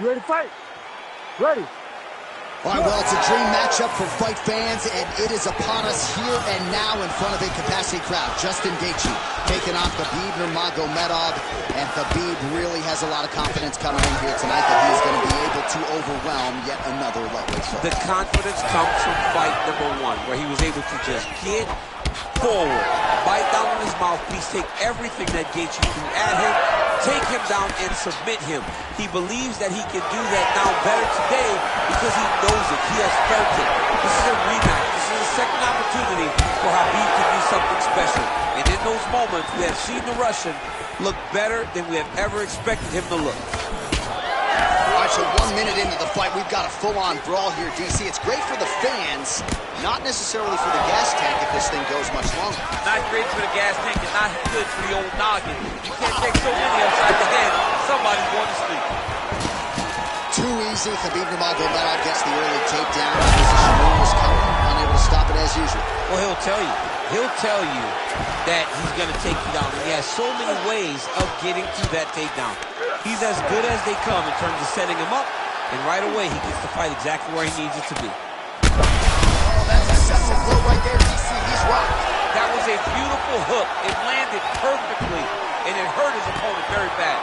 You ready to fight? Ready. All right, well, it's a dream matchup for fight fans, and it is upon us here and now in front of a capacity crowd. Justin Gaethje taking on Khabib Nurmagomedov, and Khabib really has a lot of confidence coming in here tonight that he's going to be able to overwhelm yet another lightweight fight. The confidence comes from fight number one, where he was able to just get forward, bite down on his mouthpiece, take everything that Gaethje threw at him, take him down and submit him. He believes that he can do that now better today because he knows it. He has felt it. This is a rematch. This is a second opportunity for Khabib to do something special. And in those moments, we have seen the Russian look better than we have ever expected him to look. All right, so 1 minute into the fight, we've got a full-on brawl here, DC. It's great for the fans, not necessarily for the gas tank if this thing goes much longer. Not great for the gas tank and not good for the old noggin. You can't take so many upside the head. Somebody's going to sleep. Too easy. Khabib Nurmagomedov gets the early takedown. Opposition was coming, unable to stop it as usual. Well, he'll tell you. He'll tell you that he's going to take you down. And he has so many ways of getting to that takedown. He's as good as they come in terms of setting him up, and right away he gets the fight exactly where he needs it to be. Oh, that's a successful blow right there, DC. He's rocked. That was a beautiful hook. It landed perfectly, and it hurt his opponent very bad.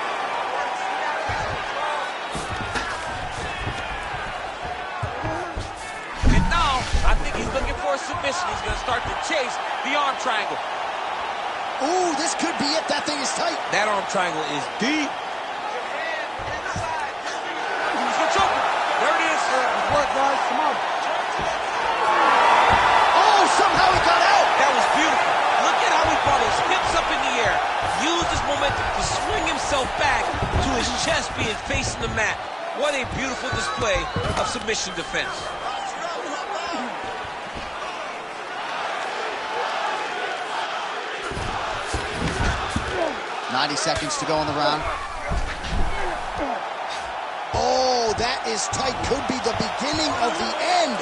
And now, I think he's looking for a submission. He's going to start to chase the arm triangle. Ooh, this could be it. That thing is tight. That arm triangle is deep. There it is. Good work, guys. Come on. Oh, somehow he got out. That was beautiful. Look at how he brought his hips up in the air. Used his momentum to swing himself back to his chest being facing the mat. What a beautiful display of submission defense. .90 seconds to go in the round. Oh, that is tight. Could be the beginning of the end.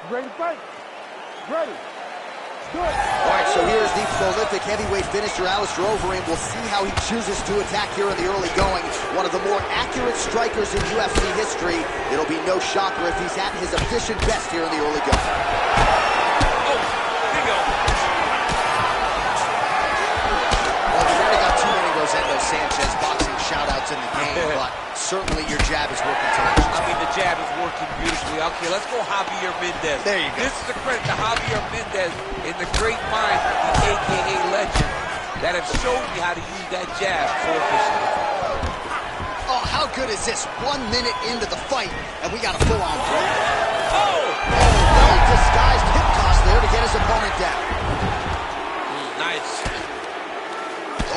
Ready to fight? Ready. Good. All right, so here's the prolific heavyweight finisher, Alistair Overeem. We'll see how he chooses to attack here in the early going. One of the more accurate strikers in UFC history. It'll be no shocker if he's at his efficient best here in the early going. Well, we've already got too many Rosendo Sanchez boxing shout-outs in the game, but certainly your jab is working tonight. I mean, the jab is working beautifully. Okay, let's go Javier Mendez. There you go. This is the credit to Javier Mendez and the great minds of the AKA legend that have showed me how to use that jab so efficiently. Oh, how good is this? 1 minute into the fight, and we got a full-on brawl. Oh! Well-disguised hip toss there to get his opponent down. Nice.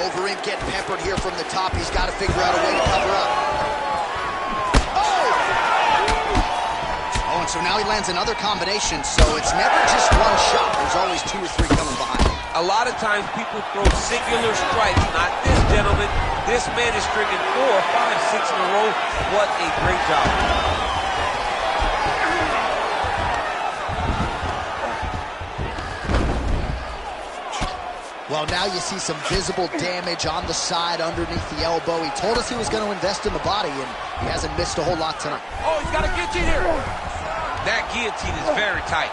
Overeem getting peppered here from the top. He's got to figure out a way to cover up. Oh, and so now he lands another combination, so it's never just one shot. There's always 2 or 3 coming behind. A lot of times people throw singular strikes. Not this gentleman. This man is stringing 4, 5, 6 in a row. What a great job. Well, now you see some visible damage on the side underneath the elbow. He told us he was going to invest in the body, and he hasn't missed a whole lot tonight. Oh, he's got a guillotine here. That guillotine is very tight.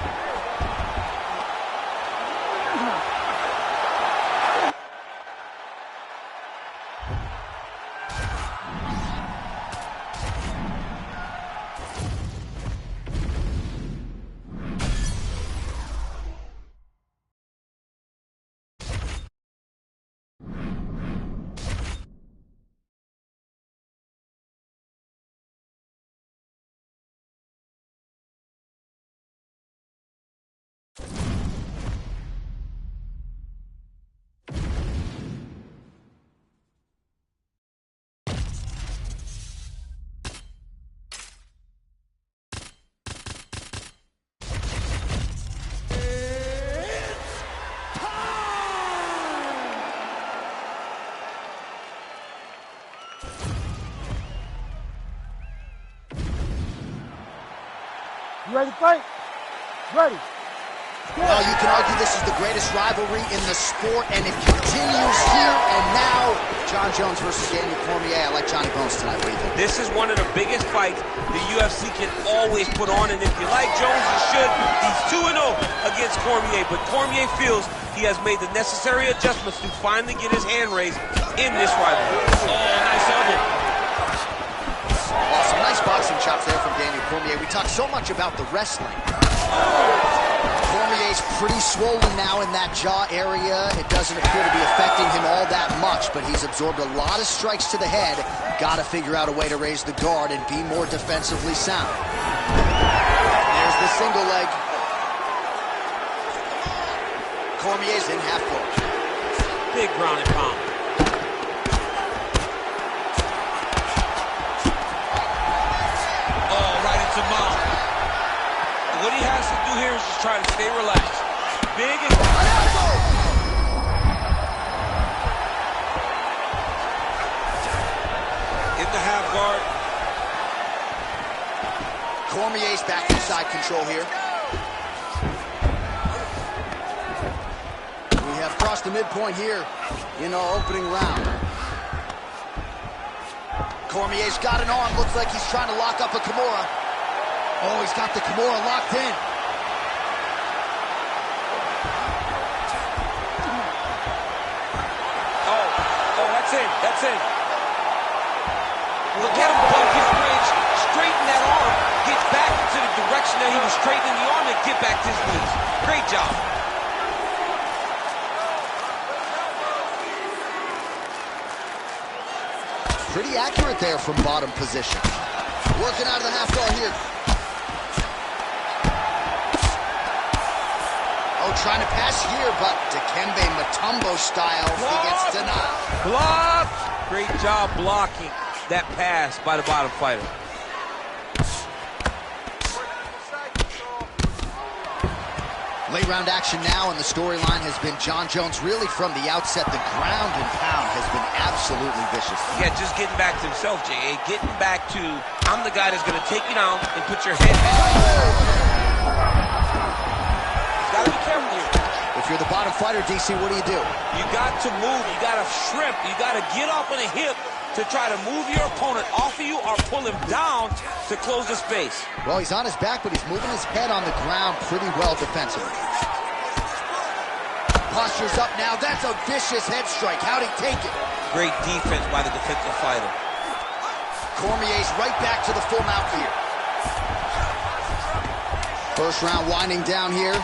You ready to fight? Ready. Well, you can argue this is the greatest rivalry in the sport, and it continues here and now. Jon Jones versus Daniel Cormier. I like Johnny Bones tonight. What do you think? This is one of the biggest fights the UFC can always put on, and if you like Jones, you should. He's 2-0 against Cormier, but Cormier feels he has made the necessary adjustments to finally get his hand raised in this rivalry. Oh, nice elbow. Oh, some nice boxing chops there from Daniel Cormier. We talk so much about the wrestling. Cormier's pretty swollen now in that jaw area. It doesn't appear to be affecting him all that much, but he's absorbed a lot of strikes to the head. Got to figure out a way to raise the guard and be more defensively sound. There's the single leg. Cormier's in half guard. Big ground and pound. Oh, right into mount. What he has to do here is just try to stay relaxed. Big and... In the half guard. Cormier's back inside control here. We have crossed the midpoint here in our opening round. Cormier's got an arm. Looks like he's trying to lock up a Kimura. Oh, he's got the Kimura locked in. Oh, that's in. That's in. Look at him bump his bridge, straighten that arm, get back into the direction that he was straightening the arm and get back to his knees. Great job. Pretty accurate there from bottom position. Working out of the half guard here. Oh, trying to pass here, but Dikembe Mutombo style, he gets denied. Block! Great job blocking that pass by the bottom fighter. Late round action now, and the storyline has been Jon Jones really from the outset. The ground and pound has been absolutely vicious. Yeah, just getting back to himself, J.A. Getting back to, I'm the guy that's going to take you down and put your head down. He's got to be careful here. If you're the bottom fighter, DC, what do? You got to move. You got to shrimp. You got to get off on a hip to try to move your opponent off of you or pull him down to close the space. Well, he's on his back, but he's moving his head on the ground pretty well defensively. Posture's up now. That's a vicious head strike. How'd he take it? Great defense by the defensive fighter. Cormier's right back to the full mount here. First round winding down here.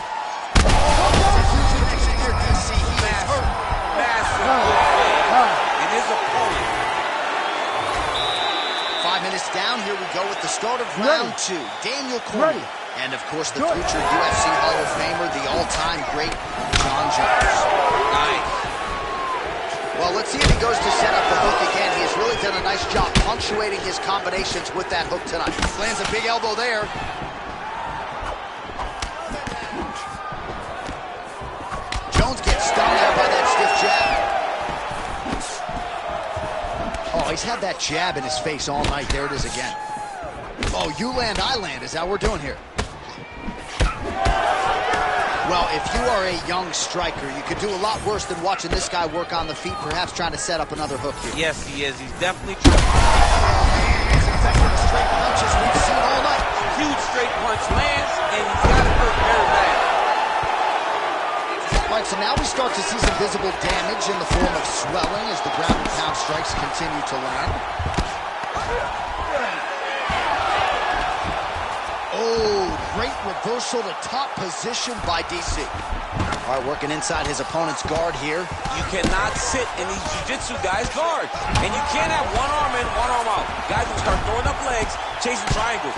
Massive and his opponent. 5 minutes down, here we go with the start of round two. Daniel Cormier, and of course the future UFC Hall of Famer, the all-time great Jon Jones. Nice. Well, let's see if he goes to set up the hook again. He has really done a nice job punctuating his combinations with that hook tonight. Lands a big elbow there. Jones gets stung there by that stiff jab. Oh, he's had that jab in his face all night. There it is again. Oh, you land, I land. Is that what we're doing here? Well, if you are a young striker, you could do a lot worse than watching this guy work on the feet, perhaps trying to set up another hook here. Yes, he is. He's definitely trying. As effective as straight punches we've seen all night. Huge straight punch lands, and he's got it hurt very bad. All right, so now we start to see some visible damage in the form of swelling as the ground and pound strikes continue to land. Oh, great reversal to top position by DC. All right, working inside his opponent's guard here. You cannot sit in these jiu-jitsu guys' guards. And you can't have one arm in, one arm out. Guys will start throwing up legs, chasing triangles.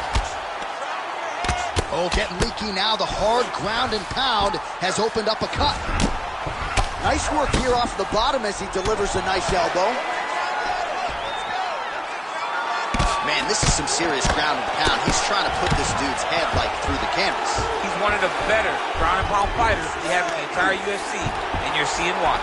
Oh, getting leaky now. The hard ground and pound has opened up a cut. Nice work here off the bottom as he delivers a nice elbow. Man, this is some serious ground and pound. He's trying to put this dude's head, like, through the canvas. He's one of the better ground and pound fighters we have in the entire UFC, and you're seeing why.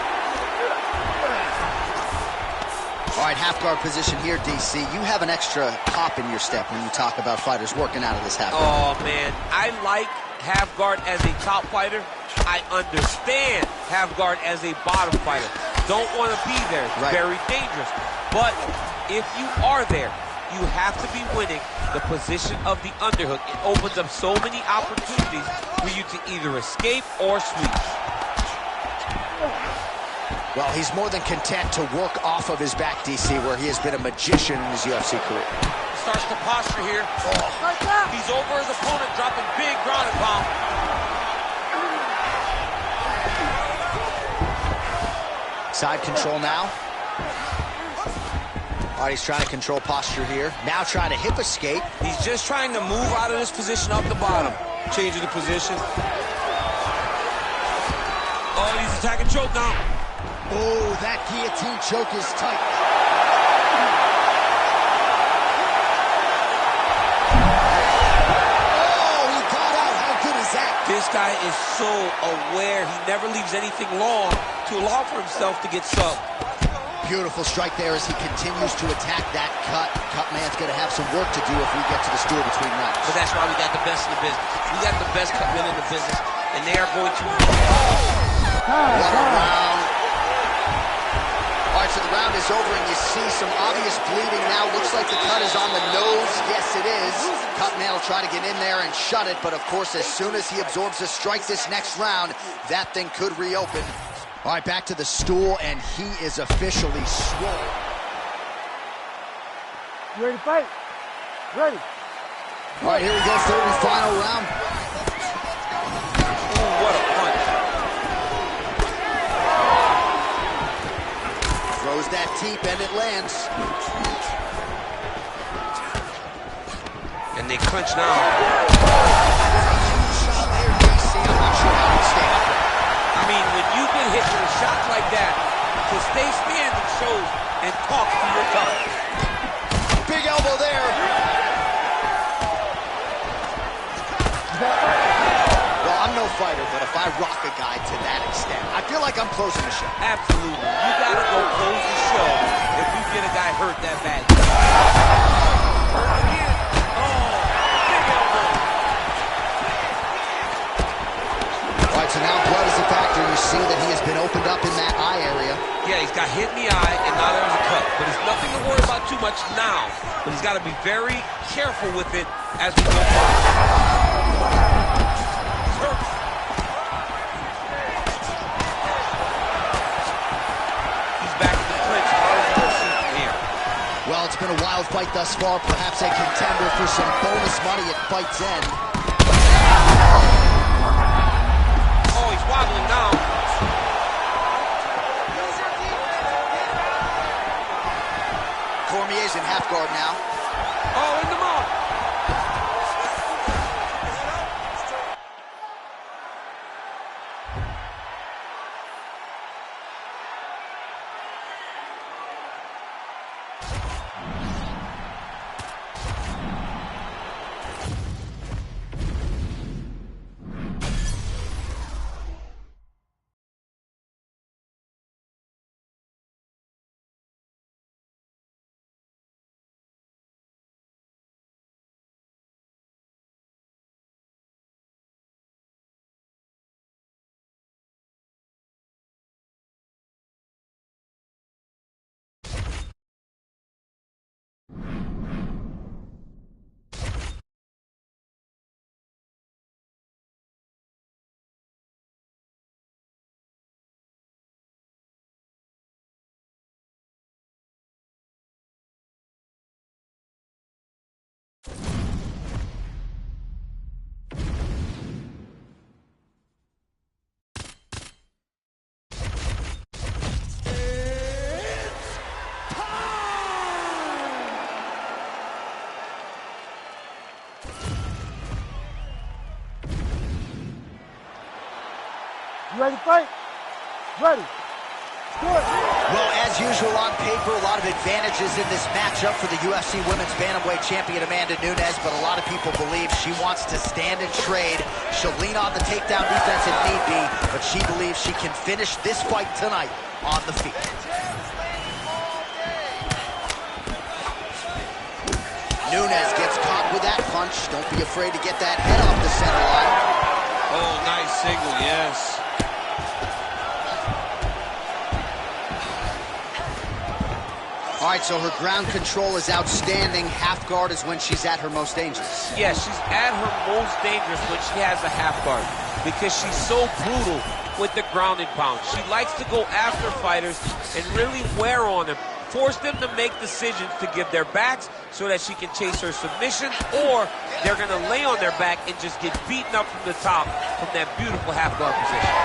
All right, half guard position here, DC. You have an extra hop in your step when you talk about fighters working out of this half guard. Oh, man. I like half guard as a top fighter. I understand half guard as a bottom fighter. Don't want to be there. It's very dangerous. But if you are there, you have to be winning the position of the underhook. It opens up so many opportunities for you to either escape or sweep. Well, he's more than content to work off of his back, DC, where he has been a magician in his UFC career. He starts to posture here. Oh. He's over his opponent, dropping big ground and pound. Side control now. All right, he's trying to control posture here. Now trying to hip escape. He's just trying to move out of this position up the bottom. Changing the position. Oh, he's attacking choke now. Oh, that guillotine choke is tight. Oh, he got out. How good is that? This guy is so aware. He never leaves anything long to allow for himself to get subbed. Beautiful strike there as he continues to attack that cut. Cut man's going to have some work to do if we get to the stool between rounds. But that's why we got the best in the business. We got the best cut men in the business, and they are going to... What a round. All right, so the round is over, and you see some obvious bleeding now. Looks like the cut is on the nose. Yes, it is. Cut man will try to get in there and shut it, but of course, as soon as he absorbs a strike this next round, that thing could reopen. All right, back to the stool, and he is officially swollen. You ready to fight? Ready. All right, here we go, third and final round. Ooh, what a punch. Throws that deep, and it lands. And they clinch now. Shot there, DC. I'm not sure how to stay up. I mean, when you get hit with a shot like that, to stay standing shows and talk to your tongue. Big elbow there. Well, I'm no fighter, but if I rock a guy to that extent, I feel like I'm closing the show. Absolutely. You gotta go close the show if you get a guy hurt that bad. Hurt again. Oh, big elbow. All right, so now blood is a factor. You see that he has been opened up in that eye area. Yeah, he's got hit in the eye, and now there's a cut. But it's nothing to worry about too much now. But he's got to be very careful with it as we go forward. He's hurt. He's back in the clinch. How does he proceed from here? Well, it's been a wild fight thus far. Perhaps a contender for some bonus money at fight's end. Oh, he's wobbling now. Cormier's in half guard now. Oh, in the mouth. You ready to fight? Ready. Do it. Well, as usual on paper, a lot of advantages in this matchup for the UFC Women's Bantamweight Champion Amanda Nunes, but a lot of people believe she wants to stand and trade. She'll lean on the takedown defense if need be, but she believes she can finish this fight tonight on the feet. Nunes gets caught with that punch. Don't be afraid to get that head off the center line. Oh, nice single, yes. All right, so her ground control is outstanding. Half guard is when she's at her most dangerous. Yeah, she's at her most dangerous when she has a half guard because she's so brutal with the ground and pound. She likes to go after fighters and really wear on them, force them to make decisions to give their backs so that she can chase her submission, or they're going to lay on their back and just get beaten up from the top from that beautiful half guard position.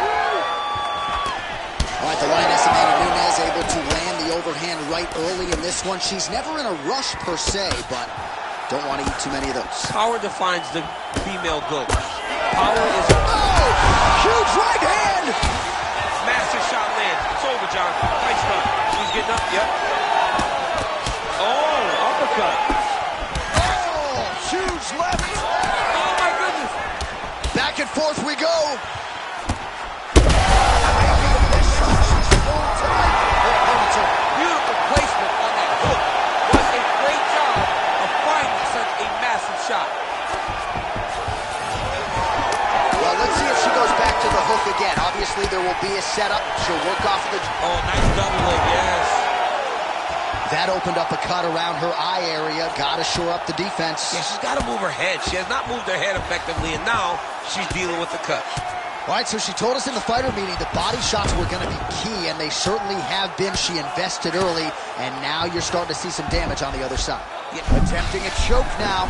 All right, the lioness Amanda Nunes able to land the overhand right early in this one. She's never in a rush per se, but don't want to eat too many of those. Power defines the female goat. Power is... Oh! Huge right hand! Massive shot lands. It's over, John. Fight's done. She's getting up. Yep. Oh, uppercut. Oh, huge left. Oh, my goodness. Back and forth we go. Beautiful placement on that hook. Was a great job of finding such a massive shot. Well, let's see if she goes back to the hook again. Obviously, there will be a setup. She'll work off the... Oh, nice double leg, yes. That opened up a cut around her eye area. Got to shore up the defense. Yeah, she's got to move her head. She has not moved her head effectively, and now she's dealing with the cut. All right, so she told us in the fighter meeting that body shots were going to be key, and they certainly have been. She invested early, and now you're starting to see some damage on the other side. Yeah. Attempting a choke now.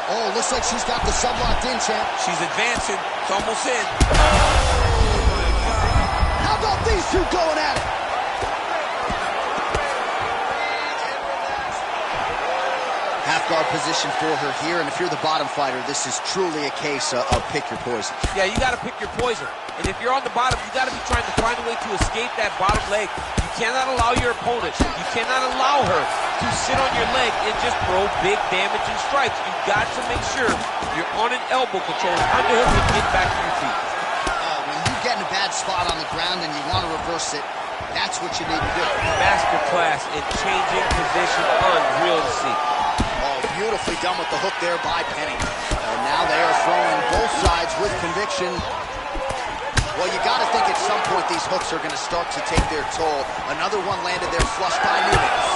Oh, looks like she's got the sub locked in, champ. She's advancing. It's almost in. How about these two going at it? Half guard position for her here, and if you're the bottom fighter, this is truly a case of pick your poison. Yeah, you got to pick your poison. And if you're on the bottom, you got to be trying to find a way to escape that bottom leg. You cannot allow your opponent, you cannot allow her to sit on your leg and just throw big damaging strikes. You've got to make sure you're on an elbow control under her and get back to your feet. When you get in a bad spot on the ground and you want to reverse it, that's what you need to do. Masterclass in changing position, unreal to see. Beautifully done with the hook there by Penny. And now they are throwing both sides with conviction. Well, you got to think at some point these hooks are going to start to take their toll. Another one landed there flush by Nunes.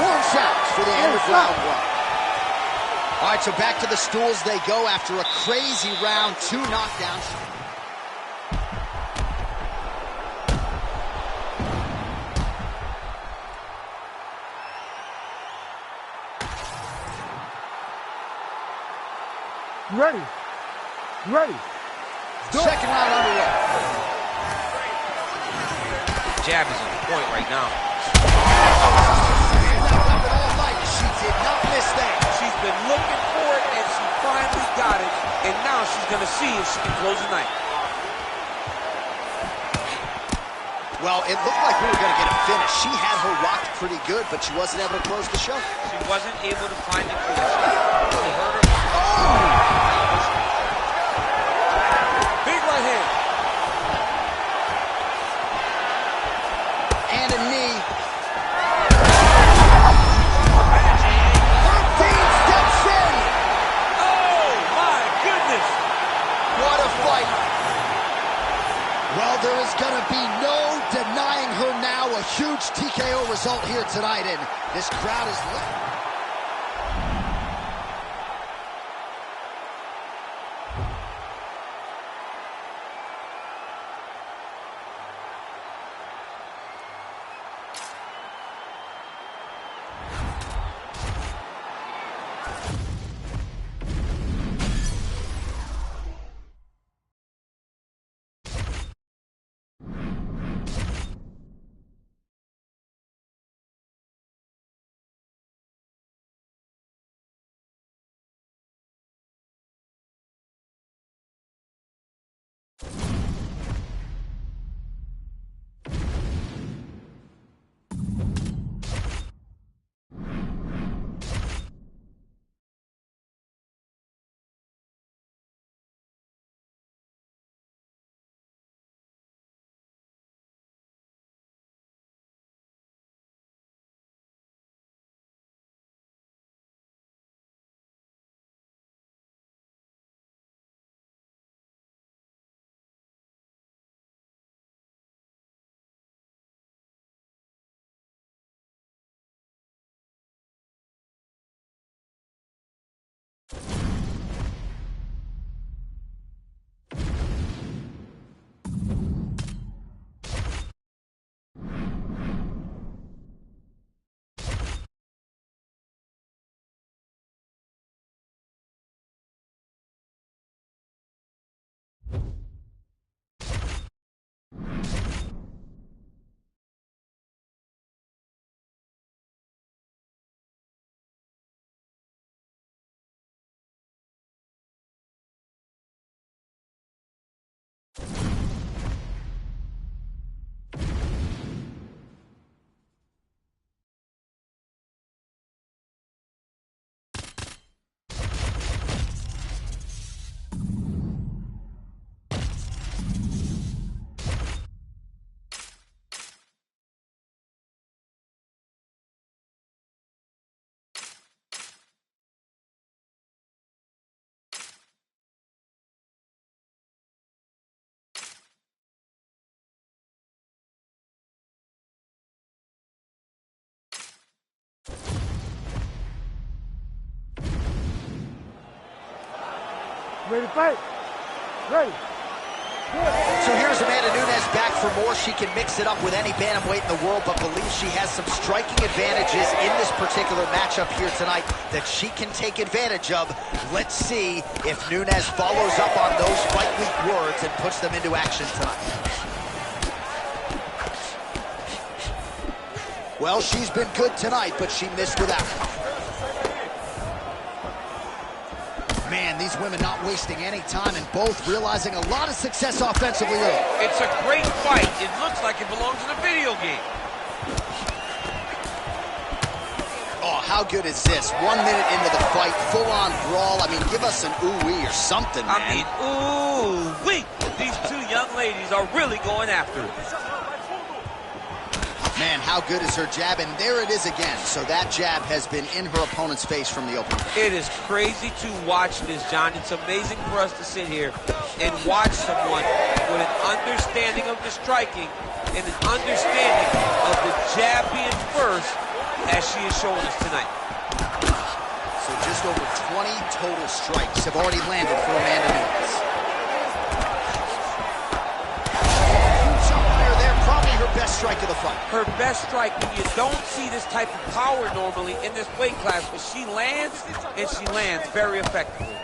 Warm shouts for the end of round one. All right, so back to the stools they go after a crazy round, 2 knockdowns. You ready? You ready? Second round underway. Jab is on point right now. She did not miss that. She's been looking for it, and she finally got it. And now she's going to see if she can close the night. Well, it looked like we were going to get a finish. She had her rocked pretty good, but she wasn't able to close the show. She wasn't able to find the finish. She hurt her. Big right hand. And a knee. 13 steps in. Oh, my goodness. What a fight. Well, there is going to be no denying her now. A huge TKO result here tonight, and this crowd is lit. Ready to fight. Ready. So here's Amanda Nunes back for more. She can mix it up with any bantamweight in the world, but believes she has some striking advantages in this particular matchup here tonight that she can take advantage of. Let's see if Nunes follows up on those fight week words and puts them into action tonight. Well, she's been good tonight, but she missed without it. Man, these women not wasting any time and both realizing a lot of success offensively early. It's a great fight. It looks like it belongs in a video game. Oh, how good is this? 1 minute into the fight, full-on brawl. I mean, give us an ooh-wee or something, man. I mean, ooh-wee. These two young ladies are really going after it. Man, how good is her jab? And there it is again. So that jab has been in her opponent's face from the opening. It is crazy to watch this, John. It's amazing for us to sit here and watch someone with an understanding of the striking and an understanding of the jab being first, as she is showing us tonight. So just over 20 total strikes have already landed for Amanda Nunes. Her best strike of the fight. Her best strike, when you don't see this type of power normally in this weight class, but she lands, and she lands very effectively.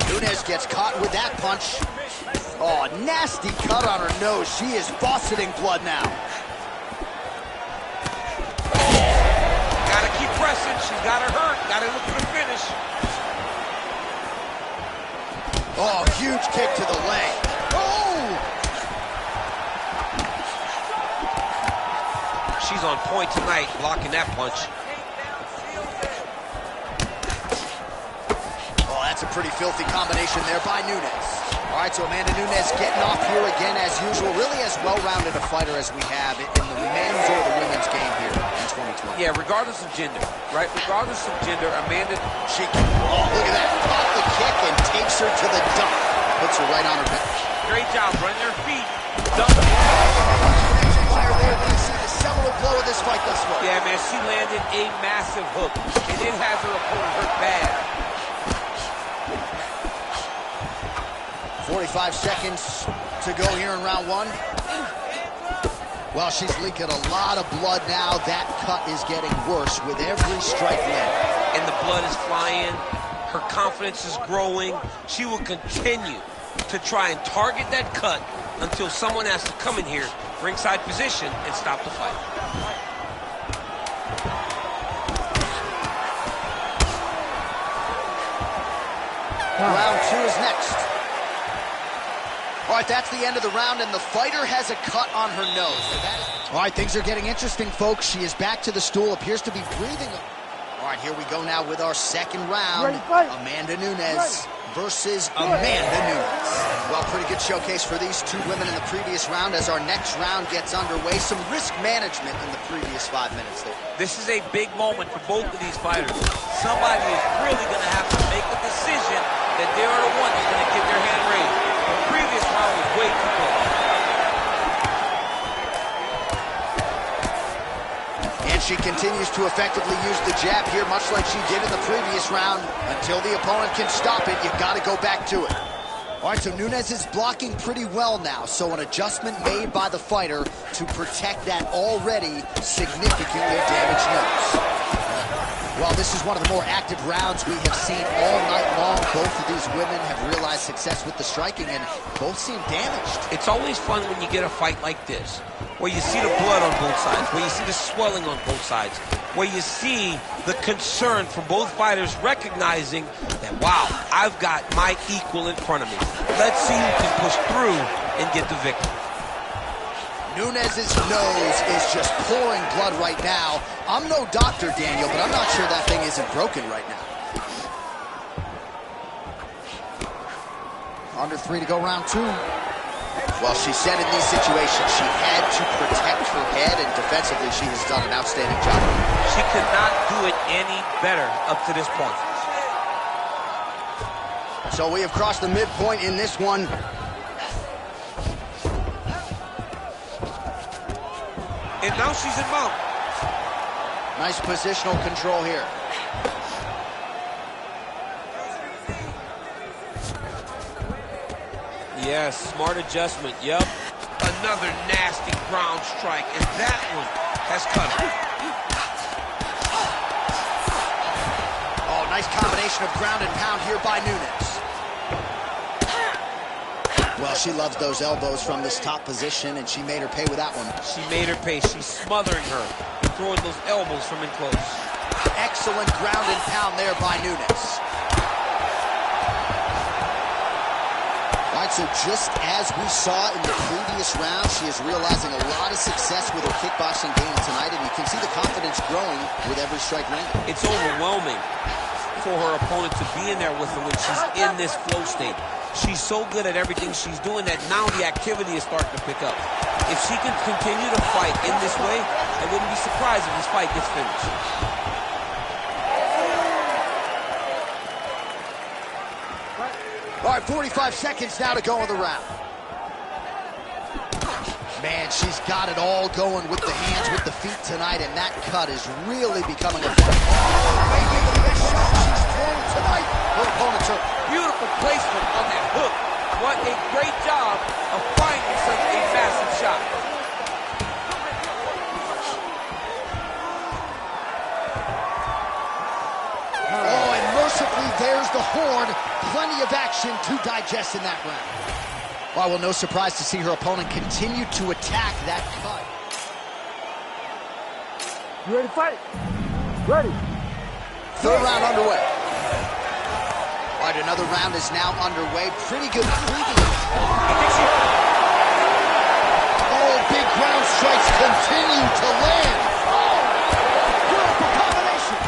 Nunes gets caught with that punch. Oh, nasty cut on her nose. She is fauceting blood now. Gotta keep pressing. She's got her hurt. Gotta look for the finish. Oh, huge kick to the leg. Oh! She's on point tonight, blocking that punch. Oh, that's a pretty filthy combination there by Nunes. All right, so Amanda Nunes getting off here again as usual. Really as well-rounded a fighter as we have in the men's or the women's game here in 2020. Yeah, regardless of gender, right? Regardless of gender, Amanda... Oh, look at that. Caught the kick and takes her to the dump. Puts her right on her back. Great job, running her feet. Dump. Fire there when you see the seminal blow of this fight thus far. Yeah, man, she landed a massive hook, and it has her opponent hurt bad. 45 seconds to go here in round one. Well, she's leaking a lot of blood now. That cut is getting worse with every strike landed. And the blood is flying. Her confidence is growing. She will continue to try and target that cut until someone has to come in here, ringside position, and stop the fight. Round two is next. All right, that's the end of the round, and the fighter has a cut on her nose. All right, things are getting interesting, folks. She is back to the stool, appears to be breathing. All right, here we go now with our second round. Amanda Nunes versus Amanda Nunes. Well, pretty good showcase for these two women in the previous round. As our next round gets underway, some risk management in the previous 5 minutes there. This is a big moment for both of these fighters. Somebody is really going to have to make a decision that they are the one that's going to get their hand raised. The previous round was way too close. And she continues to effectively use the jab here, much like she did in the previous round. Until the opponent can stop it, you've got to go back to it. All right, so Nunes is blocking pretty well now, so an adjustment made by the fighter to protect that already significantly damaged nose. Well, this is one of the more active rounds we have seen all night long. Both of these women have realized success with the striking, and both seem damaged. It's always fun when you get a fight like this, where you see the blood on both sides, where you see the swelling on both sides, where you see the concern from both fighters recognizing that, wow, I've got my equal in front of me. Let's see who can push through and get the victory. Nunes' nose is just pouring blood right now. I'm no doctor, Daniel, but I'm not sure that thing isn't broken right now. Under 3 to go, round 2. Well, she said in these situations she had to protect her head, and defensively she has done an outstanding job. She could not do it any better up to this point. So we have crossed the midpoint in this one. And now she's in mount. Nice positional control here. Yes, smart adjustment, yep. Another nasty ground strike, and that one has cut him. Oh, nice combination of ground and pound here by Nunes. Well, she loves those elbows from this top position, and she made her pay with that one. She made her pay. She's smothering her, throwing those elbows from in close. Excellent ground and pound there by Nunes. All right, so just as we saw in the previous round, she is realizing a lot of success with her kickboxing game tonight, and you can see the confidence growing with every strike landed. It's overwhelming for her opponent to be in there with her when she's in this flow state. She's so good at everything she's doing that now the activity is starting to pick up. If she can continue to fight in this way, I wouldn't be surprised if this fight gets finished. All right, 45 seconds now to go in the round. Man, she's got it all going with the hands, with the feet tonight, and that cut is really becoming a fight. Maybe the best shot she's thrown tonight. Her opponent's hurt. Beautiful placement on that hook. What a great job of finding such a massive shot. Oh, and mercifully, there's the horn. Plenty of action to digest in that round. Well, no surprise to see her opponent continue to attack that cut. You ready to fight? Ready. Third round underway. All right, another round is now underway. Pretty good preview. Oh, big ground strikes continue to land. Oh, beautiful combination.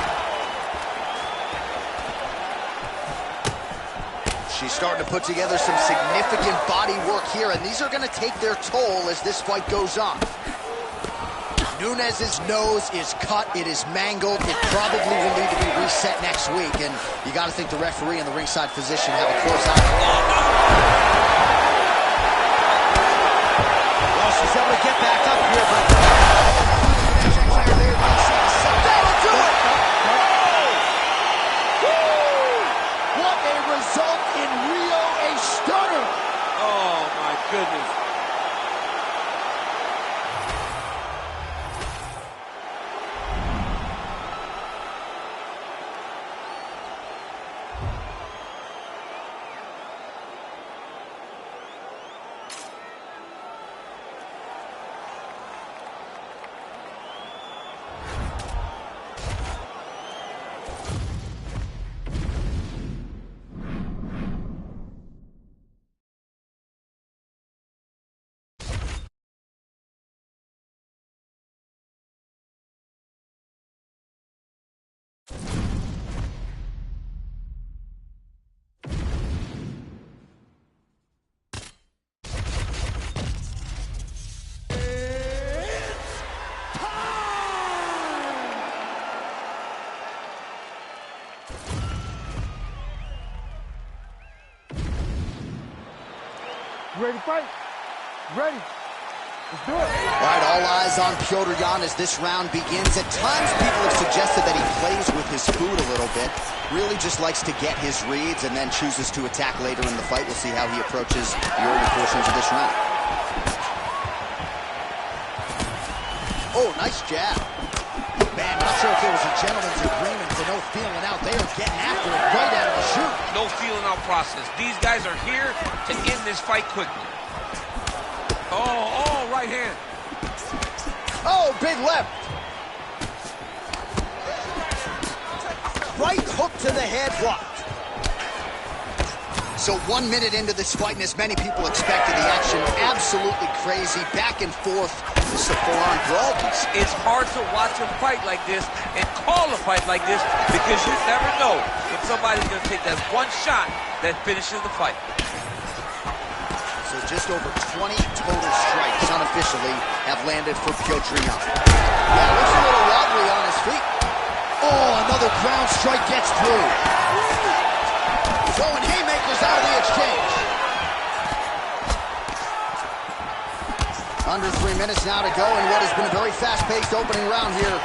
She's starting to put together some significant body work here, and these are going to take their toll as this fight goes on. Nunes's nose is cut, it is mangled, it probably will need to be reset next week, and you got to think the referee and the ringside physician have a close eye. Well, she's able to get back up here, but that'll do it! What a result in Rio, a stunner! Oh, my goodness. You ready to fight? Ready. Let's do it. All right, all eyes on Petr Yan as this round begins. At times, people have suggested that he plays with his food a little bit. Really just likes to get his reads and then chooses to attack later in the fight. We'll see how he approaches the early portions of this round. Oh, nice jab. Man, not sure if there was a gentleman's agreement to no feeling out. They are getting after it right out of the chute. No feeling out process. These guys are here to end this fight quickly. Oh, right hand. Oh, big left. Right hook to the head, blocked. So 1 minute into this fight, and as many people expected, the action absolutely crazy, back and forth. This is a full-on brawl. It's hard to watch a fight like this and call a fight like this because you never know when somebody's going to take that one shot that finishes the fight. So just over 20 total strikes unofficially have landed for Petr Yan. Yeah, looks a little wobbly on his feet. Oh, another ground strike gets through. Throwing haymakers out of the exchange. Under 3 minutes now to go in what has been a very fast-paced opening round here.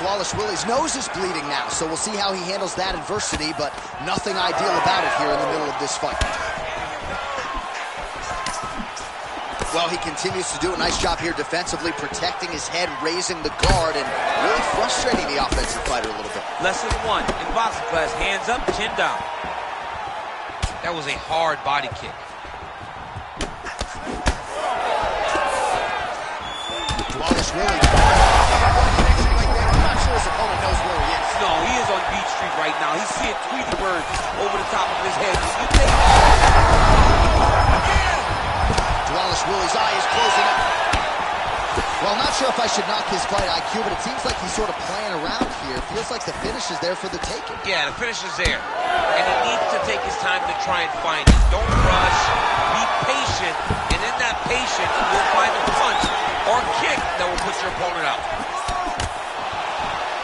Wallace Willie's nose is bleeding now, so we'll see how he handles that adversity, but nothing ideal about it here in the middle of this fight. Well, he continues to do a nice job here defensively, protecting his head, raising the guard, and really frustrating the offensive fighter a little bit. Lesson 1 in boxing class, hands up, chin down. That was a hard body kick. Wallace Willie. I'm not sure his opponent knows where he is. No, he is on Beach Street right now. He's seeing Tweety Bird over the top of his head. You think Wallace Willie's eye is closing up. Well, not sure if I should knock his fight IQ, but it seems like he's sort of playing around here. Feels like the finish is there for the taking. Yeah, the finish is there. And he needs to take his time to try and find it. Don't rush. Be patient. And in that patience, you'll find a punch or kick that will put your opponent out.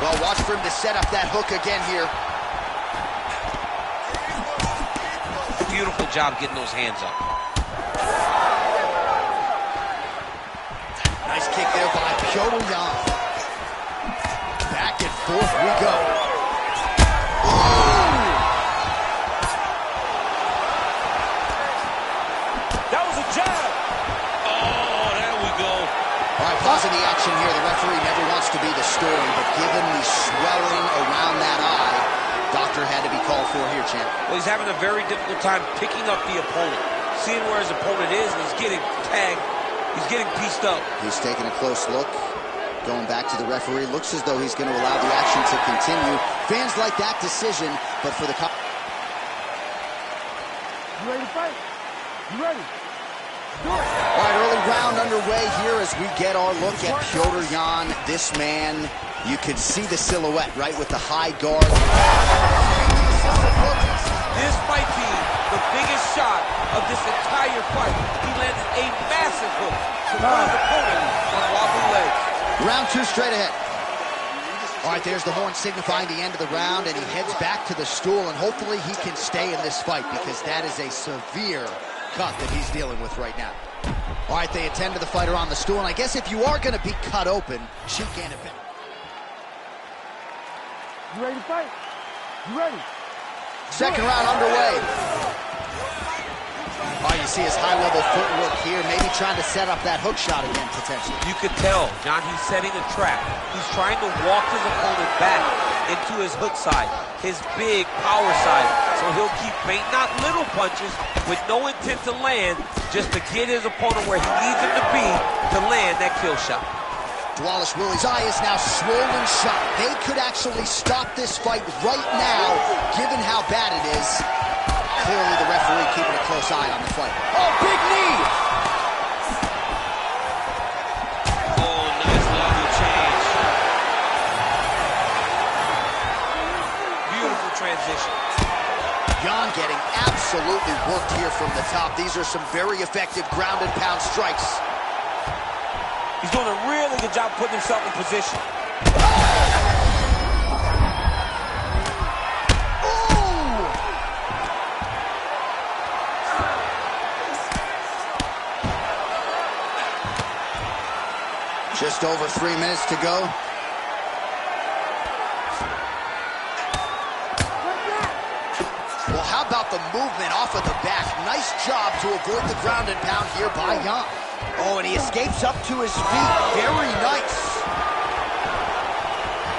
Well, watch for him to set up that hook again here. Beautiful job getting those hands up. Nice kick there by Piotr Yan. Back and forth we go. Ooh! That was a jab. Oh, there we go. All right, pausing the action here. The referee never wants to be the story, but given the swelling around that eye, doctor had to be called for here, champ. Well, he's having a very difficult time picking up the opponent, seeing where his opponent is, and he's getting tagged. He's getting pieced up. He's taking a close look. Going back to the referee. Looks as though he's going to allow the action to continue. Fans like that decision, but for the... You ready to fight? You ready? Do it. All right, early round underway here as we get our look at Piotr Yan. This man, you can see the silhouette, right, with the high guard. This might be the biggest shot of this entire fight. He landed a massive hook to put his opponent on wobbly legs. Round 2 straight ahead. All right, there's the horn signifying the end of the round, and he heads back to the stool, and hopefully he can stay in this fight because that is a severe cut that he's dealing with right now. All right, they attend to the fighter on the stool, and I guess if you are going to be cut open, cheek and event. You ready to fight? You ready? Second round underway. Oh, you see his high-level footwork here, maybe trying to set up that hook shot again, potentially. You could tell, John, he's setting a trap. He's trying to walk his opponent back into his hook side, his big power side. So he'll keep feinting out little punches with no intent to land, just to get his opponent where he needs him to be to land that kill shot. Wallace Willie's eye is now swollen shut. They could actually stop this fight right now, given how bad it is. Clearly the referee keeping a close eye on the fight. Oh, big knee! Oh, nice level change. Beautiful transition. Yan getting absolutely worked here from the top. These are some very effective ground and pound strikes. He's doing a really good job putting himself in position. Ooh! Just over 3 minutes to go. Well, how about the movement off of the back? Nice job to avoid the ground and pound here by Yan. Oh, and he escapes up to his feet. Very nice.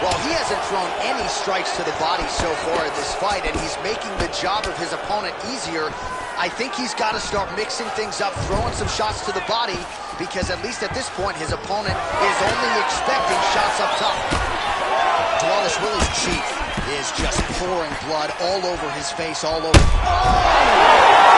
Well, he hasn't thrown any strikes to the body so far in this fight, and he's making the job of his opponent easier. I think he's got to start mixing things up, throwing some shots to the body, because at least at this point, his opponent is only expecting shots up top. Wallace Willie's cheek is just pouring blood all over his face, all over. Oh!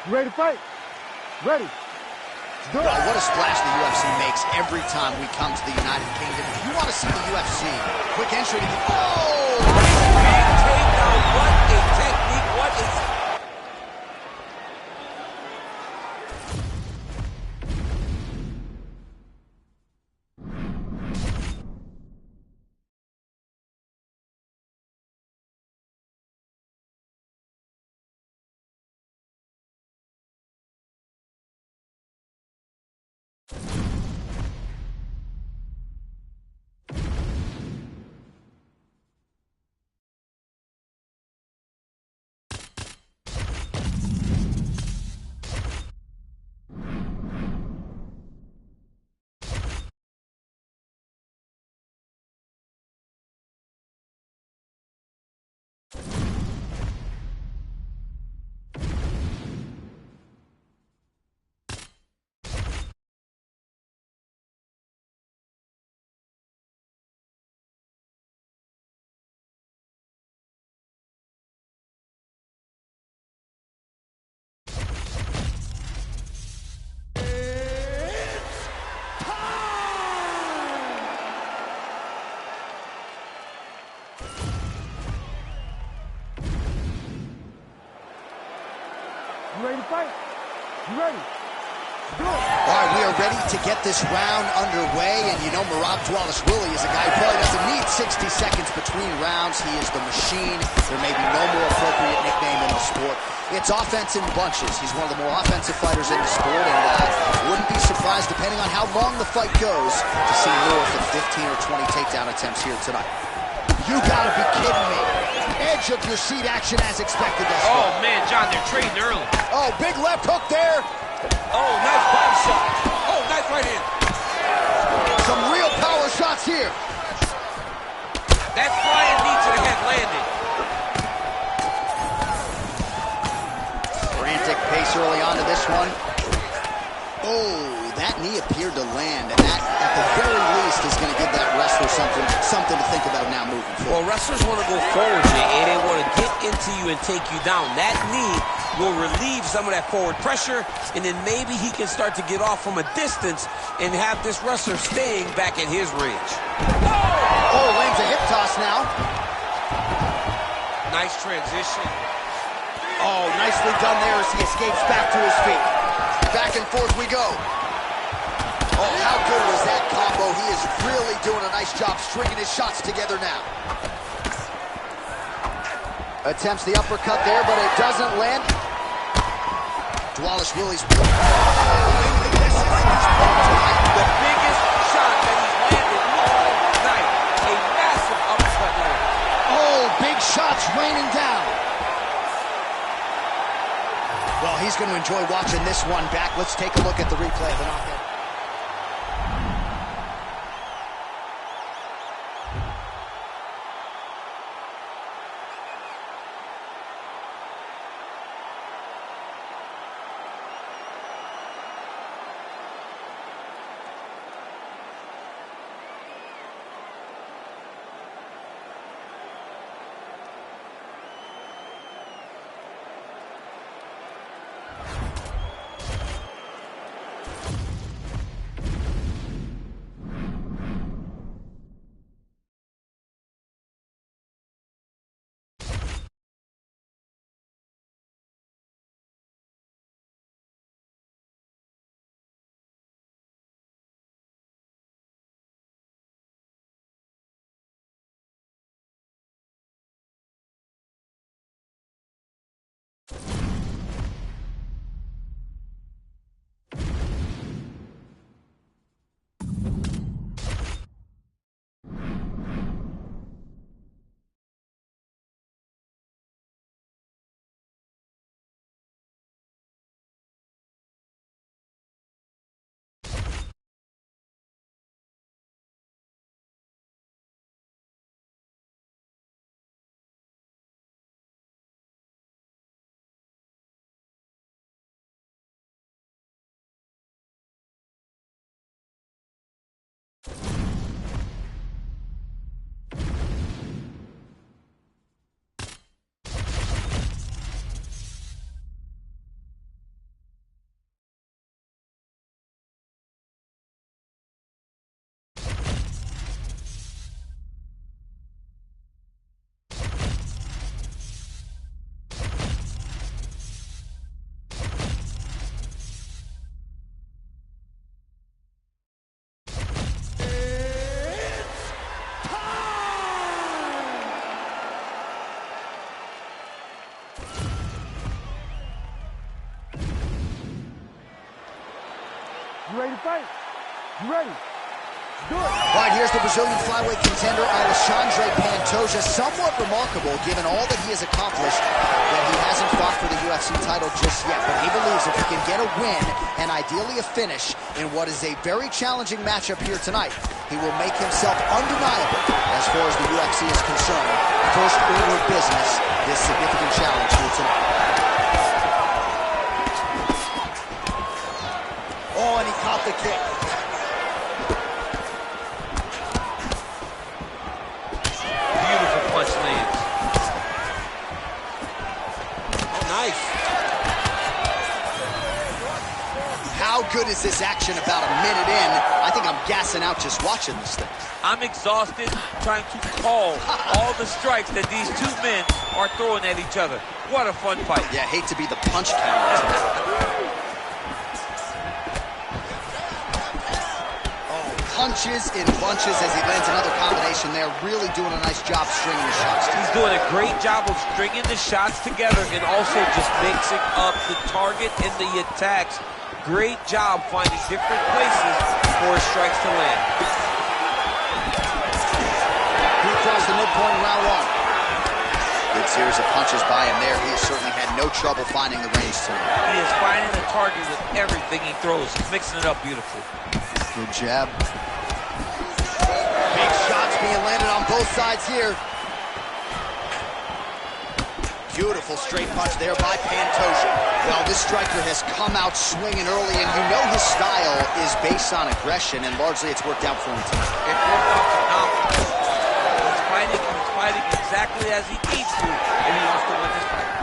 You ready to fight? Ready. Do it. Well, what a splash the UFC makes every time we come to the United Kingdom. If you want to see the UFC, quick entry to the... Oh! Big takedown. What a technique. What a... You ready to fight? You ready? Do it. All right, we are ready to get this round underway, and you know Merab Dvalishvili is a guy who probably doesn't need 60 seconds between rounds. He is the machine. There may be no more appropriate nickname in the sport. It's offense in bunches. He's one of the more offensive fighters in the sport, and wouldn't be surprised, depending on how long the fight goes, to see north of 15 or 20 takedown attempts here tonight. You gotta be kidding me. Edge of your seat action as expected thus far. Oh, man, John, they're trading early. Oh, big left hook there. Oh, nice body shot. Oh, nice right hand. Some real power shots here. That flying knee to the head landed. Frantic pace early on to this one. Oh, that knee appeared to land, and that, at the very least, is going to give that wrestler something to think about now moving forward. Well, wrestlers want to go forward, Jay, and they want to get into you and take you down. That knee will relieve some of that forward pressure, and then maybe he can start to get off from a distance and have this wrestler staying back at his range. Oh, lands a hip toss now. Nice transition. Oh, nicely done there as he escapes back to his feet. Back and forth we go. Oh, how good was that combo? He is really doing a nice job stringing his shots together now. Attempts the uppercut there, but it doesn't land. Dvalishvili's... The biggest shot that he's landed all night. A massive uppercut there. Oh, big shots raining down. Well, he's going to enjoy watching this one back. Let's take a look at the replay of the knockout. fight. You ready? Do it. All right, here's the Brazilian flyweight contender, Alexandre Pantoja. Somewhat remarkable, given all that he has accomplished, that he hasn't fought for the UFC title just yet. But he believes if he can get a win, and ideally a finish, in what is a very challenging matchup here tonight, he will make himself undeniable as far as the UFC is concerned. First order of business, this significant challenge here tonight. Oh, and he caught the kick. How good is this action about a minute in? I think I'm gassing out just watching this thing. I'm exhausted trying to call all the strikes that these two men are throwing at each other. What a fun fight. Yeah, I hate to be the punch counter. Oh, punches in bunches as he lands another combination there. Really doing a nice job stringing the shots. He's doing a great job of stringing the shots together and also just mixing up the target and the attacks. Great job finding different places for his strikes to land. He crossed the midpoint in round one. Good series of punches by him there. He has certainly had no trouble finding the range tonight. He is finding the target with everything he throws. He's mixing it up beautifully. Good jab. Big shots being landed on both sides here. Beautiful straight punch there by Pantoja. Well, this striker has come out swinging early, and you know his style is based on aggression, and largely it's worked out for him tonight. It worked out phenomenally. He's fighting exactly as he needs to if he wants to win this fight.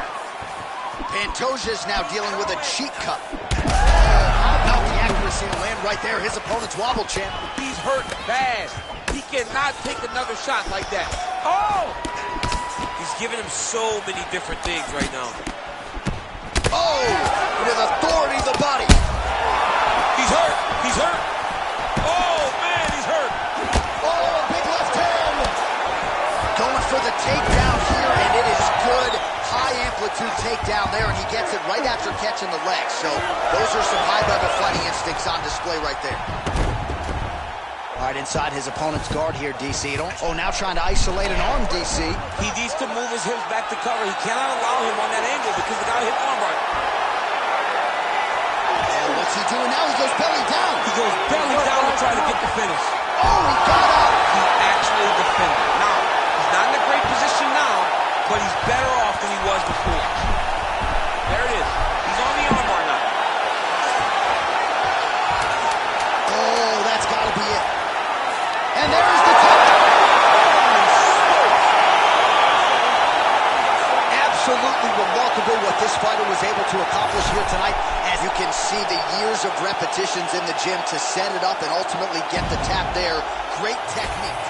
Pantoja is now dealing with a cheek cut. How about the accuracy to land right there? His opponent's wobble champ. He's hurt bad. He cannot take another shot like that. Oh! He's giving him so many different things right now. Oh, with authority to the body. He's hurt. He's hurt. Oh, man, he's hurt. Oh, big left hand. Going for the takedown here, and it is good. High amplitude takedown there, and he gets it right after catching the leg. So those are some high-level fighting instincts on display right there. All right, inside his opponent's guard here, DC. Now trying to isolate an arm, DC. He needs to move his hips back to cover. He cannot allow him on that angle because the guy hit armbar. And what's he doing now? He goes belly down. He goes belly down to try to get the finish. Oh, he got up. He actually defended. Now, he's not in a great position now, but he's better off than he was before. There it is. He's on the armbar now. Oh, that's got to be it. And there is the touchdown. Absolutely remarkable what this fighter was able to accomplish here tonight. As you can see, the years of repetitions in the gym to set it up and ultimately get the tap there. Great technique.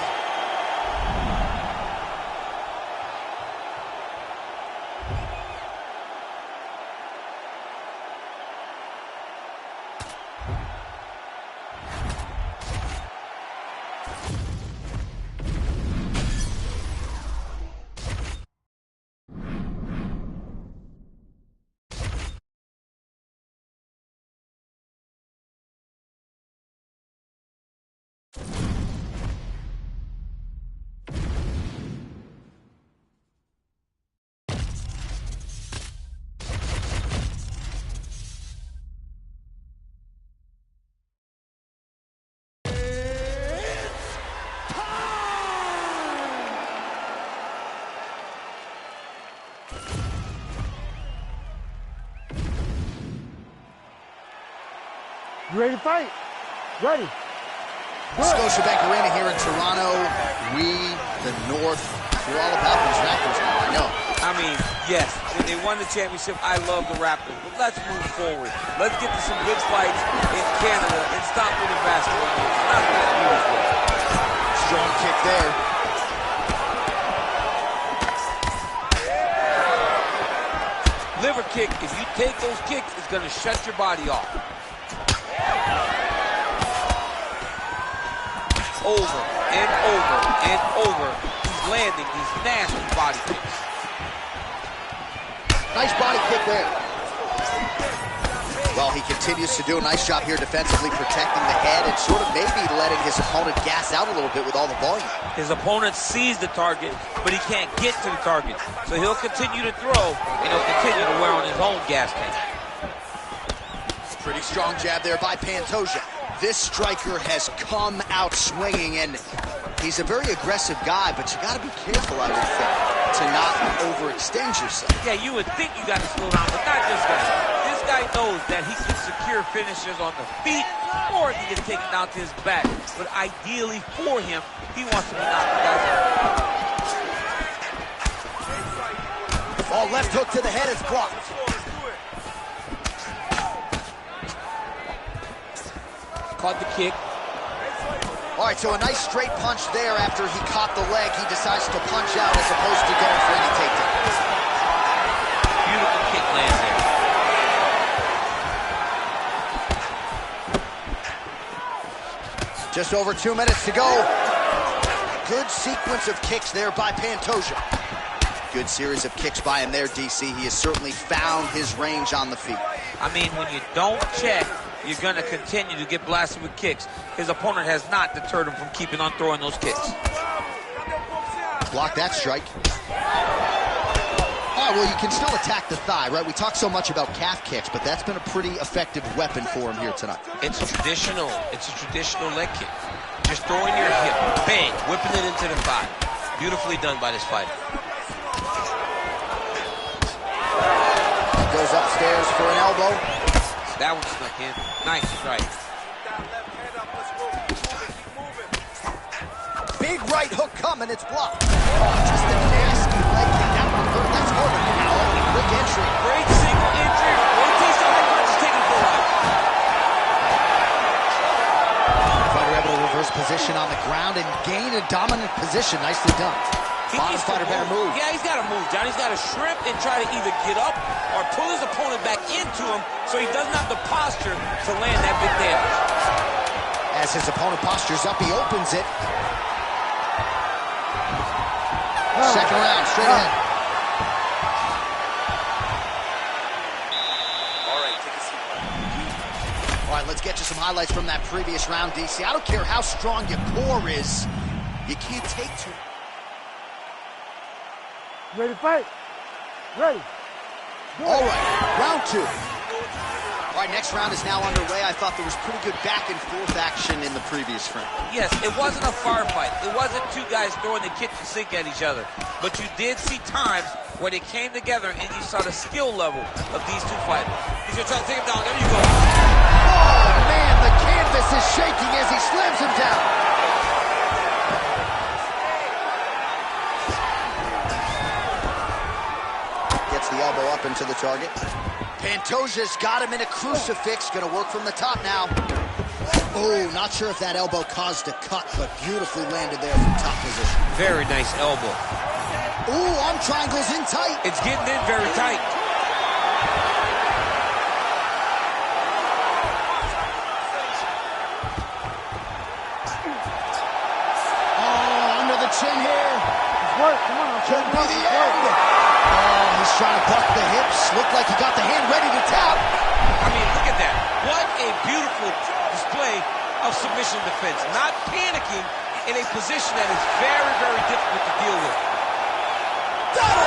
You ready to fight? Ready. Scotiabank Arena here in Toronto. We, the North, we're all about these Raptors now, I know. I mean, yes, when they won the championship, I love the Raptors. But let's move forward. Let's get to some good fights in Canada and stop winning basketball games. It's not that beautiful. Strong kick there. Liver kick, if you take those kicks, it's going to shut your body off. Over and over and over. He's landing these nasty body kicks. Nice body kick there. Well, he continues to do a nice job here defensively, protecting the head and sort of maybe letting his opponent gas out a little bit with all the volume. His opponent sees the target, but he can't get to the target. So he'll continue to throw, and he'll continue to wear on his own gas tank. Pretty strong jab there by Pantoja. This striker has come out swinging, and he's a very aggressive guy, but you got to be careful, I would think, to not overextend yourself. Yeah, you would think you got to slow down, but not this guy. This guy knows that he can secure finishes on the feet, or he can take it down to his back. But ideally for him, he wants to be knocking guys out. Oh, left hook to the head is blocked. Caught the kick. All right, so a nice straight punch there after he caught the leg. He decides to punch out as opposed to going for any takedowns. Beautiful kick land there. Just over 2 minutes to go. Good sequence of kicks there by Pantoja. Good series of kicks by him there, DC. He has certainly found his range on the feet. I mean, when you don't check, you're going to continue to get blasted with kicks. His opponent has not deterred him from keeping on throwing those kicks. Block that strike. All right, well, you can still attack the thigh, right? We talk so much about calf kicks, but that's been a pretty effective weapon for him here tonight. It's a traditional leg kick. Just throwing your hip, bang, whipping it into the thigh. Beautifully done by this fighter. Goes upstairs for an elbow. That one snuck in. Nice strike. Big right hook coming, it's blocked. Oh, just a nasty leg kick. That one hurt. That's harder now. Quick entry. Great single entry. Rotates the right punch, taking it for life. Fighter able to reverse position on the ground and gain a dominant position. Nicely done. Bottom fighter better move. Yeah, he's got to move, John. He's got to shrimp and try to either get up or pull his opponent back into him so he doesn't have the posture to land that big damage. As his opponent postures up, he opens it. Second round, straight ahead. All right, take a seat. All right, let's get you some highlights from that previous round, DC. I don't care how strong your core is, you can't take too. Ready to fight? Ready. All right, round two. All right, next round is now underway. I thought there was pretty good back and forth action in the previous round. Yes, it wasn't a firefight. It wasn't two guys throwing the kitchen sink at each other. But you did see times where they came together and you saw the skill level of these two fighters. He's going to try to take him down. There you go. Oh, man, the canvas is shaking as he slams him down. Gets the elbow up into the target. Pantoja's got him in a crucifix. Gonna work from the top now. Oh, not sure if that elbow caused a cut, but beautifully landed there from top position. Very nice elbow. Ooh, arm triangle's in tight. It's getting in very tight. Oh, under the chin here. It's work. Come on. Could be the end. Oh, he's trying to buck the hips. Looked like he got the hand ready to tap. I mean, look at that. What a beautiful display of submission defense. Not panicking in a position that is very, very difficult to deal with. Double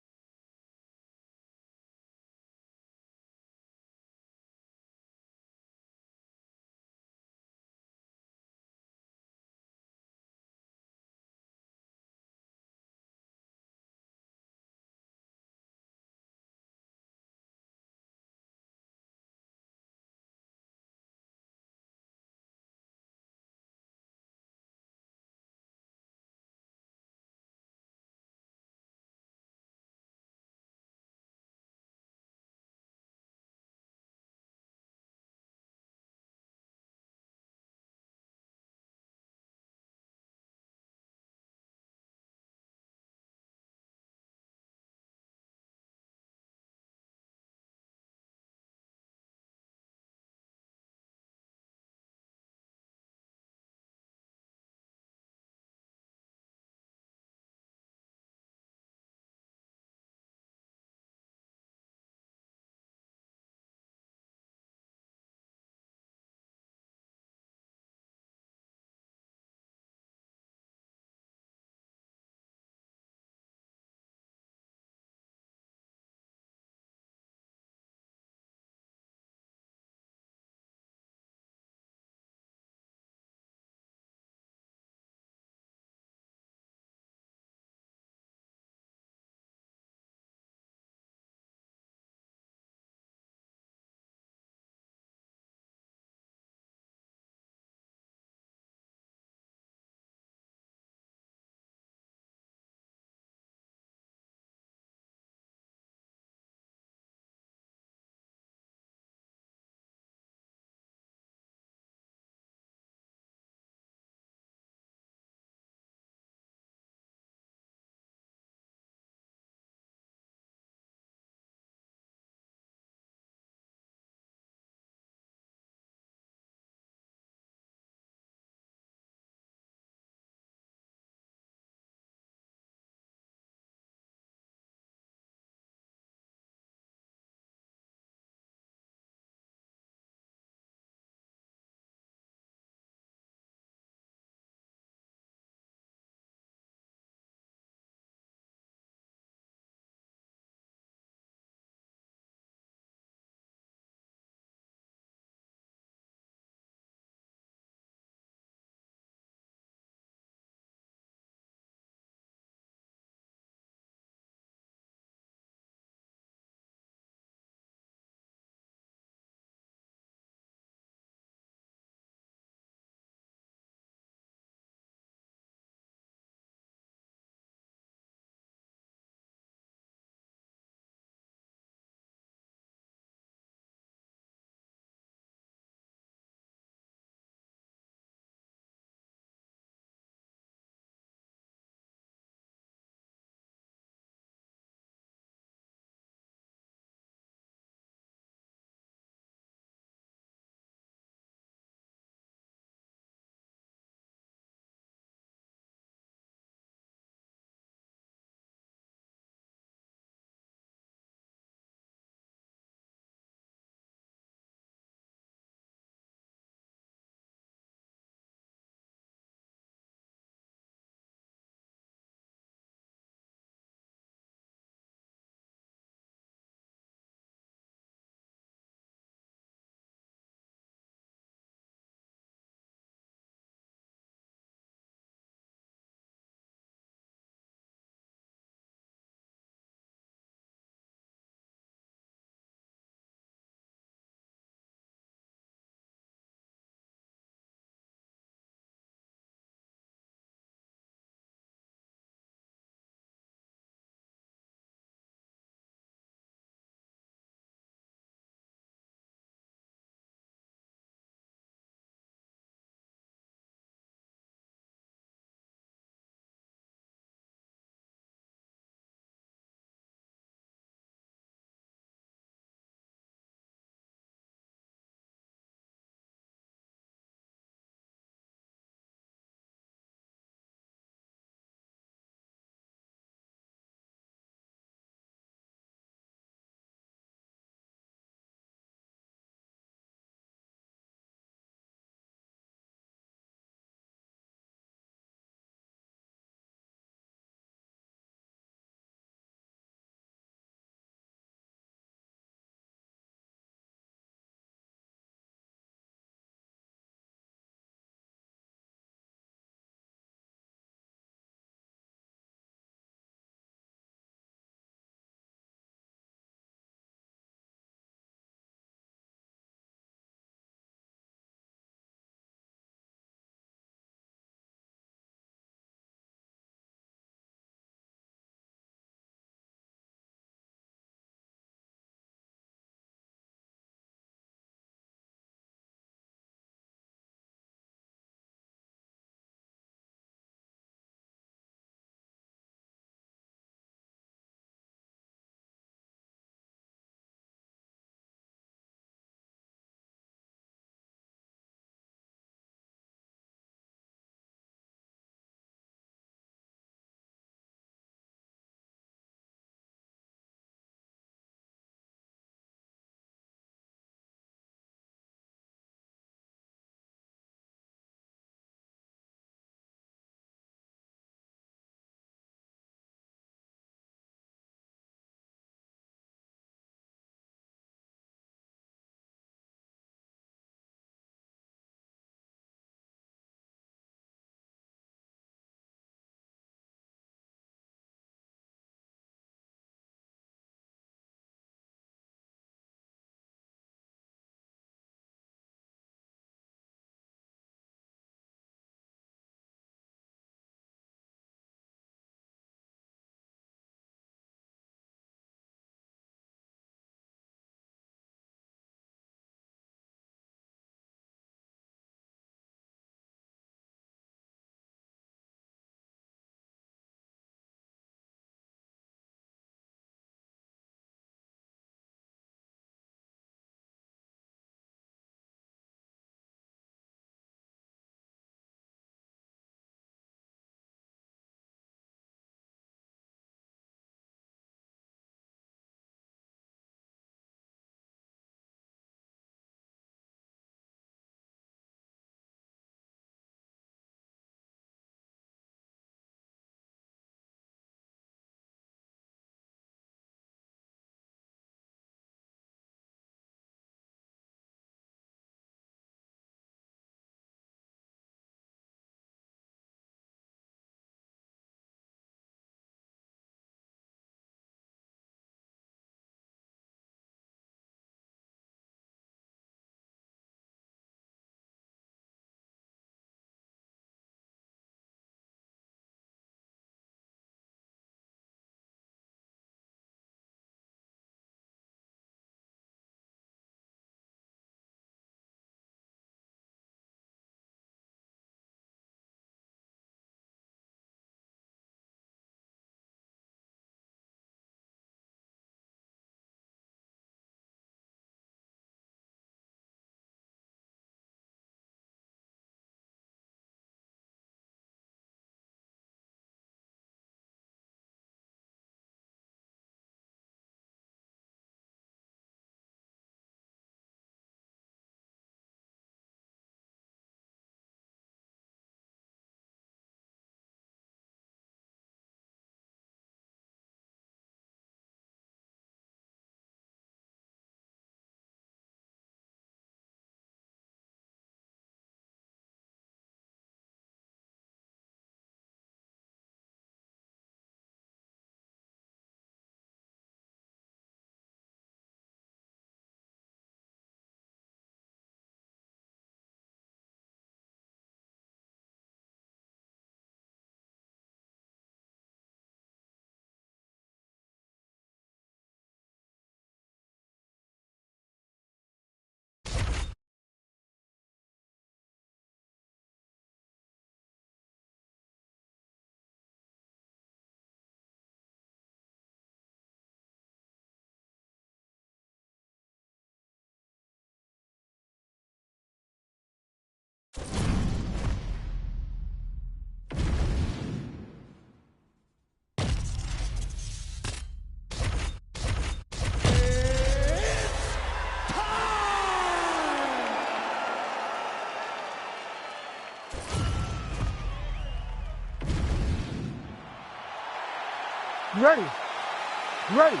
You ready? You ready?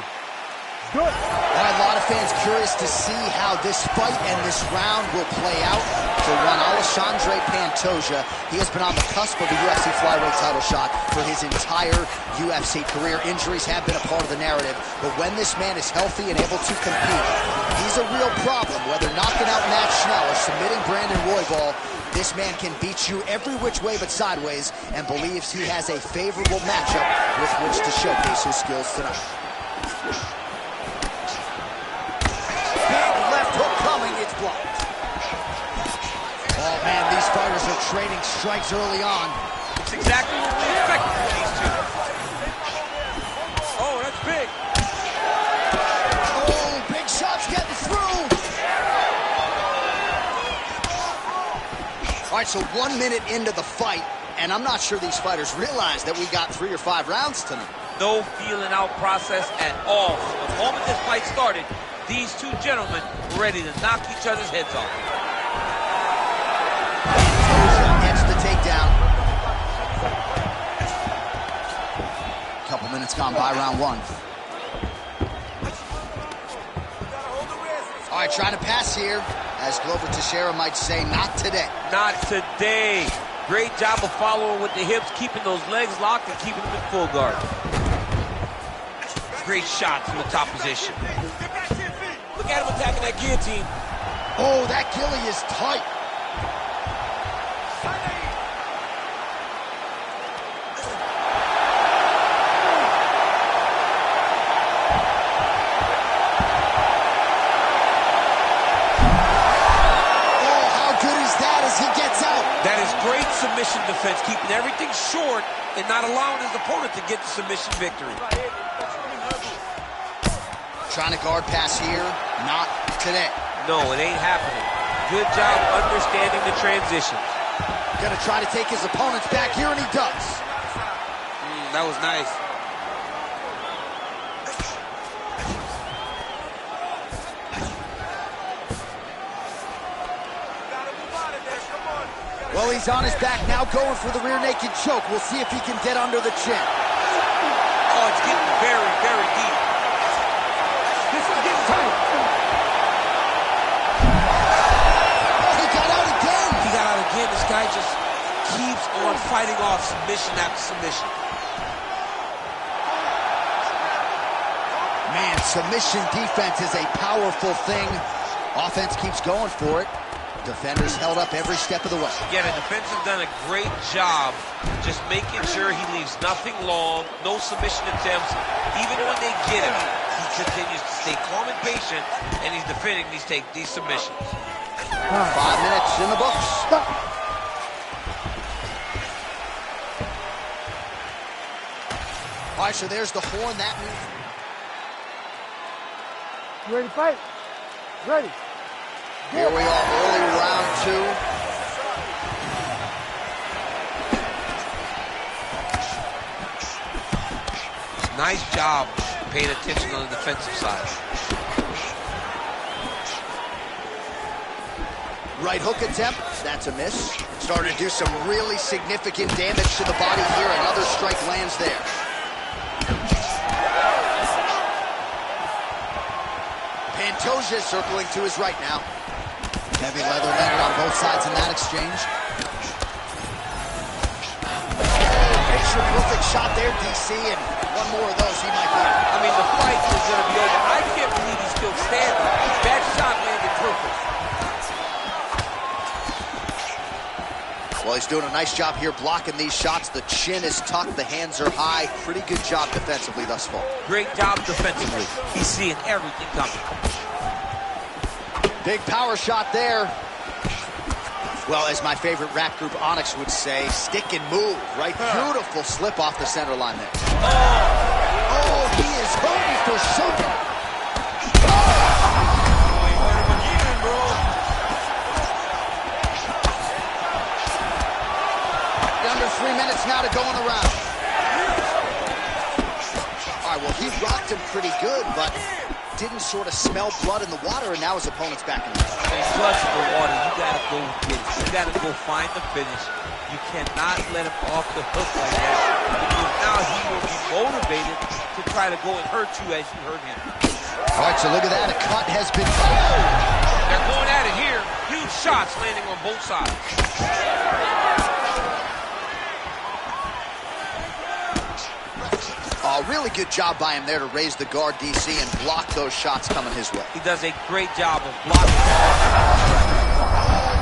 Do it. All right, a lot of fans curious to see how this fight and this round will play out for one Alexandre Pantoja. He has been on the cusp of a UFC flyweight title shot for his entire UFC career. Injuries have been a part of the narrative, but when this man is healthy and able to compete, he's a real problem. Whether knocking out Matt Schnell or submitting Brandon Roybal, this man can beat you every which way but sideways, and believes he has a favorable matchup with which to showcase his skills tonight. It's blocked. Oh, man, these fighters are trading strikes early on. It's exactly what we expected from these two. Oh, that's big. Oh, big shots getting through. All right, so 1 minute into the fight, and I'm not sure these fighters realize that we got 3 or 5 rounds tonight. No feeling out process at all. From the moment this fight started, these two gentlemen were ready to knock each other's heads off. Gets the takedown. Couple minutes gone by, round 1. All right, trying to pass here. As Glover Teixeira might say, not today. Not today. Great job of following with the hips, keeping those legs locked and keeping them in full guard. Great shot from the top position. Look at him attacking that guillotine. Oh, that ghillie is tight. Oh, how good is that as he gets out? That is great submission defense, keeping everything short and not allowing his opponent to get the submission victory. Trying to guard pass here, not today. No, it ain't happening. Good job understanding the transitions. Gonna try to take his opponents back here, and he does. That was nice. Well, he's on his back now, going for the rear naked choke. We'll see if he can get under the chin. Oh, it's getting very, very deep. This is getting tight. Oh, he got out again. He got out again. This guy just keeps on fighting off submission after submission. Man, submission defense is a powerful thing. Offense keeps going for it. Defenders held up every step of the way. Yeah, the defense has done a great job just making sure he leaves nothing long, no submission attempts. Even when they get him, he continues to stay calm and patient, and he's defending these submissions. 5 minutes in the books. All right, so there's the horn. That means... You ready to fight? Ready. Here we are, early round 2. Nice job paying attention on the defensive side. Right hook attempt, that's a miss. Starting to do some really significant damage to the body here. Another strike lands there. Pantoja circling to his right now. Heavy leather landed on both sides in that exchange. Picture perfect shot there, DC, and one more of those he might be out. I mean, the fight is going to be over. I can't believe he's still standing. That shot landed perfect. Well, he's doing a nice job here blocking these shots. The chin is tucked, the hands are high. Pretty good job defensively thus far. Great job defensively. He's seeing everything coming. Big power shot there. Well, as my favorite rap group Onyx would say, stick and move, right? Beautiful slip off the center line there. Oh, he is hurting for something. Under 3 minutes now to go in the round. All right, well, he rocked him pretty good, but didn't sort of smell blood in the water, and now his opponent's back in the ring. There's blood in the water. You got to go get it. You got to go find the finish. You cannot let him off the hook like that, because now he will be motivated try to go and hurt you as you hurt him. All right, so look at that. A cut has been... They're going at it here. Huge shots landing on both sides. Really good job by him there to raise the guard, DC, and block those shots coming his way. He does a great job of blocking.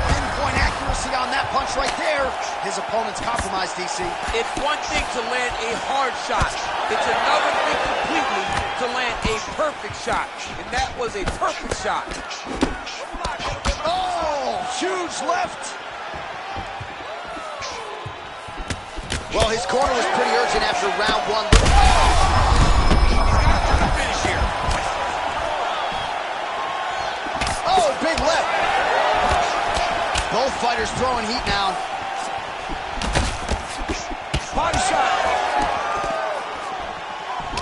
Pinpoint accuracy on that punch right there. His opponent's compromised, DC. It's one thing to land a hard shot. It's another thing completely to land a perfect shot. And that was a perfect shot. Oh, huge left. Well, his corner was pretty urgent after round one. He's got to finish here. Oh, big left. Both fighters throwing heat now. Body shot.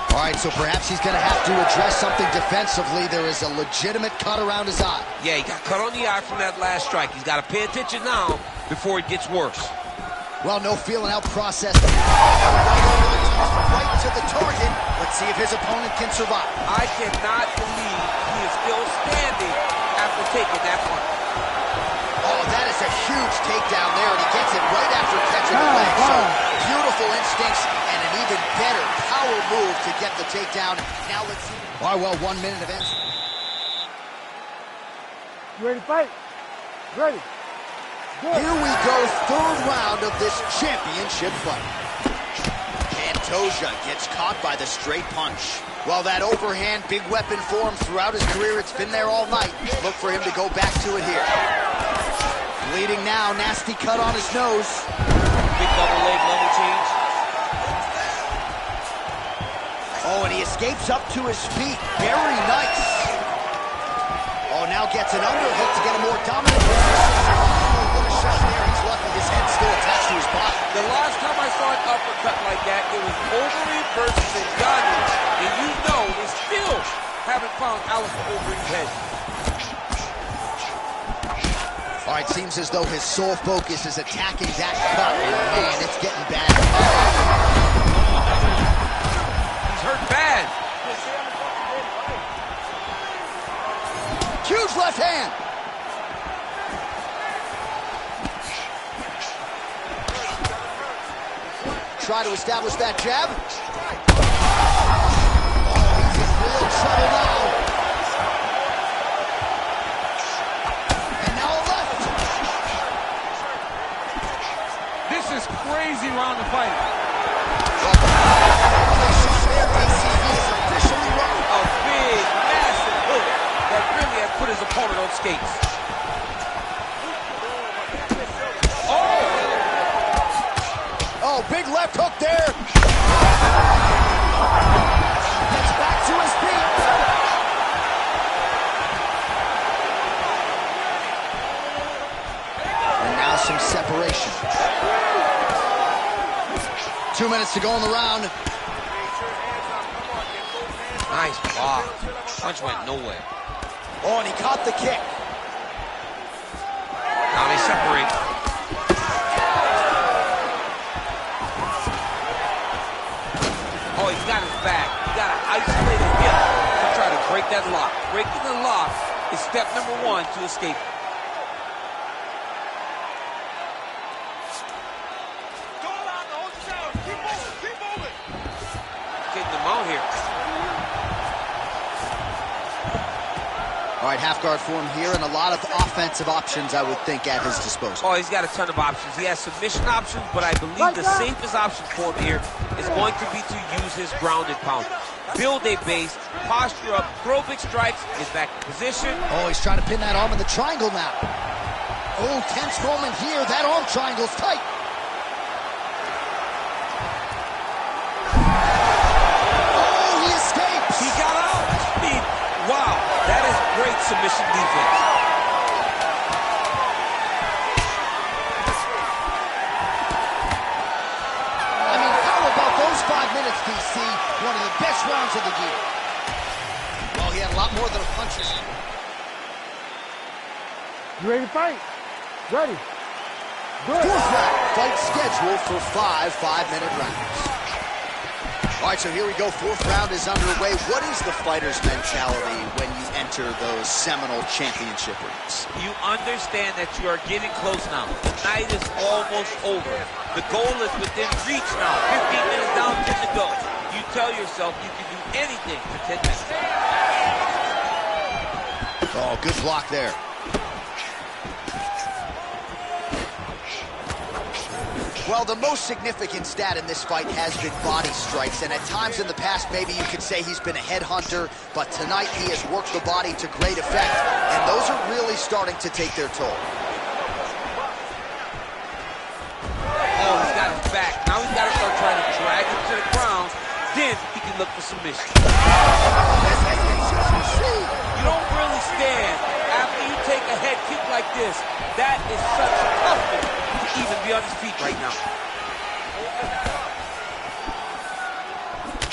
All right, so perhaps he's going to have to address something defensively. There is a legitimate cut around his eye. Yeah, he got cut on the eye from that last strike. He's got to pay attention now before it gets worse. Well, no feeling out process. Right to the target. Let's see if his opponent can survive. I cannot believe he is still standing after taking that punch. Oh, that is a huge takedown there, and he gets it right after catching the leg. So, beautiful instincts and an even better power move to get the takedown. Now let's see. All right, well, 1 minute of answer. You ready to fight? Ready. Good. Here we go, third round of this championship fight. Pantoja gets caught by the straight punch. Well, that overhand big weapon form throughout his career, it's been there all night. Look for him to go back to it here. Bleeding now, nasty cut on his nose. Big double leg level change. Oh, and he escapes up to his feet. Very nice. Oh, now gets an underhook to get a more dominant position. Shot there, he's lucky his head's still attached to his body. The last time I saw an uppercut like that, it was Overeem versus Ngannou, and you know they still haven't found Alistair Overeem's head. All right, seems as though his sole focus is attacking that cut, and man, it's getting bad. He's hurt bad. Huge left hand. Try to establish that jab. Oh, he's in real trouble now. And now a left. This is crazy round to fight. A big, massive hook that really has put his opponent on skates. Oh, big left hook there. Gets back to his feet. And now some separation. 2 minutes to go in the round. Nice block. Punch went nowhere. Oh, and he caught the kick. Now they separate. Oh, he's got his back. He got an isolated hip to try to break that lock. Breaking the lock is step number one to escape. Getting them out here. All right, half guard form here, and a lot of offensive options, I would think, at his disposal. Oh, he's got a ton of options. He has submission options, but I believe the safest option for him here is going to be to use his ground and pound. Build a base, posture up, throw big strikes, get back in position. Oh, he's trying to pin that arm in the triangle now. Oh, tense moment here. That arm triangle's tight. Oh, he escapes. He got out. Wow, that is great submission defense. I mean, how about those 5 minutes, DC? One of the best rounds of the year. Well, he had a lot more than a punches. You ready to fight? Ready. Good. Fourth round. Fight scheduled for 5 5-minute rounds. All right, so here we go. Fourth round is underway. What is the fighter's mentality when you enter those seminal championship rings? You understand that you are getting close now. The night is almost over. The goal is within reach now. 15 minutes down, 10 to go. You tell yourself you can do anything for 10 minutes. Oh, good block there. Well, the most significant stat in this fight has been body strikes, and at times in the past, maybe you could say he's been a headhunter, but tonight he has worked the body to great effect, and those are really starting to take their toll. Oh, he's got his back. Now he's got to start trying to drag him to the ground, then he can look for submission. You don't really stand after you take a head kick like this. That is such toughness to even be on his feet right now.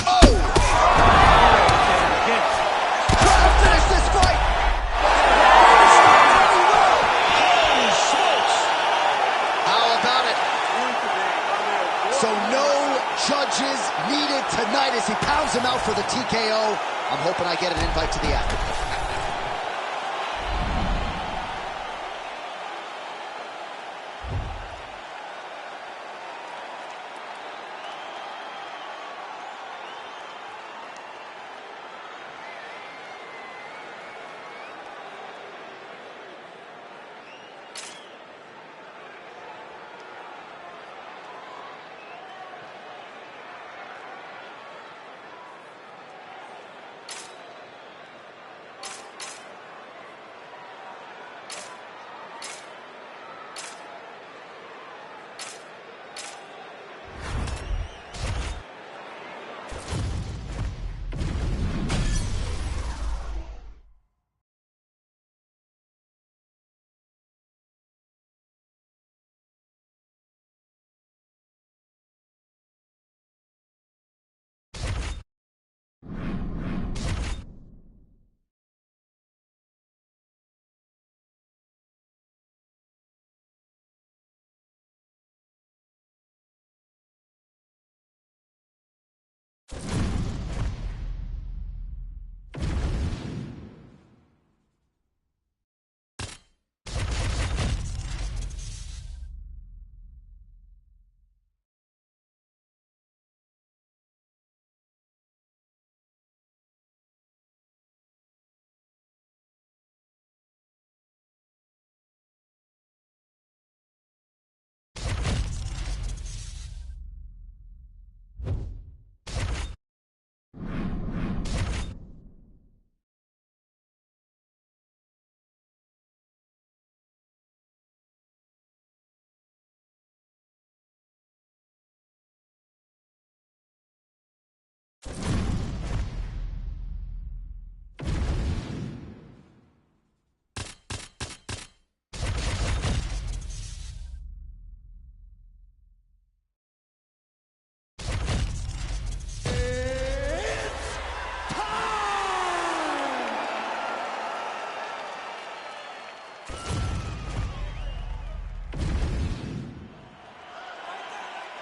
Oh! Trying to finish this fight! Holy smokes! How about it? So no judges needed tonight as he pounds him out for the TKO. I'm hoping I get an invite to the after.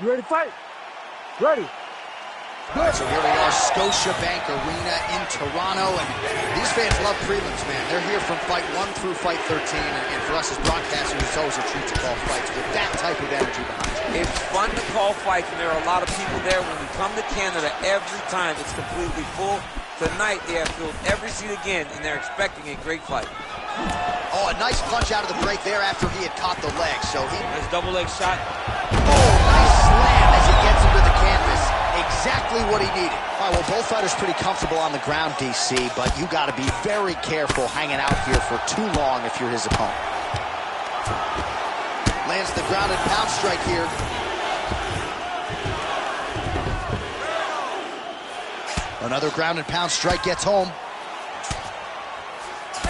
You ready to fight? Ready. All right, so here we are, Scotiabank Arena in Toronto, and these fans love prelims, man. They're here from fight 1 through fight 13, and for us as broadcasters, it's always a treat to call fights with that type of energy behind it. It's fun to call fights, and there are a lot of people there. When we come to Canada, every time it's completely full. Tonight, they have filled every seat again, and they're expecting a great fight. Oh, a nice punch out of the break there after he had caught the leg. So nice double leg shot. Oh, nice slam as he gets him to the canvas. Exactly what he needed. All right, well, both fighters pretty comfortable on the ground, DC, but you got to be very careful hanging out here for too long if you're his opponent. Lands the ground and pound strike here. Another ground and pound strike gets home.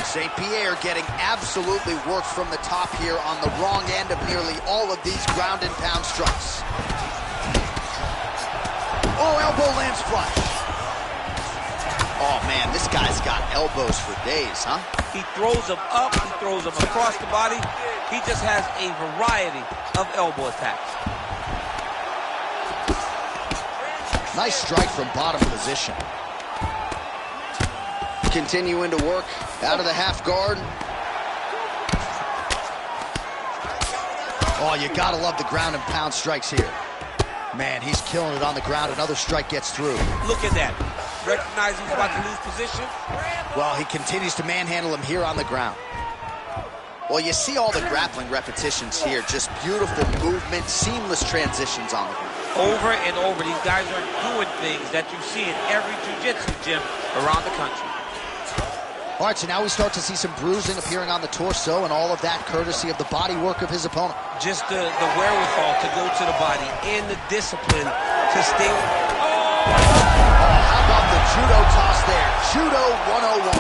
St. Pierre getting absolutely worked from the top here on the wrong end of nearly all of these ground and pound strikes. Oh, elbow lands flush. Oh, man, this guy's got elbows for days, huh? He throws them up, he throws them across the body. He just has a variety of elbow attacks. Nice strike from bottom position. Continuing to work out of the half guard. Oh, you gotta love the ground and pound strikes here. Man, he's killing it on the ground. Another strike gets through. Look at that. Recognize he's about to lose position. Well, he continues to manhandle him here on the ground. Well, you see all the grappling repetitions here. Just beautiful movement, seamless transitions on the ground. Over and over, these guys are doing things that you see in every jiu-jitsu gym around the country. All right, so now we start to see some bruising appearing on the torso, and all of that courtesy of the body work of his opponent. Just the wherewithal to go to the body and the discipline to stay. Oh, how about the judo toss there? Judo 101.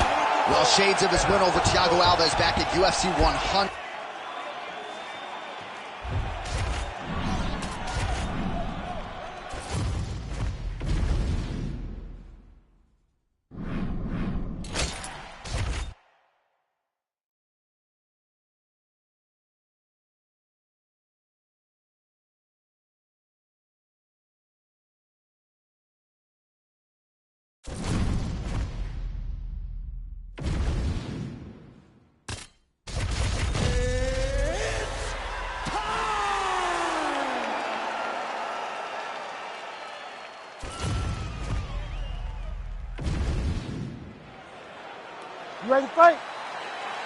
Well, shades of his win over Thiago Alves back at UFC 100. You ready to fight?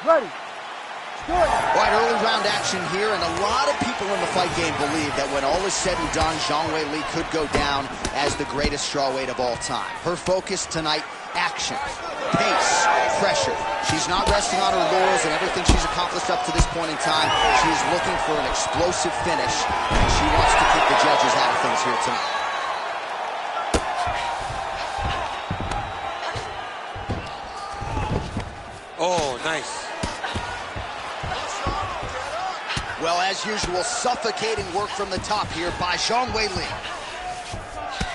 Ready. Do it. All right, early round action here, and a lot of people in the fight game believe that when all is said and done, Zhang Weili could go down as the greatest strawweight of all time. Her focus tonight, action, pace, pressure. She's not resting on her laurels and everything she's accomplished up to this point in time. She's looking for an explosive finish, and she wants to keep the judges out of things here tonight. Oh, nice. Well, as usual, suffocating work from the top here by Zhang Weili.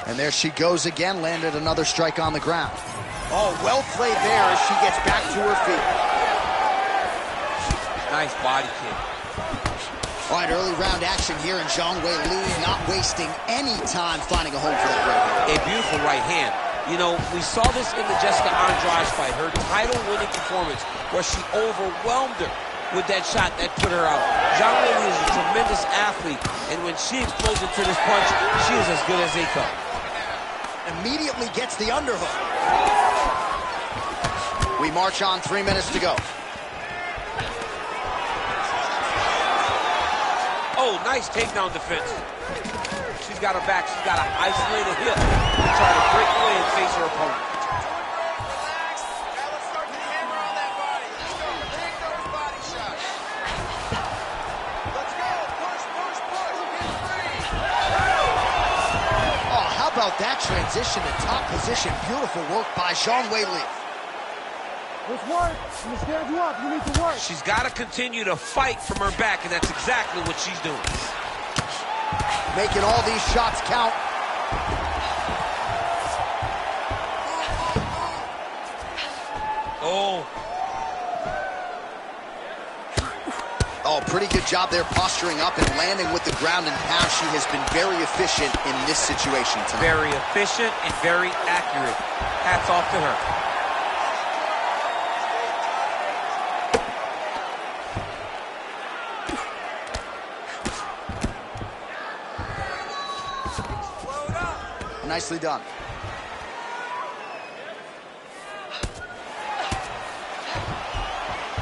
And there she goes again, landed another strike on the ground. Oh, well played there as she gets back to her feet. Nice body kick. All right, early round action here, and Zhang Weili not wasting any time finding a home for that right hand. A beautiful right hand. You know, we saw this in the Jessica Andrade fight, her title-winning performance, where she overwhelmed her with that shot that put her out. Zhang Weili is a tremendous athlete, and when she explodes into this punch, she is as good as they come. Immediately gets the underhook. We march on, 3 minutes to go. Oh, nice takedown defense. She's got her back. She's got to isolate a hip and try to break away and face her opponent. Relax. Now let's start to hammer on that body. Let's go. Big those body shots. Let's go. Push, push, push. Get free. Oh, how about that transition to top position? Beautiful work by Zhang Weili. Let's work. I'm gonna stand you up. You need to work. She's got to continue to fight from her back, and that's exactly what she's doing. Making all these shots count. Oh. Oh, pretty good job there posturing up and landing with the ground and pound. She has been very efficient in this situation tonight. Very efficient and very accurate. Hats off to her. Nicely done.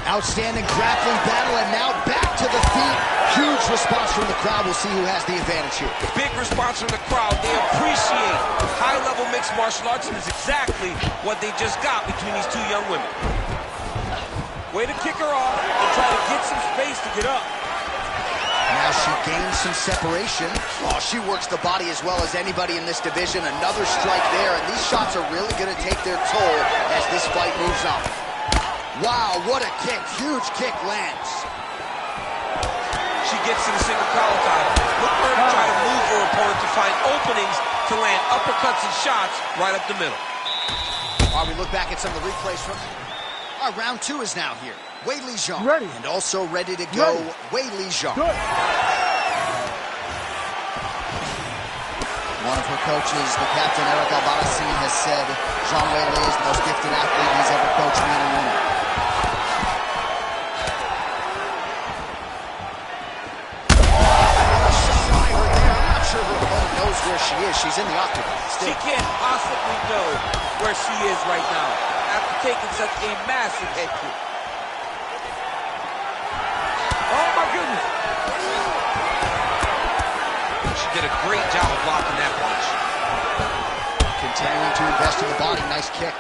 Outstanding grappling battle, and now back to the feet. Huge response from the crowd. We'll see who has the advantage here. Big response from the crowd. They appreciate high-level mixed martial arts, and it's exactly what they just got between these two young women. Way to kick her off and try to get some space to get up. Now she gains some separation. Oh, she works the body as well as anybody in this division. Another strike there, and these shots are really going to take their toll as this fight moves on. Wow, what a kick. Huge kick lands. She gets to the single collar tie. Look for her to try to move her opponent to find openings to land uppercuts and shots right up the middle. While we look back at some of the replays from... Our round 2 is now here. Weili Zhang. Ready. And also ready to go, Weili Zhang. Good. One of her coaches, the captain, Eric Albarracin, has said Zhang Weili is the most gifted athlete he's ever coached, man and woman. I'm not sure her opponent knows where she is. She's in the octagon. She can't possibly know where she is right now after taking such a massive head kick. Oh my goodness. She did a great job of blocking that punch. Continuing to invest in the body. Nice kick.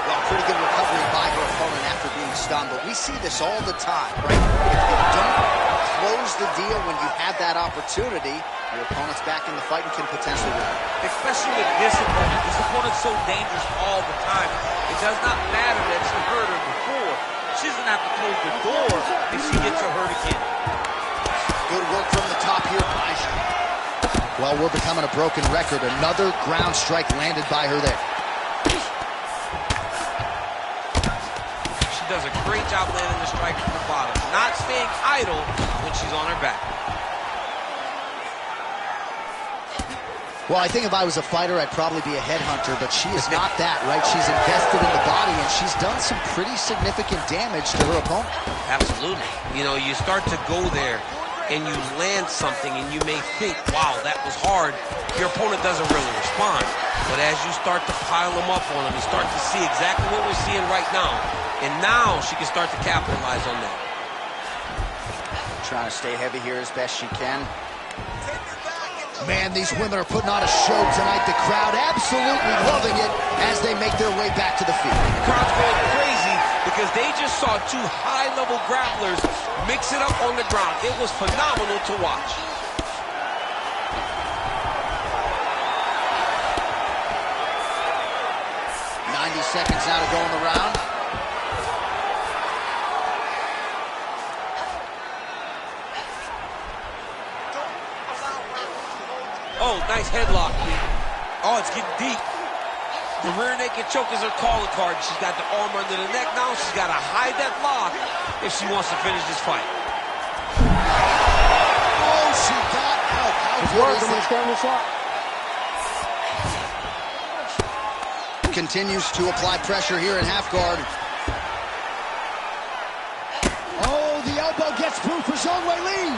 Well, pretty good recovery by her opponent after being stunned, but we see this all the time, right? If you don't close the deal when you have that opportunity, your opponent's back in the fight and can potentially win. Especially with this opponent. This opponent's so dangerous all the time. It does not matter that she hurt her before. She doesn't have to close the door if she gets her hurt again. Good work from the top here by her. Well, we're becoming a broken record. Another ground strike landed by her there. She does a great job landing the strike from the bottom. Not staying idle when she's on her back. Well, I think if I was a fighter, I'd probably be a headhunter, but she is not that, right? She's invested in the body, and she's done some pretty significant damage to her opponent. Absolutely. You know, you start to go there, and you land something, and you may think, wow, that was hard. Your opponent doesn't really respond. But as you start to pile them up on him, you start to see exactly what we're seeing right now. And now she can start to capitalize on that. Trying to stay heavy here as best she can. Man, these women are putting on a show tonight. The crowd absolutely loving it as they make their way back to the field. The crowd's going crazy because they just saw two high-level grapplers mix it up on the ground. It was phenomenal to watch. Seconds now to go in the round. Oh, nice headlock. Oh, it's getting deep. The rear naked choke is her calling card. She's got the arm under the neck now. She's got to hide that lock if she wants to finish this fight. Oh, she got out. It's working. It's getting the shot. Continues to apply pressure here in half guard. Oh, the elbow gets through for Zhang Weili.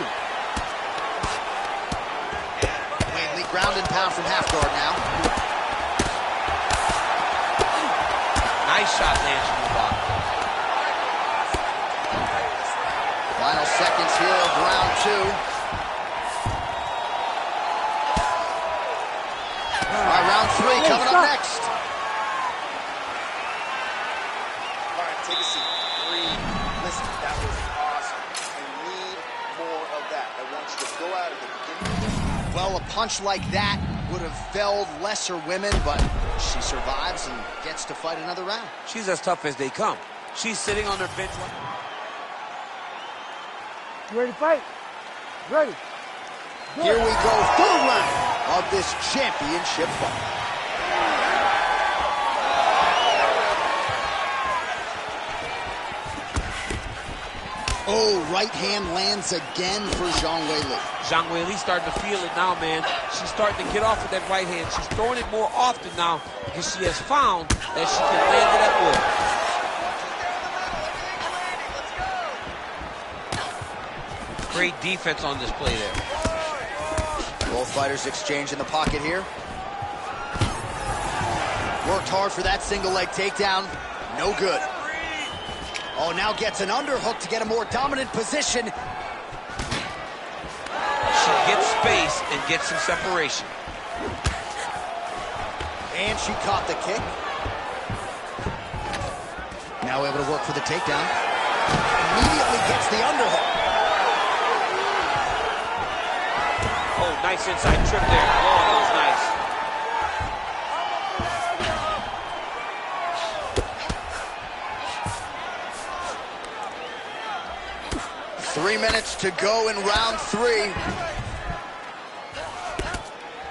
Weili ground and pound from half guard now. Nice shot lands from the bottom. Final seconds here of round two. All right, round three coming up next. Take a seat. Breathe. Listen, that was awesome. I need more of that. I want you to go out at the beginning. Well, a punch like that would have felled lesser women, but she survives and gets to fight another round. She's as tough as they come. She's sitting on her bench. You ready to fight? Ready. Good. Here we go, third round of this championship fight. Oh, right hand lands again for Zhang Weili. Zhang Weili starting to feel it now, man. She's starting to get off with that right hand. She's throwing it more often now because she has found that she can land it at will. Great defense on this play there. Both fighters exchange in the pocket here. Worked hard for that single leg takedown. No good. Oh, now gets an underhook to get a more dominant position. She gets space and gets some separation. And she caught the kick. Now able to work for the takedown. Immediately gets the underhook. Oh, nice inside trip there. Oh, that was nice. 3 minutes to go in round three.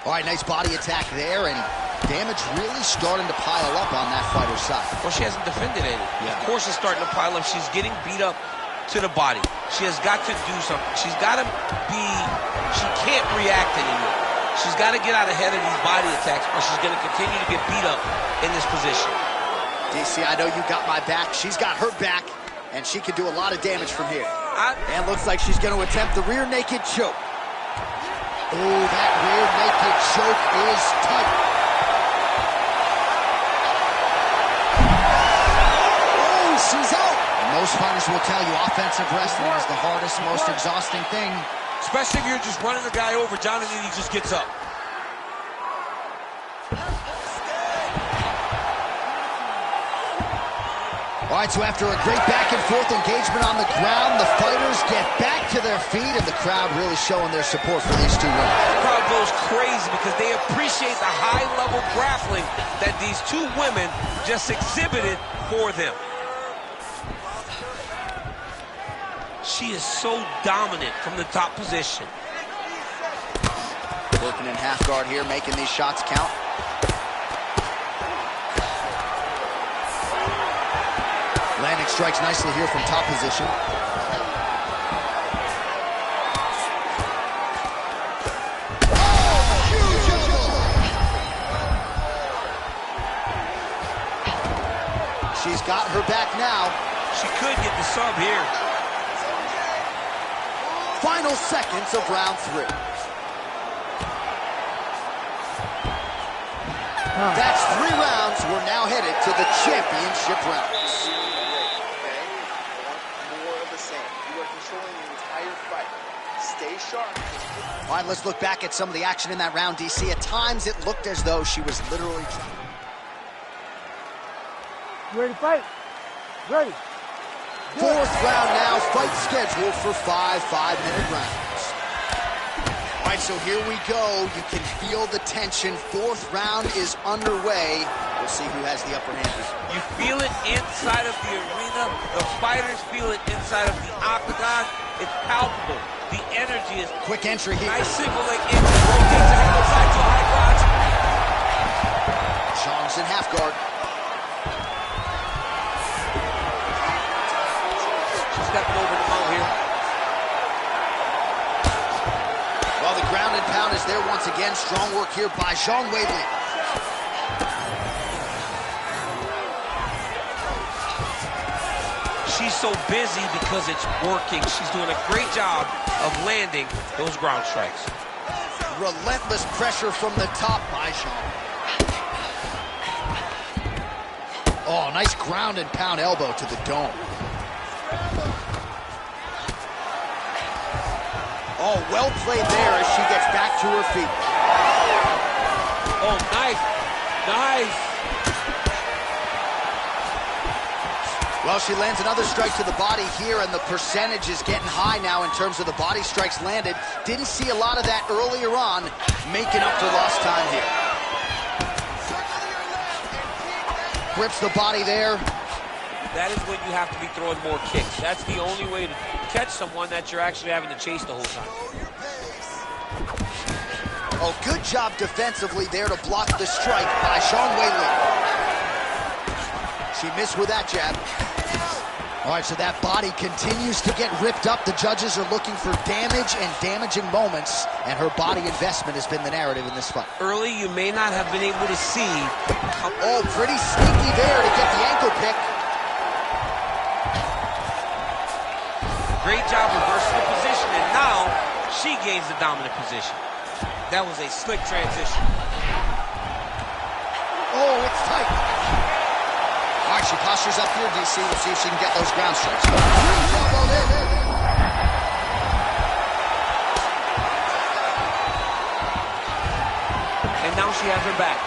All right, nice body attack there, and damage really starting to pile up on that fighter's side. Well, she hasn't defended any. Yeah. Of course it's starting to pile up. She's getting beat up to the body. She has got to do something. She's got to be, she can't react anymore. She's got to get out ahead of these body attacks or she's going to continue to get beat up in this position. DC, I know you got my back. She's got her back, and she can do a lot of damage from here. And looks like she's going to attempt the rear naked choke. Oh, that rear naked choke is tight. Oh, she's out. Most fighters will tell you offensive wrestling is the hardest, most exhausting thing. Especially if you're just running the guy over. John and he just gets up. All right, so after a great back-and-forth engagement on the ground, the fighters get back to their feet, and the crowd really showing their support for these two women. The crowd goes crazy because they appreciate the high-level grappling that these two women just exhibited for them. She is so dominant from the top position. Working in half guard here, making these shots count. Landing strikes nicely here from top position. Oh, huge elbow! She's got her back now. She could get the sub here. Final seconds of round 3. That's 3 rounds. We're now headed to the championship rounds. More of the same. You are controlling the entire fight. Stay sharp. All right, let's look back at some of the action in that round, DC. At times, it looked as though she was literally... You ready to fight? Ready. Fourth round now, fight scheduled for 5 5-minute rounds. All right, so here we go. You can feel the tension. Fourth round is underway. We'll see who has the upper hand. You feel it inside of the arena. The fighters feel it inside of the octagon. It's palpable. The energy is... Quick entry here. Nice single leg entry. Rotates her outside to a high crotch. Zhang's in half guard. Stepping over the mount here. Well, the ground and pound is there once again. Strong work here by Zhang Weili. She's so busy because it's working. She's doing a great job of landing those ground strikes. Relentless pressure from the top by Zhang. Oh, nice ground and pound elbow to the dome. Oh, well played there as she gets back to her feet. Oh, nice. Nice. Well, she lands another strike to the body here, and the percentage is getting high now in terms of the body strikes landed. Didn't see a lot of that earlier on, making up for lost time here. Grips the body there. That is when you have to be throwing more kicks. That's the only way to catch someone that you're actually having to chase the whole time. Oh, good job defensively there to block the strike by Zhang Weili. She missed with that jab. All right, so that body continues to get ripped up. The judges are looking for damage and damaging moments, and her body investment has been the narrative in this fight. Early, you may not have been able to see. Oh, pretty sneaky there to get the ankle pick. Great job reversing the position, and now she gains the dominant position. That was a slick transition. Oh, it's tight. All right, she postures up here, DC. We'll see if she can get those ground strikes. And now she has her back.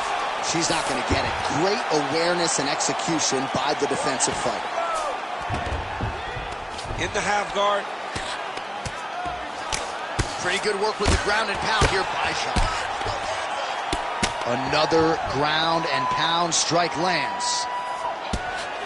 She's not going to get it. Great awareness and execution by the defensive fighter. In the half guard. Pretty good work with the ground and pound here by Zhang. Another ground and pound strike lands.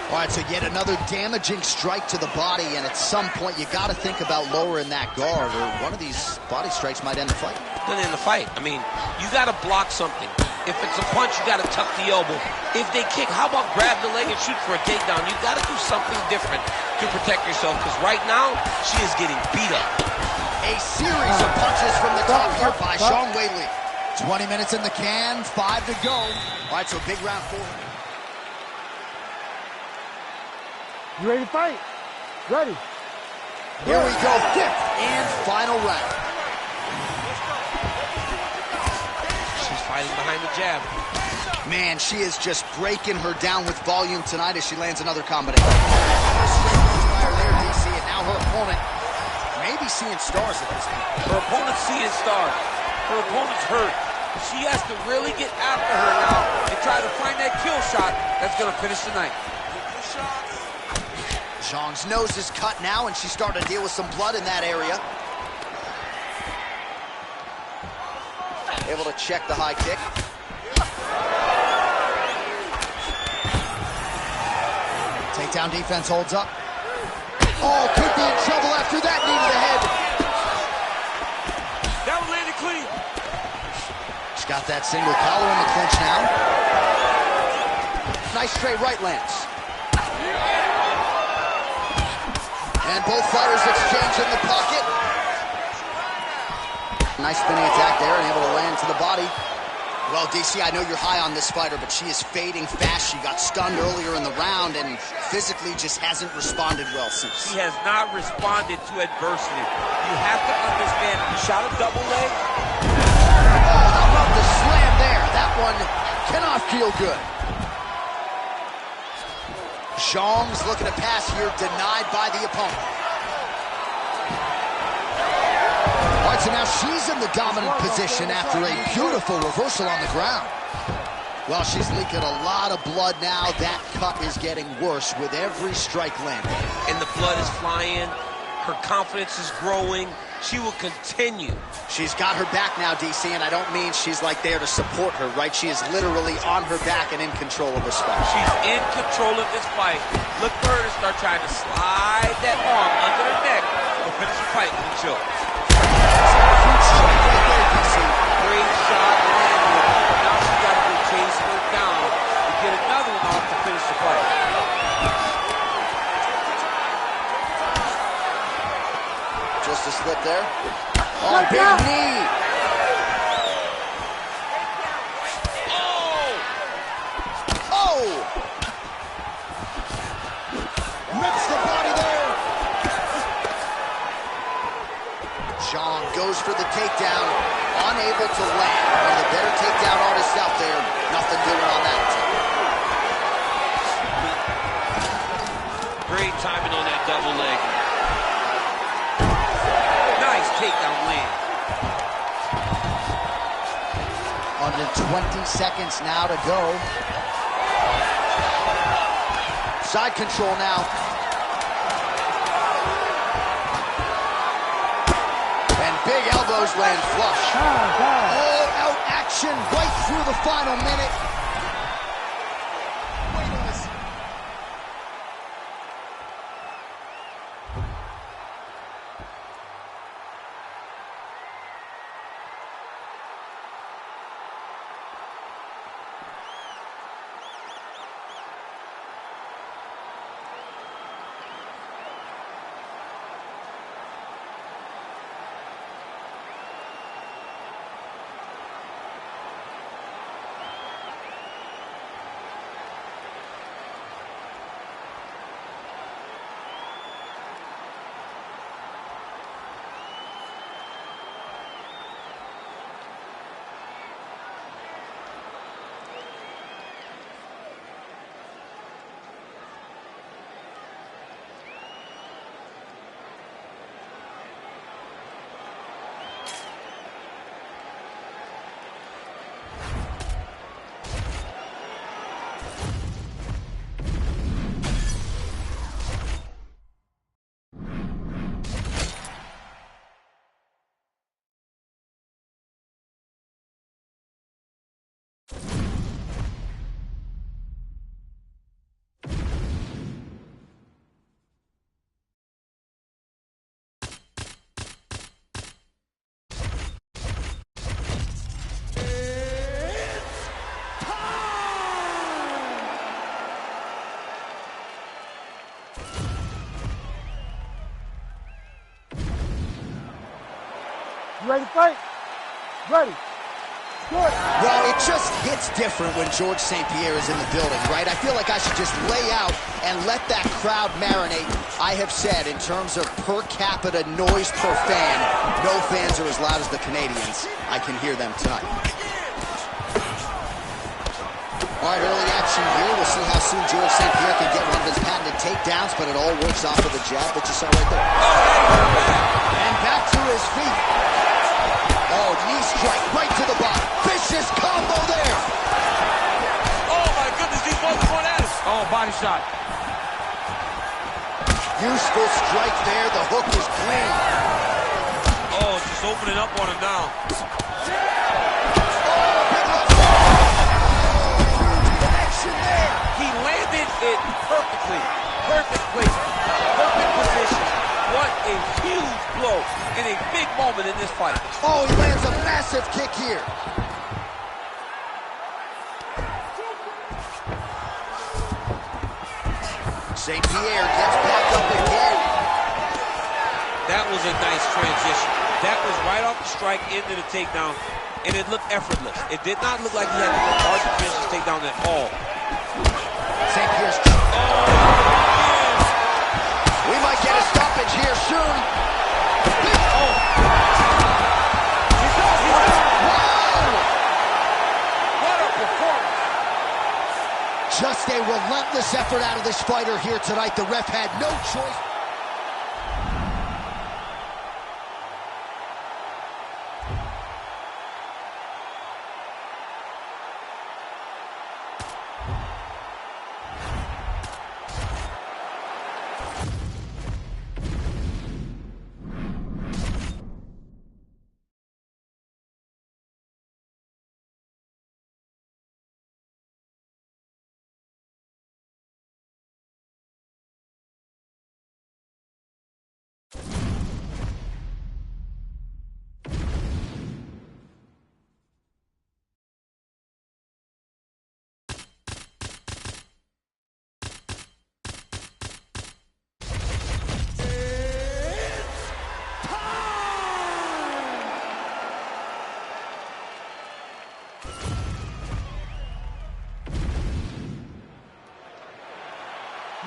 All right, so yet another damaging strike to the body, and at some point you got to think about lowering that guard, or one of these body strikes might end the fight. Then in the fight, I mean, you got to block something. If it's a punch, you got to tuck the elbow. If they kick, how about grab the leg and shoot for a takedown? You got to do something different to protect yourself, because right now she is getting beat up. A series of punches from the top here by Zhang Weili. 20 minutes in the can, 5 to go. All right, so big round 4. You ready to fight? Ready. Here we go, 5th and final round. She's fighting behind the jab. Man, she is just breaking her down with volume tonight as she lands another combination. Fire there, DC, and now her opponent may be seeing stars at this point. Her opponent's seeing stars. Her opponent's hurt. She has to really get after her now and try to find that kill shot that's going to finish the night. Zhang's nose is cut now, and she's starting to deal with some blood in that area. Able to check the high kick. Takedown defense holds up. Oh, could be in trouble after that knee to the head. That one landed clean. She's got that single collar in the clinch now. Nice straight right lands. And both fighters exchange in the pocket. Nice spinning attack there and able to land to the body. Well, DC, I know you're high on this fighter, but she is fading fast. She got stunned earlier in the round and physically just hasn't responded well since. She has not responded to adversity. You have to understand, you shot a double leg. Oh, how about the slam there? That one cannot feel good. Zhang's looking to pass here, denied by the opponent. All right, so now she's in the dominant position after a beautiful reversal on the ground. Well, she's leaking a lot of blood now. That cut is getting worse with every strike landing. And the blood is flying. Her confidence is growing. She will continue. She's got her back now, DC, and I don't mean she's like there to support her, right? She is literally on her back and in control of this fight. She's in control of this fight. Look for her to start trying to slide that arm under her neck to finish the fight with a choke. Great shot landed. Now she's got to go chase her down to get another one off to finish the fight. Just a slip there. Oh, big knee. Oh! Rips the body there. Zhang goes for the takedown, unable to land. One of the better takedown artists out there. Nothing doing on that. Great timing on that double leg. Nice takedown land. Under 20 seconds now to go. Side control now. And big elbows land flush. All out action right through the final minute. Wait a minute. You ready to fight? Ready. Good. Well, it just hits different when George St. Pierre is in the building, right? I feel like I should just lay out and let that crowd marinate. I have said, in terms of per capita noise per fan, no fans are as loud as the Canadians. I can hear them tonight. All right, early action here. We'll see how soon George St. Pierre can get one of his patented takedowns, but it all works off of the jab that you saw right there. And back to his feet. Oh, knee strike right to the body. Vicious combo there. Oh, my goodness, these boys are going at it. Oh, body shot. Useful strike there. The hook is clean. Oh, just opening up on him now. He landed it perfectly. Perfect placement. Perfect position. What a huge blow in a big moment in this fight. Oh, he lands a massive kick here. St. Pierre gets back up again. That was a nice transition. That was right off the strike into the takedown, and it looked effortless. It did not look like he had to work hard to finish the takedown at all. St. Pierre's... We might get a stoppage here soon. What a performance. Just a relentless effort out of this fighter here tonight. The ref had no choice.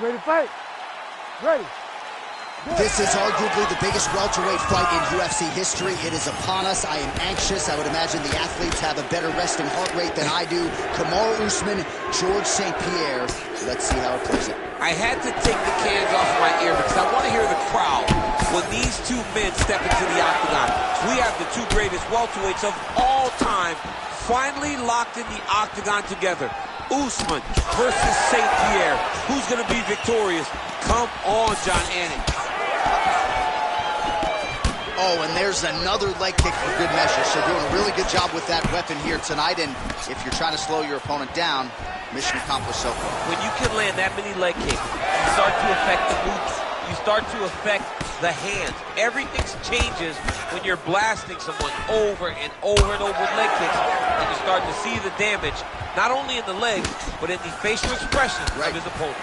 Ready to fight? Ready. This is arguably the biggest welterweight fight in UFC history. It is upon us. I am anxious. I would imagine the athletes have a better resting heart rate than I do. Kamaru Usman, George St. Pierre. Let's see how it plays out. I had to take the cans off my ear because I want to hear the crowd when these two men step into the octagon. We have the two greatest welterweights of all time finally locked in the octagon together. Usman versus St. Pierre. Who's going to be victorious? Come on, John Anik. Oh, and there's another leg kick for good measure. So doing a really good job with that weapon here tonight. And if you're trying to slow your opponent down, mission accomplished so far. When you can land that many leg kicks, you start to affect the movement. You start to affect the hands. Everything changes when you're blasting someone over and over and over with leg kicks, and you start to see the damage, not only in the legs, but in the facial expressions of his opponent.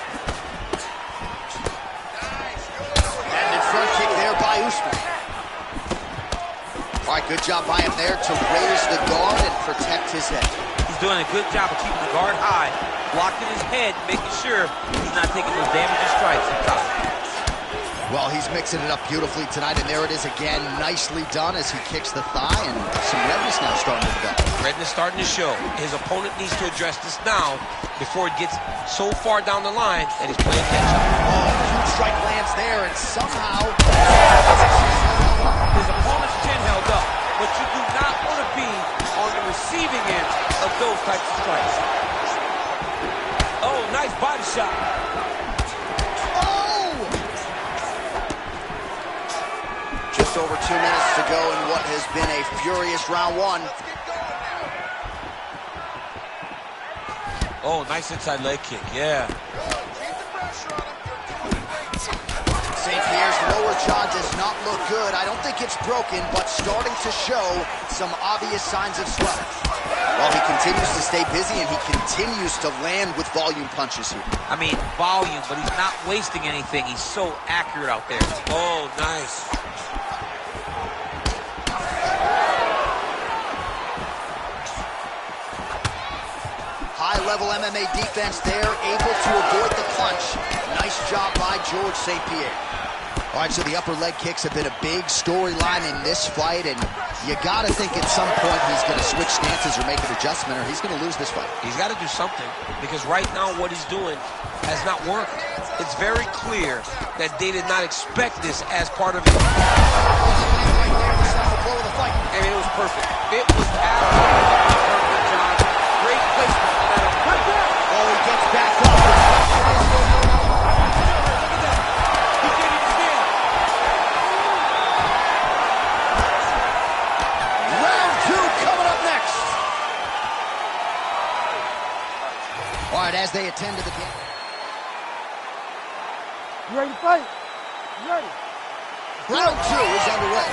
And in front kick there by Usman. All right, good job by him there to raise the guard and protect his head. He's doing a good job of keeping the guard high, blocking his head, making sure he's not taking those damaging strikes on top. Well, he's mixing it up beautifully tonight, and there it is again, nicely done as he kicks the thigh, and some redness now starting to develop. Redness starting to show. His opponent needs to address this now before it gets so far down the line that he's playing catch-up. Oh, huge strike lands there, and somehow... His opponent's chin held up, but you do not want to be on the receiving end of those types of strikes. Oh, nice body shot. Just over 2 minutes to go in what has been a furious round one. Oh, nice inside leg kick, yeah. St. Pierre's lower jaw does not look good. I don't think it's broken, but starting to show some obvious signs of swelling. While he continues to stay busy and he continues to land with volume punches here. I mean, volume, but he's not wasting anything. He's so accurate out there. Oh, nice. high-level MMA defense there, able to avoid the punch. Nice job by George St. Pierre. All right, so the upper leg kicks have been a big storyline in this fight, and you got to think at some point he's going to switch stances or make an adjustment, or he's going to lose this fight. He's got to do something, because right now what he's doing has not worked. It's very clear that they did not expect this as part of it. I mean, it was perfect. It was absolutely perfect, John. Great placement on that. Oh, he gets back up. All right, as they attend to the game. You ready to fight? You ready? Round 2 is underway.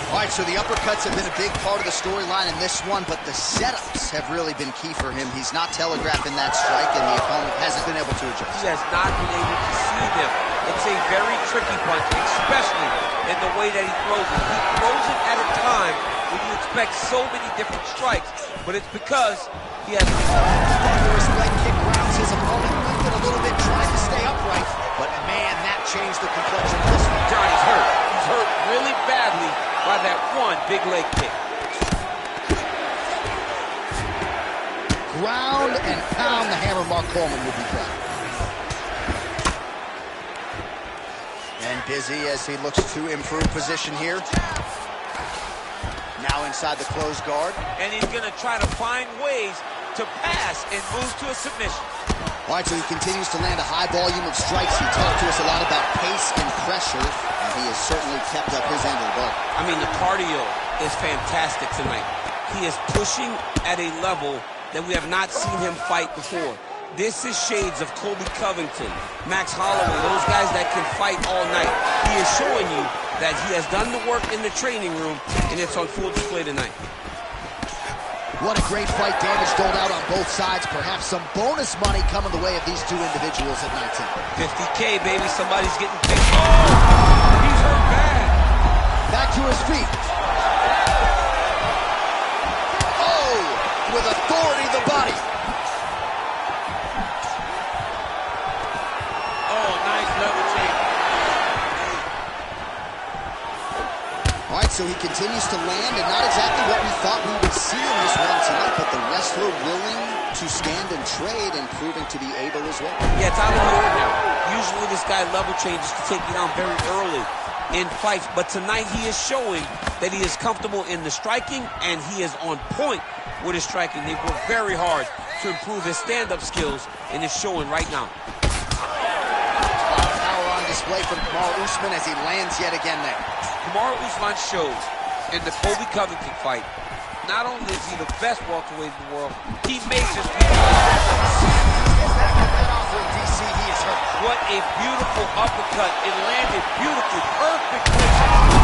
All right, so the uppercuts have been a big part of the storyline in this one, but the setups have really been key for him. He's not telegraphing that strike, and the opponent hasn't been able to adjust. He has not been able to see them. It's a very tricky punch, especially in the way that he throws it. He throws it at a time when you expect so many different strikes, but it's because he has thunderous leg kick grounds his opponent, moving a little bit, trying to stay upright, but man, that changed the complexion of this one. Johnny's hurt. He's hurt really badly by that one big leg kick. Ground and pound, the hammer Mark Coleman will be proud. And busy as he looks to improve position here. Now inside the closed guard. And he's going to try to find ways to pass and move to a submission. All right, so he continues to land a high volume of strikes. He talked to us a lot about pace and pressure, and he has certainly kept up his end of the ball. I mean, the cardio is fantastic tonight. He is pushing at a level that we have not seen him fight before. This is shades of Colby Covington, Max Holloway, those guys that can fight all night. He is showing you that he has done the work in the training room, and it's on full display tonight. What a great fight. Damage doled out on both sides. Perhaps some bonus money coming the way of these two individuals at night. 50K, baby. Somebody's getting paid. Oh! He's hurt bad. Back to his feet. Oh! With authority to the body. Oh, nice level change. All right, so he continues to land, and not exactly what we thought we would see in this one tonight, but the wrestler willing to stand and trade and proving to be able as well. Yeah, it's out of the ordinary. Usually this guy level changes to take you down very early in fights, but tonight he is showing that he is comfortable in the striking, and he is on point with his striking. They work very hard to improve his stand-up skills, and it's showing right now. Power on display from Kamaru Usman as he lands yet again there. Kamaru Usman shows in the Colby Covington fight, not only is he the best welterweight in the world, he may just be DC, he is hurt. What a beautiful uppercut. It landed beautifully, perfect placement.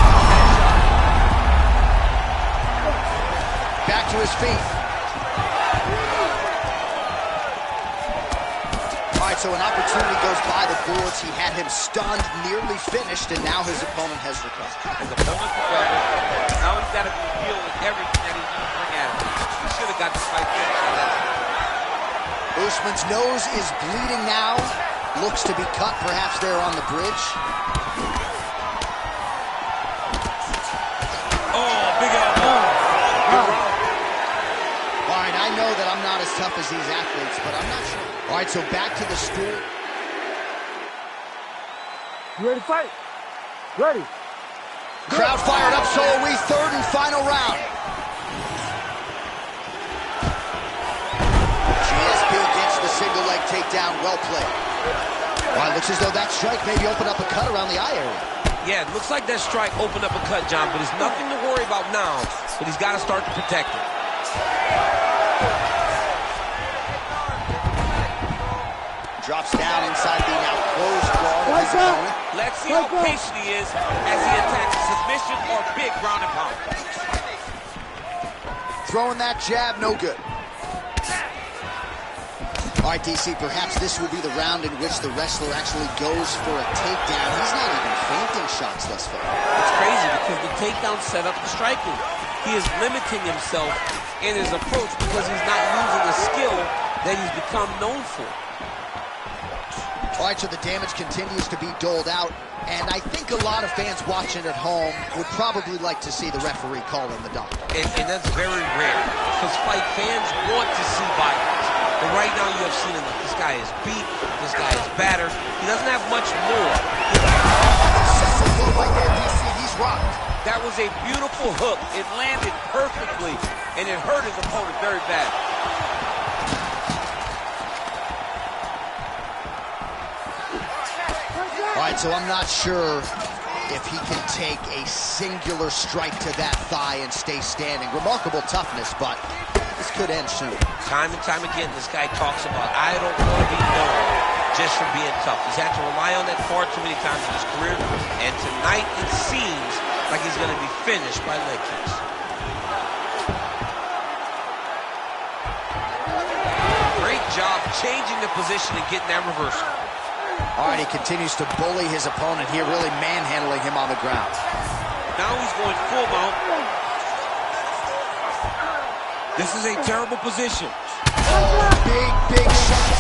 Back to his feet. All right, so an opportunity goes by the boards. He had him stunned, nearly finished, and now his opponent has recovered. His opponent's recovered. Now he's got to deal with everything that he's going to bring at him. He should have got the fight finished on that. Usman's nose is bleeding now. Looks to be cut, perhaps there on the bridge. Oh, big elbow. All right, I know that I'm not as tough as these athletes, but I'm not sure. All right, so back to the stool. You ready to fight? Ready. Crowd fired up, so are we. Third and final round. GSP gets the single leg takedown. Well played. Well, it looks as though that strike maybe opened up a cut around the eye area. Yeah, it looks like that strike opened up a cut, John, but there's nothing to worry about now, but he's got to start to protect it. Drops down inside the now closed guard of his opponent. Let's see how patient he is as he attacks submission or big ground and pound. Throwing that jab, no good. All right, DC, perhaps this will be the round in which the wrestler actually goes for a takedown. He's not even feinting shots thus far. It's crazy because the takedown set up the striking. he is limiting himself in his approach because he's not using a skill that he's become known for. All right, so the damage continues to be doled out, and I think a lot of fans watching at home would probably like to see the referee call in the dock. And that's very rare, because fight fans want to see violence. But right now you have seen enough. This guy is beat, this guy is battered. He doesn't have much more. He's rocked. That was a beautiful hook. It landed perfectly, and it hurt his opponent very bad. All right, so I'm not sure if he can take a singular strike to that thigh and stay standing. Remarkable toughness, but this could end soon. Time and time again, this guy talks about, I don't want to be known just for being tough. He's had to rely on that far too many times in his career, and tonight it seems like he's going to be finished by leg kicks. Great job changing the position and getting that reversal. All right, he continues to bully his opponent here, really manhandling him on the ground. Now he's going full mount. This is a terrible position. Oh, big shot.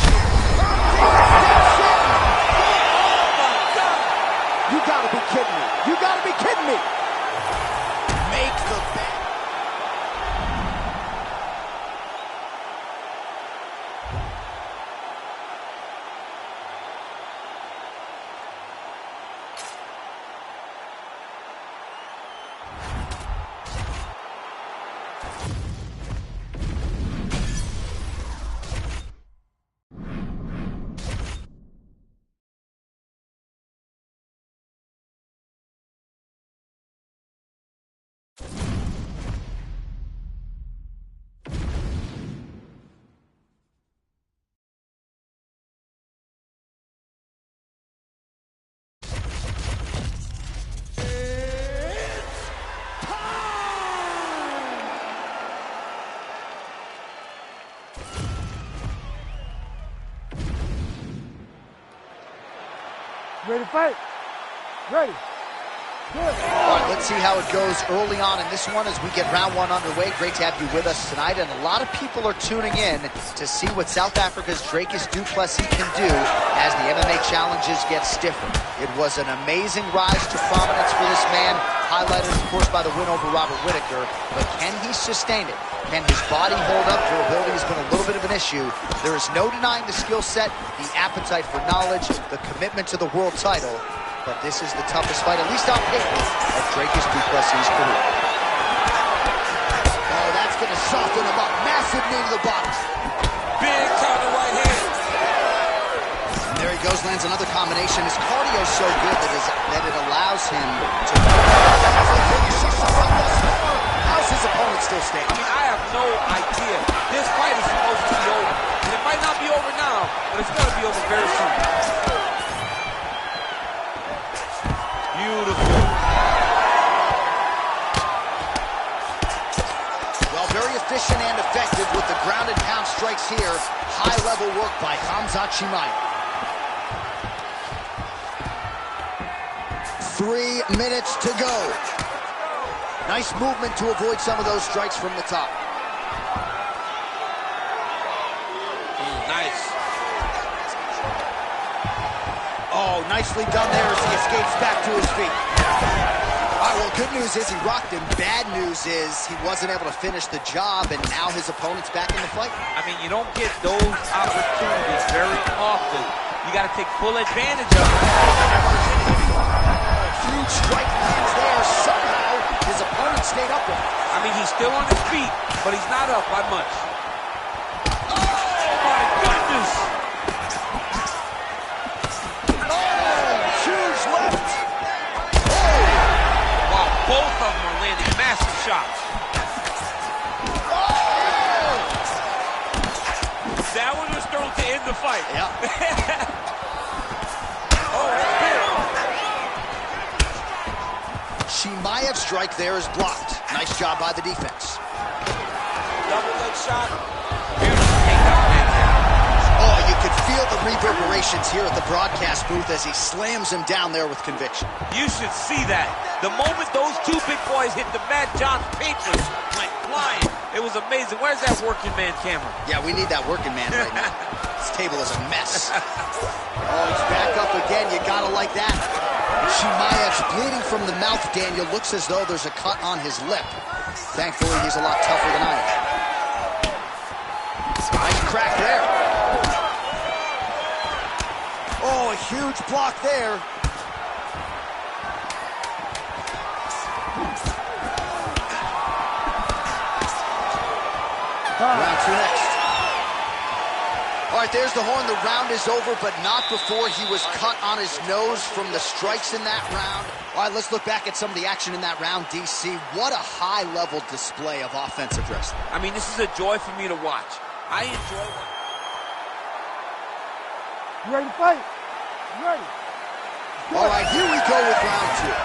You gotta be kidding me. You gotta be kidding me. Make the bet. Ready to fight? Ready. Good. All right, let's see how it goes early on in this one as we get round one underway. Great to have you with us tonight, and a lot of people are tuning in to see what South Africa's Dricus du Plessis can do as the MMA challenges get stiffer. It was an amazing rise to prominence for this man, highlighted, of course, by the win over Robert Whittaker, but can he sustain it? Can his body hold up? Durability has been a little bit of an issue. There is no denying the skill set, the appetite for knowledge, the commitment to the world title. But this is the toughest fight, at least on paper, of Dricus du Plessis' career. Oh, that's going to soften him up. Massive knee to the body. Big counter right hand. And there he goes, lands another combination. His cardio is so good that it allows him to... How's his opponent still standing? I mean, I have no idea. This fight is supposed to be over. And it might not be over now, but it's going to be over very soon. Beautiful. Well, very efficient and effective with the ground and pound strikes here. High-level work by Khamzat Chimaev. 3 minutes to go. Nice movement to avoid some of those strikes from the top. Nice. Oh, nicely done there as he escapes back to his feet. All right, well, good news is he rocked him. Bad news is he wasn't able to finish the job, and now his opponent's back in the fight. I mean, you don't get those opportunities very often. You got to take full advantage of it. Huge strike lands there. Somehow, his opponent stayed up with him. I mean, he's still on his feet, but he's not up by much. Oh, my goodness. Huge left. Wow, both of them are landing massive shots. Oh! That one was thrown to end the fight. Yep. Oh, that's big. Chimaev's strike there is blocked. Nice job by the defense. Double leg shot. Beautiful takedown. Oh, you could feel the reverberation ovations here at the broadcast booth as he slams him down there with conviction. You should see that. The moment those two big boys hit the mat, John's papers went flying. It was amazing. Where's that working man camera? Yeah, we need that working man right now. This table is a mess. Oh, he's back up again. You gotta like that. Chimaev's bleeding from the mouth, Daniel. Looks as though there's a cut on his lip. Thankfully, he's a lot tougher than I am. Nice crack there. Oh, a huge block there. Round two next. All right, there's the horn. The round is over, but not before he was cut on his nose from the strikes in that round. All right, let's look back at some of the action in that round, DC. What a high-level display of offensive wrestling. I mean, this is a joy for me to watch. I enjoy it. You ready to fight? You ready? All right, here we go with round two.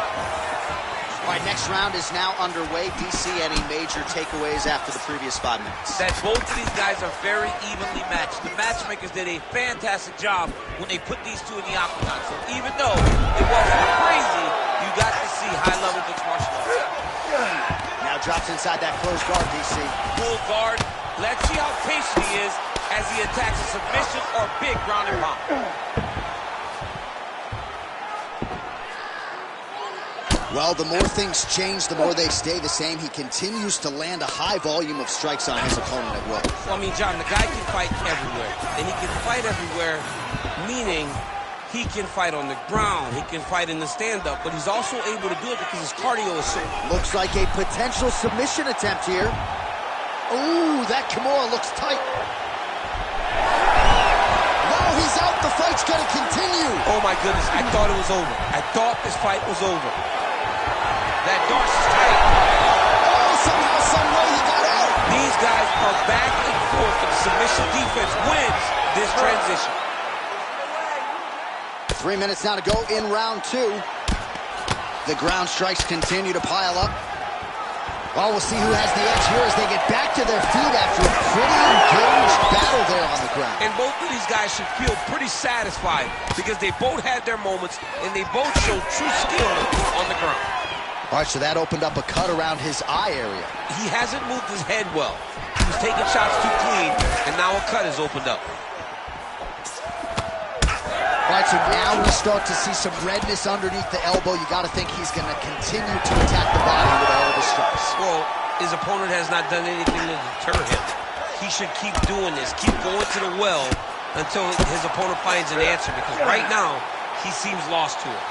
All right, next round is now underway. DC, any major takeaways after the previous 5 minutes? That both of these guys are very evenly matched. The matchmakers did a fantastic job when they put these two in the octagon. So even though it wasn't crazy, you got to see high-level mixed martial arts. Now drops inside that closed guard, DC. Full guard. Let's see how patient he is as he attacks a submission or big ground and pound. Well, the more things change, the more they stay the same. He continues to land a high volume of strikes on his opponent at will. Well, I mean, John, the guy can fight everywhere. And he can fight everywhere, meaning he can fight on the ground, he can fight in the stand-up, but he's also able to do it because his cardio is so... Looks like a potential submission attempt here. Ooh, that Kimura looks tight. Wow, he's out. The fight's going to continue. Oh, my goodness. I thought it was over. I thought this fight was over. That Darce is tight. Oh, somehow, some way he got out. These guys are back and forth. The submission defense wins this transition. 3 minutes now to go in round two. The ground strikes continue to pile up. Well, we'll see who has the edge here as they get back to their feet after a pretty engaged battle there on the ground. And both of these guys should feel pretty satisfied because they both had their moments and they both showed true skill on the ground. All right, so that opened up a cut around his eye area. He hasn't moved his head well. He was taking shots too clean, and now a cut has opened up. All right, so now we start to see some redness underneath the elbow. You got to think he's going to continue to attack the body with all of his strikes. Well, his opponent has not done anything to deter him. He should keep doing this, keep going to the well until his opponent finds an answer, because right now, he seems lost to it.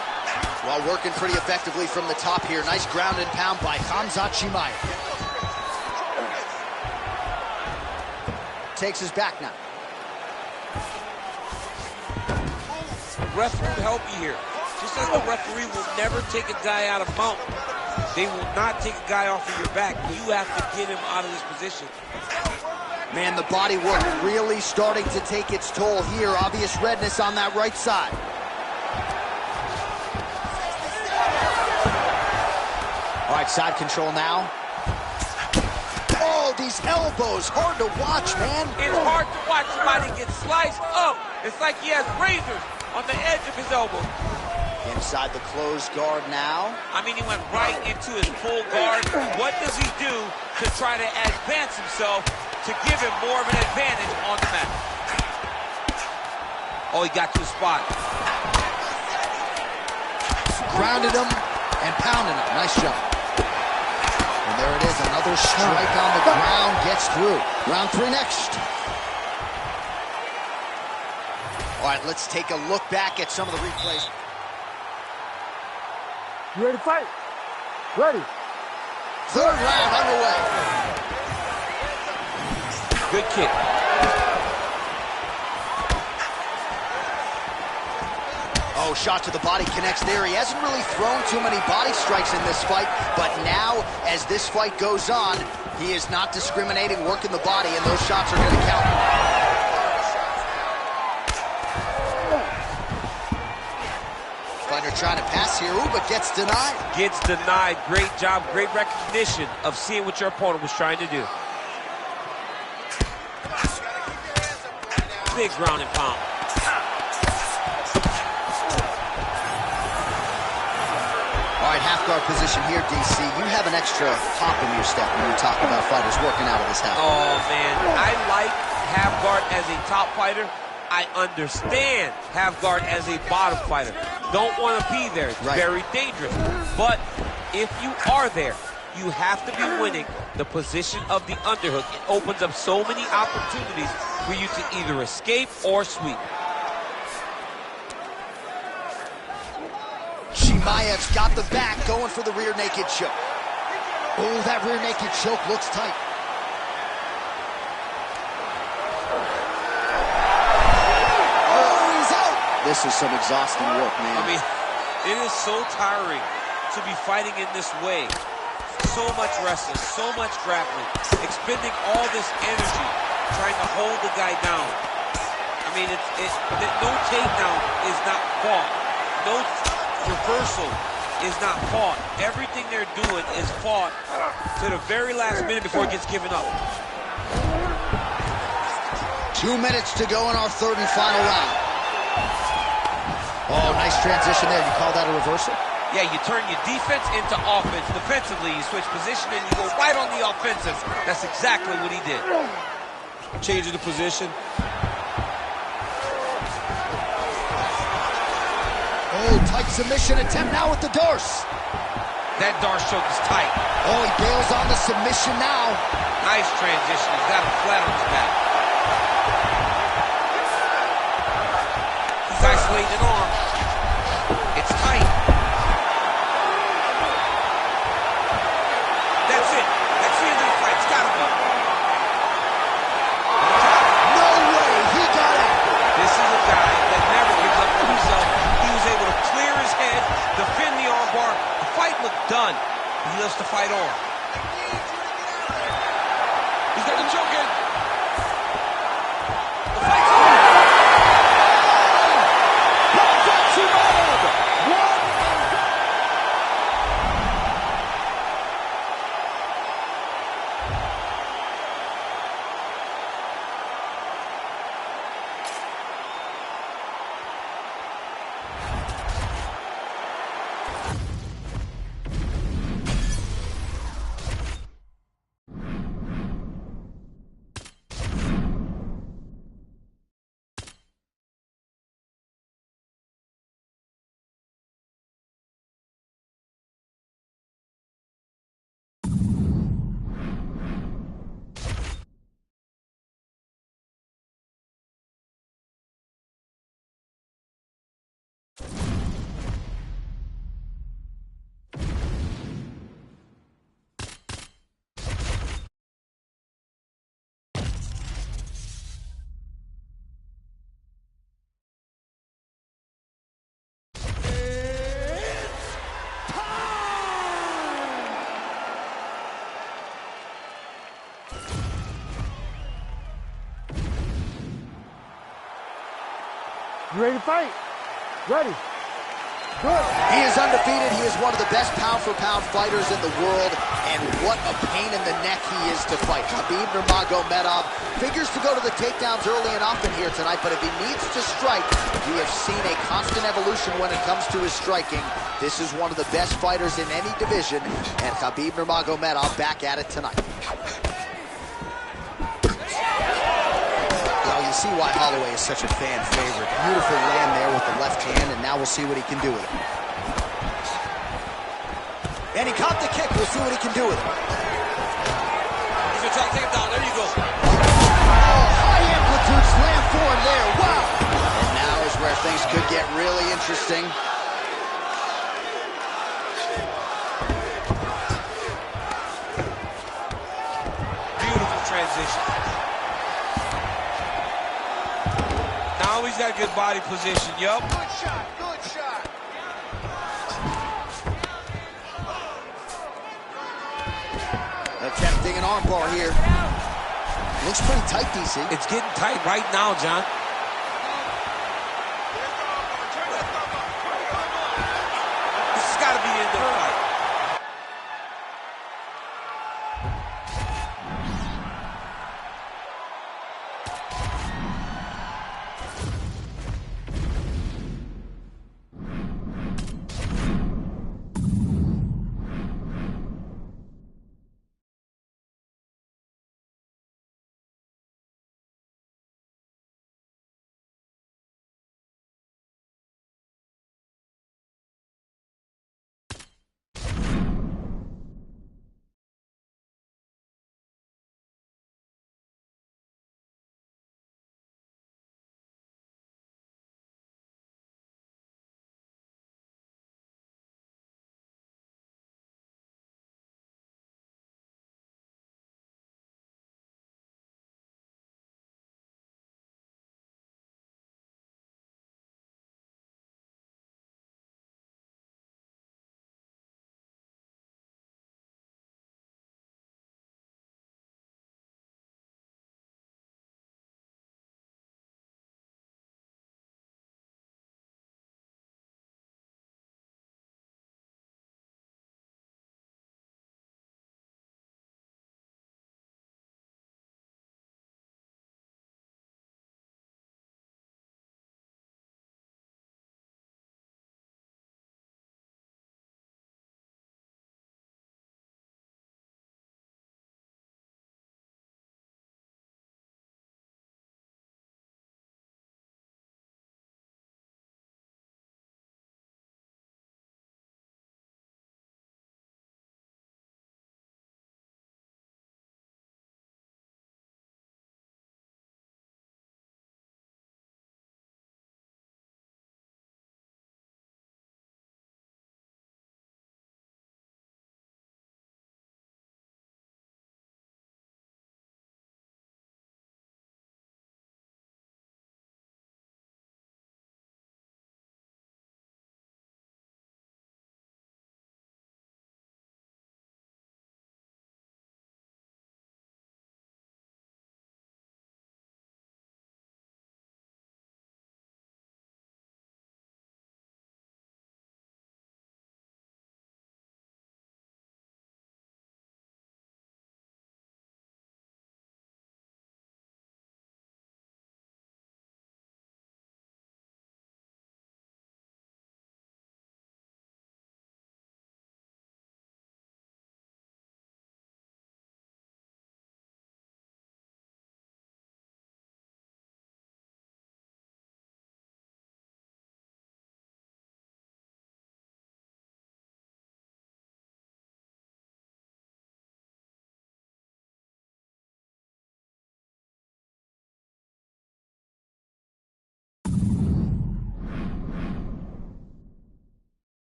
Well, working pretty effectively from the top here. Nice ground and pound by Khamzat Chimaev. Takes his back now. Referee will help you here. Just as the referee will never take a guy out of mount, they will not take a guy off of your back. You have to get him out of this position. Man, the body work really starting to take its toll here. Obvious redness on that right side. All right, side control now. Oh, these elbows, hard to watch, man. It's hard to watch somebody get sliced up. It's like he has razors on the edge of his elbow. Inside the closed guard now. I mean, he went right into his full guard. What does he do to try to advance himself to give him more of an advantage on the mat? Oh, he got to a spot. Grounded him and pounded him. Nice job. And there it is, another strike on the ground, gets through. Round three next. All right, let's take a look back at some of the replays. You ready to fight? Ready. Third round underway. Good kick. Oh, shot to the body connects there. He hasn't really thrown too many body strikes in this fight, but now, as this fight goes on, he is not discriminating, working the body, and those shots are going to count. Fighter trying to pass here, ooh, but gets denied. Gets denied. Great job, great recognition of seeing what your opponent was trying to do. Big ground and pound. right, half guard position here, DC. You have an extra pop in your step when you talk about fighters working out of this half. Oh, man. I like half guard as a top fighter. I understand half guard as a bottom fighter. Don't want to be there. It's very dangerous. But if you are there, you have to be winning the position of the underhook. It opens up so many opportunities for you to either escape or sweep. Chimaev's got the back, going for the rear naked choke. Oh, that rear naked choke looks tight. Oh, he's out. This is some exhausting work, man. I mean, it is so tiring to be fighting in this way. So much wrestling, so much grappling, expending all this energy trying to hold the guy down. I mean, no takedown is not fought. No reversal is not fought. Everything they're doing is fought to the very last minute before it gets given up. 2 minutes to go in our third and final round. Oh, nice transition there. You call that a reversal? Yeah, you turn your defense into offense. Defensively, you switch position and you go right on the offensive. That's exactly what he did. Changing the position. Oh, tight submission attempt now with the Darce. That Darce choke is tight. Oh, he bails on the submission now. Nice transition. He's got him flat on his back. He's isolating an arm. It's tight. That's it. That's the end of the fight. It's gotta be. No way. He got it. This is a guy that never gives up on himself. He was able to clear his head, defend the armbar. The fight looked done. He loves to fight on. He's got the choke in. The fight's over. You ready to fight? Ready. Good. He is undefeated. He is one of the best pound-for-pound fighters in the world, and what a pain in the neck he is to fight. Khabib Nurmagomedov figures to go to the takedowns early and often here tonight, but if he needs to strike, we have seen a constant evolution when it comes to his striking. This is one of the best fighters in any division, and Khabib Nurmagomedov back at it tonight. You see why Holloway is such a fan favorite. Beautiful land there with the left hand, and now we'll see what he can do with it. And he caught the kick. We'll see what he can do with it. He's gonna try to take him down. There you go. Oh, high amplitude slam for him there. Wow. And now is where things could get really interesting. Beautiful transition. Now he's got good body position. Yup. Good shot, good shot. Attempting an armbar here. Looks pretty tight, DC. It's getting tight right now, John. This has got to be the end of the fight.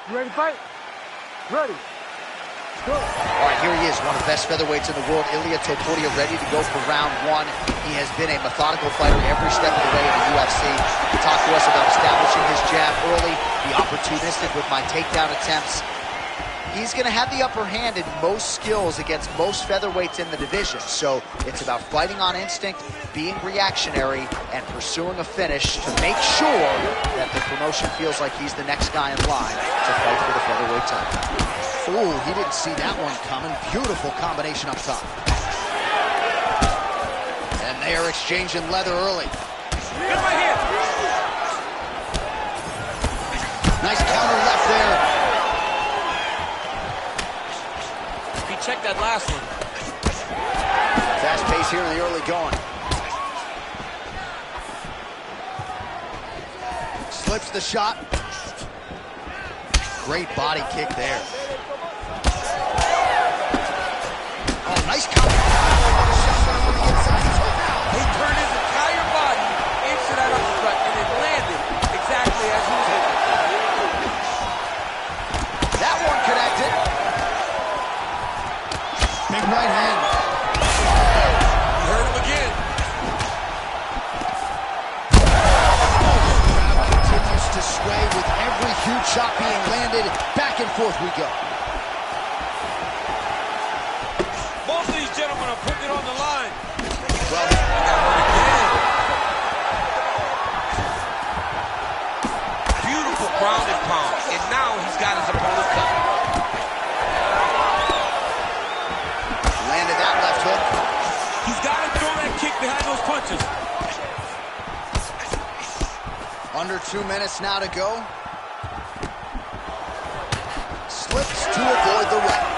You ready to fight? Ready. Go. All right, here he is, one of the best featherweights in the world, Ilia Topuria, ready to go for round one. He has been a methodical fighter every step of the way in the UFC. He talked to us about establishing his jab early, be opportunistic with my takedown attempts. He's going to have the upper hand in most skills against most featherweights in the division. So it's about fighting on instinct, being reactionary, and pursuing a finish to make sure that the promotion feels like he's the next guy in line to fight for the featherweight title. Ooh, he didn't see that one coming. Beautiful combination up top. And they are exchanging leather early. Get right here. Nice counter left there. He checked that last one. Fast pace here in the early going. Slips the shot. Great body kick there. Oh, nice counter. He turned his entire body into that uppercut, and it landed exactly as he was hoping. That one connected. Big right hand. You heard him again. Crowd continues to sway with every huge shot being landed. Back and forth we go. Both of these gentlemen are putting it on the line. Well, He got hurt again. Beautiful ground and pound, and now he's got his opponent covered. landed that left hook. He's got to throw that kick behind those punches. Under 2 minutes now to go. Slips to avoid the right.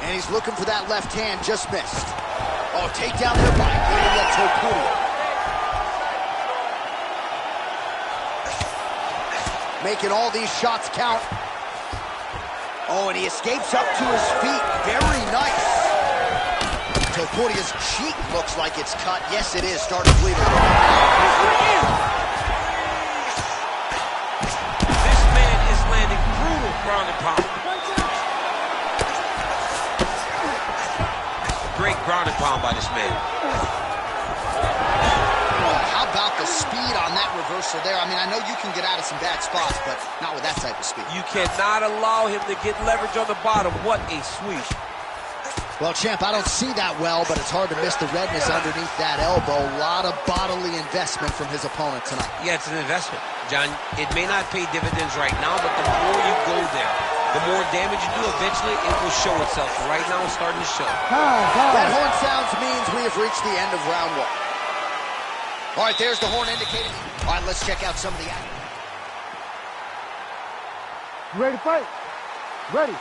And he's looking for that left hand, just missed. Oh, takedown there by Ilia Topuria. Making all these shots count. Oh, and he escapes up to his feet. Very nice. Topuria's cheek looks like it's cut. Yes, it is. Starting to bleed a little bit. This man is landing brutal ground and pound. Great ground and pound by this man. How about the speed on that reversal there? I mean, I know you can get out of some bad spots, but not with that type of speed. You cannot allow him to get leverage on the bottom. What a sweep. Well, champ, I don't see that well, but it's hard to miss the redness underneath that elbow. A lot of bodily investment from his opponent tonight. Yeah, it's an investment, John. It may not pay dividends right now, but the more you go there, the more damage you do, eventually it will show itself. Right now, it's starting to show. That horn sounds means we have reached the end of round one. All right, there's the horn indicating. All right, let's check out some of the action. You ready to fight? Ready.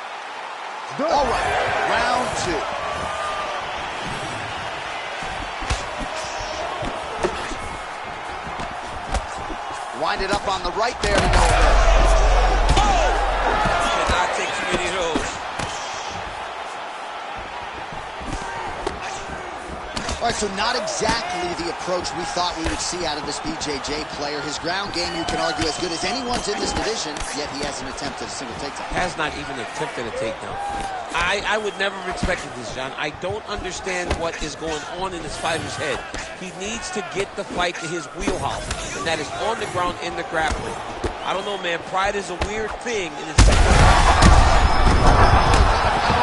Go. All right, round two. Wind it up on the right there to no good. Cannot take too many of those. All right, so not exactly the approach we thought we would see out of this BJJ player. His ground game, you can argue, as good as anyone's in this division, yet he hasn't attempted a single takedown. Has not even attempted a takedown. I would never have expected this, John. I don't understand what is going on in this fighter's head. He needs to get the fight to his wheelhouse, and that is on the ground in the grappling. I don't know, man. Pride is a weird thing in this second.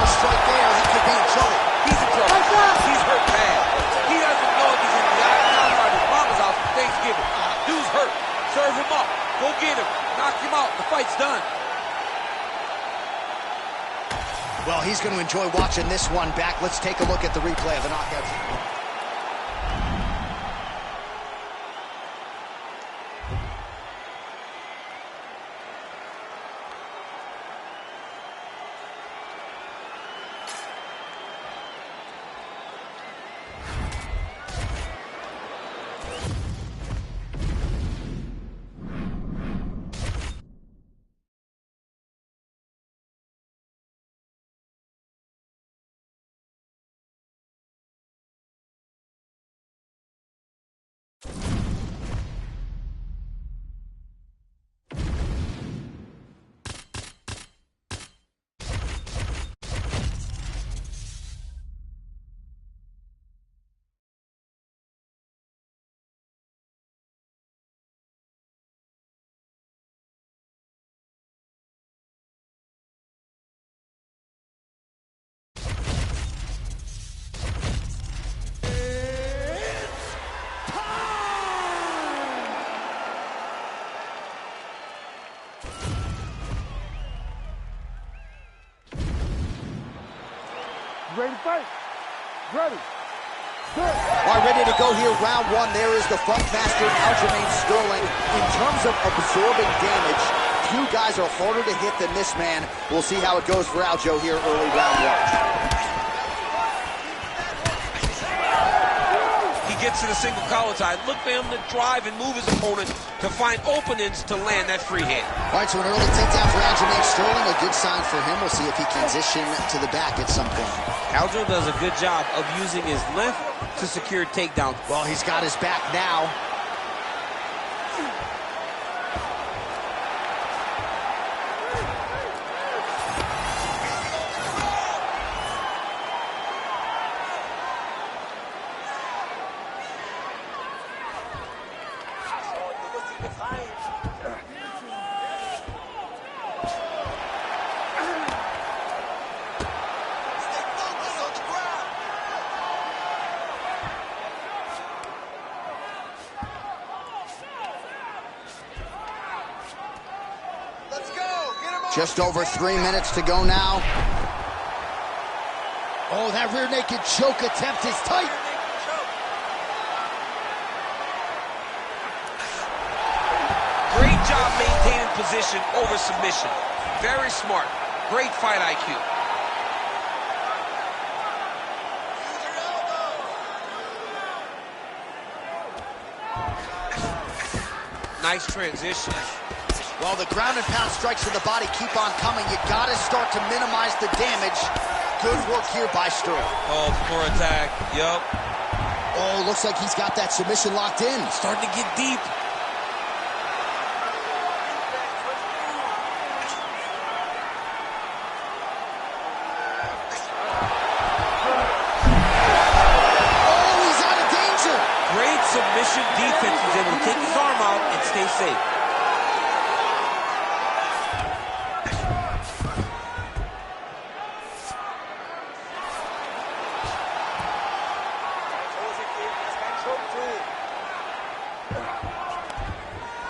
Straight there, he could be in trouble. He's in trouble. He's hurt bad. He doesn't know if he's in the octagon or at his mama's house for Thanksgiving. Dude's hurt. Serve him up. Go get him. Knock him out. The fight's done. Well, he's going to enjoy watching this one back. Let's take a look at the replay of the knockout. Ready to fight? Ready. All right, ready to go here. Round one. There is the fight master, Aljamain Sterling. In terms of absorbing damage, few guys are harder to hit than this man. We'll see how it goes for Aljo here early round one. He gets to the single collar tie. Look for him to drive and move his opponent to find openings to land that free hand. All right, so an early takedown for Aljamain Sterling. A good sign for him. We'll see if he can transition to the back at some point. Aljo does a good job of using his left to secure takedowns. Well, he's got his back now. Just over 3 minutes to go now. Oh, that rear naked choke attempt is tight. Great job maintaining position over submission. Very smart. Great fight IQ. Nice transition. Well, the ground and pound strikes to the body keep on coming. You gotta start to minimize the damage. Good work here by Sterling. Oh, for attack. Yup. Oh, looks like he's got that submission locked in. Starting to get deep. Oh, he's out of danger. Great submission defense. He's able to take his arm out and stay safe.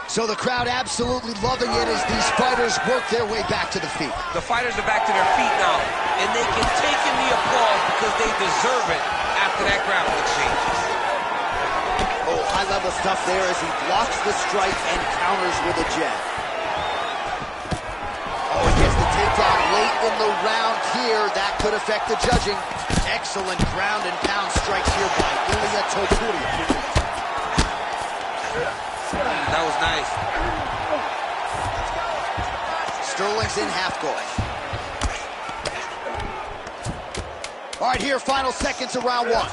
So the crowd absolutely loving it as these fighters work their way back to the feet. The fighters are back to their feet now, and they can take in the applause because they deserve it after that grappling exchange. Oh, high-level stuff there as he blocks the strike and counters with a jab. Oh, he gets the takedown late in the round here. That could affect the judging. Excellent ground and pound strikes here by Ilia Topuria. That was nice. Sterling's in half guard. All right, here, final seconds of round one.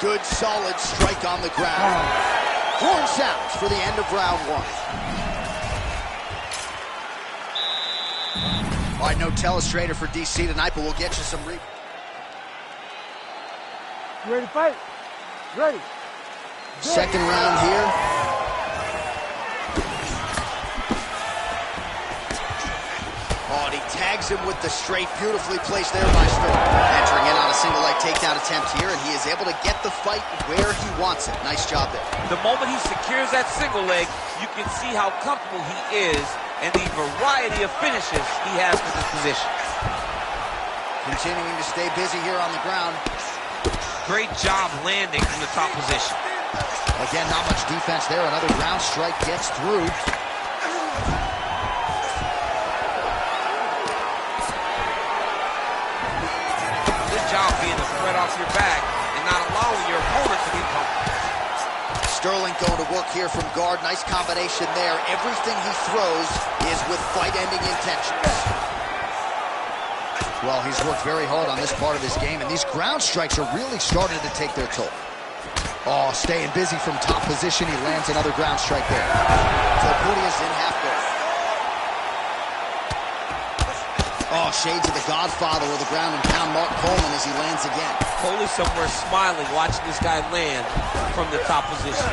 Good, solid strike on the ground. Horn sounds for the end of round one. All right, no telestrator for DC tonight, but we'll get you some You ready to fight? Ready. Second round here. Oh, and he tags him with the straight. Beautifully placed there by Sterling. Entering in on a single leg takedown attempt here, and he is able to get the fight where he wants it. Nice job there. The moment he secures that single leg, you can see how comfortable he is and the variety of finishes he has in this position. Continuing to stay busy here on the ground. Great job landing from the top position. Again, not much defense there. Another ground strike gets through. Good job being a threat off your back and not allowing your opponent to be pumped. Sterling going to work here from guard. Nice combination there. Everything he throws is with fight-ending intentions. Well, he's worked very hard on this part of his game, and these ground strikes are really starting to take their toll. Oh, staying busy from top position. He lands another ground strike there. Topuria's in half guard. Oh, shades of the Godfather of the ground and pound, Mark Coleman, as he lands again. Coley somewhere smiling, watching this guy land from the top position.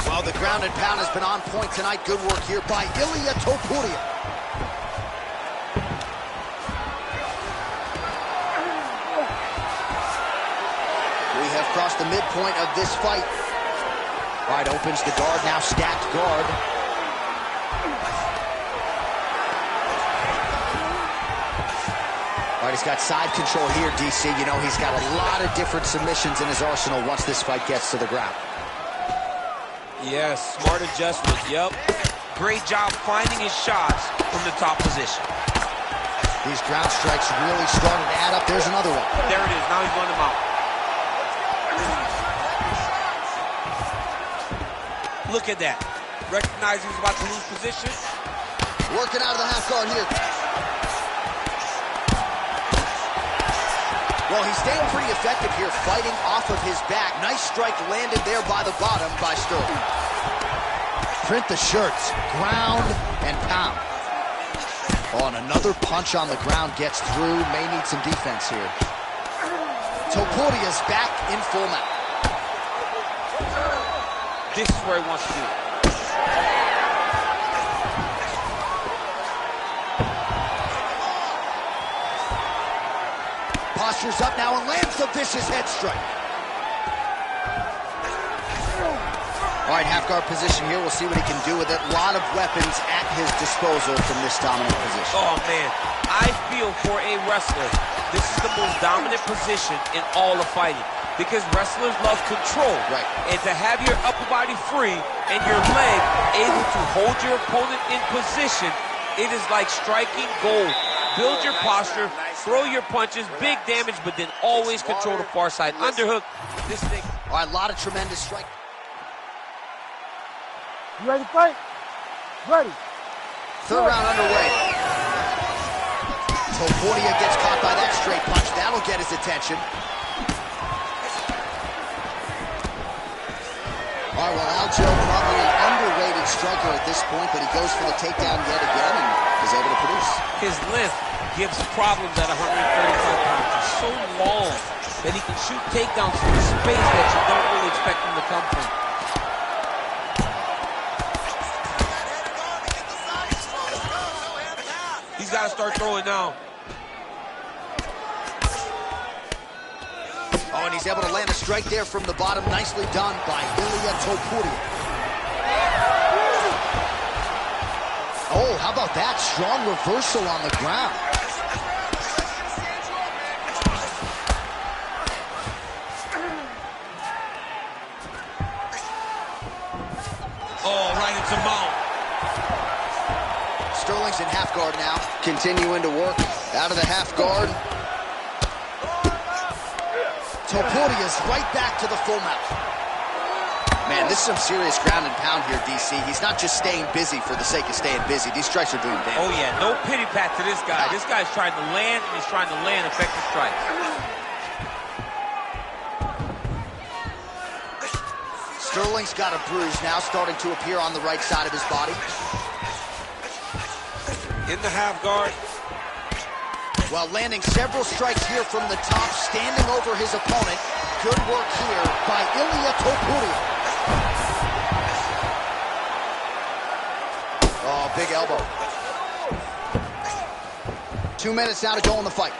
Well, the ground and pound has been on point tonight. Good work here by Ilia Topuria. We have crossed the midpoint of this fight. All right, opens the guard, now stacked guard. All right, he's got side control here, DC. You know, he's got a lot of different submissions in his arsenal once this fight gets to the ground. Yes, smart adjustment, yep. Great job finding his shots from the top position. These ground strikes really starting to add up. There's another one. There it is, now he's running them out. Look at that. Recognizing he's about to lose position. Working out of the half guard here. Well, he's staying pretty effective here, fighting off of his back. Nice strike landed there by the bottom by Sterling. Print the shirts, ground and pound. Oh, and another punch on the ground gets through. May need some defense here. Topuria's back in full mount. This is where he wants to do it. Postures up now and lands the vicious head strike. All right, half guard position here. We'll see what he can do with it. A lot of weapons at his disposal from this dominant position. Oh, man. I feel for a wrestler, this is the most dominant position in all of fighting. Because wrestlers love control. Right. And to have your upper body free and your leg able to hold your opponent in position, it is like striking gold. Build your posture, throw your punches, big damage, but then always control the far side. Underhook, this thing. All right, a lot of tremendous strike. You ready to fight? Ready. Third round underway. Topuria gets caught by that straight punch. That'll get his attention. All right, well, Aljo, probably an underrated striker at this point, but he goes for the takedown yet again and is able to produce. His length gives problems at 135 pounds. He's so long that he can shoot takedowns from space that you don't really expect him to come from. He's got to start throwing now. Oh, and he's able to land a strike there from the bottom. Nicely done by Ilia Topuria. Oh, how about that? Strong reversal on the ground. Oh, right into mount. Sterling's in half guard now. Continuing to work out of the half guard. Topuria's right back to the full mount. Man, this is some serious ground and pound here, DC. He's not just staying busy for the sake of staying busy. These strikes are doing damage. Oh, yeah, no pity pat to this guy. This guy's trying to land, and he's trying to land effective strikes. Sterling's got a bruise now starting to appear on the right side of his body. In the half guard. While landing several strikes here from the top, standing over his opponent. Good work here by Ilia Topuria. Oh, big elbow. 2 minutes now to go in the fight.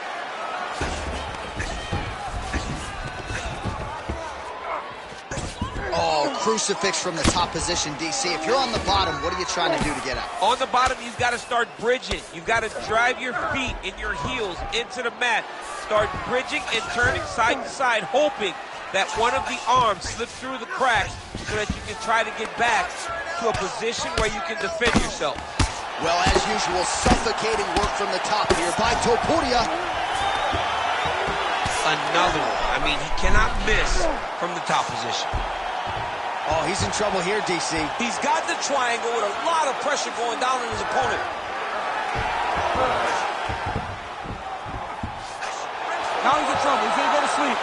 Oh, crucifix from the top position, DC. If you're on the bottom, what are you trying to do to get out? On the bottom, you've got to start bridging. You've got to drive your feet and your heels into the mat. Start bridging and turning side to side, hoping that one of the arms slips through the cracks so that you can try to get back to a position where you can defend yourself. Well, as usual, suffocating work from the top here by Topuria. Another one. I mean, he cannot miss from the top position. Oh, he's in trouble here, DC. He's got the triangle with a lot of pressure going down on his opponent. Now he's in trouble. He's going to go to sleep.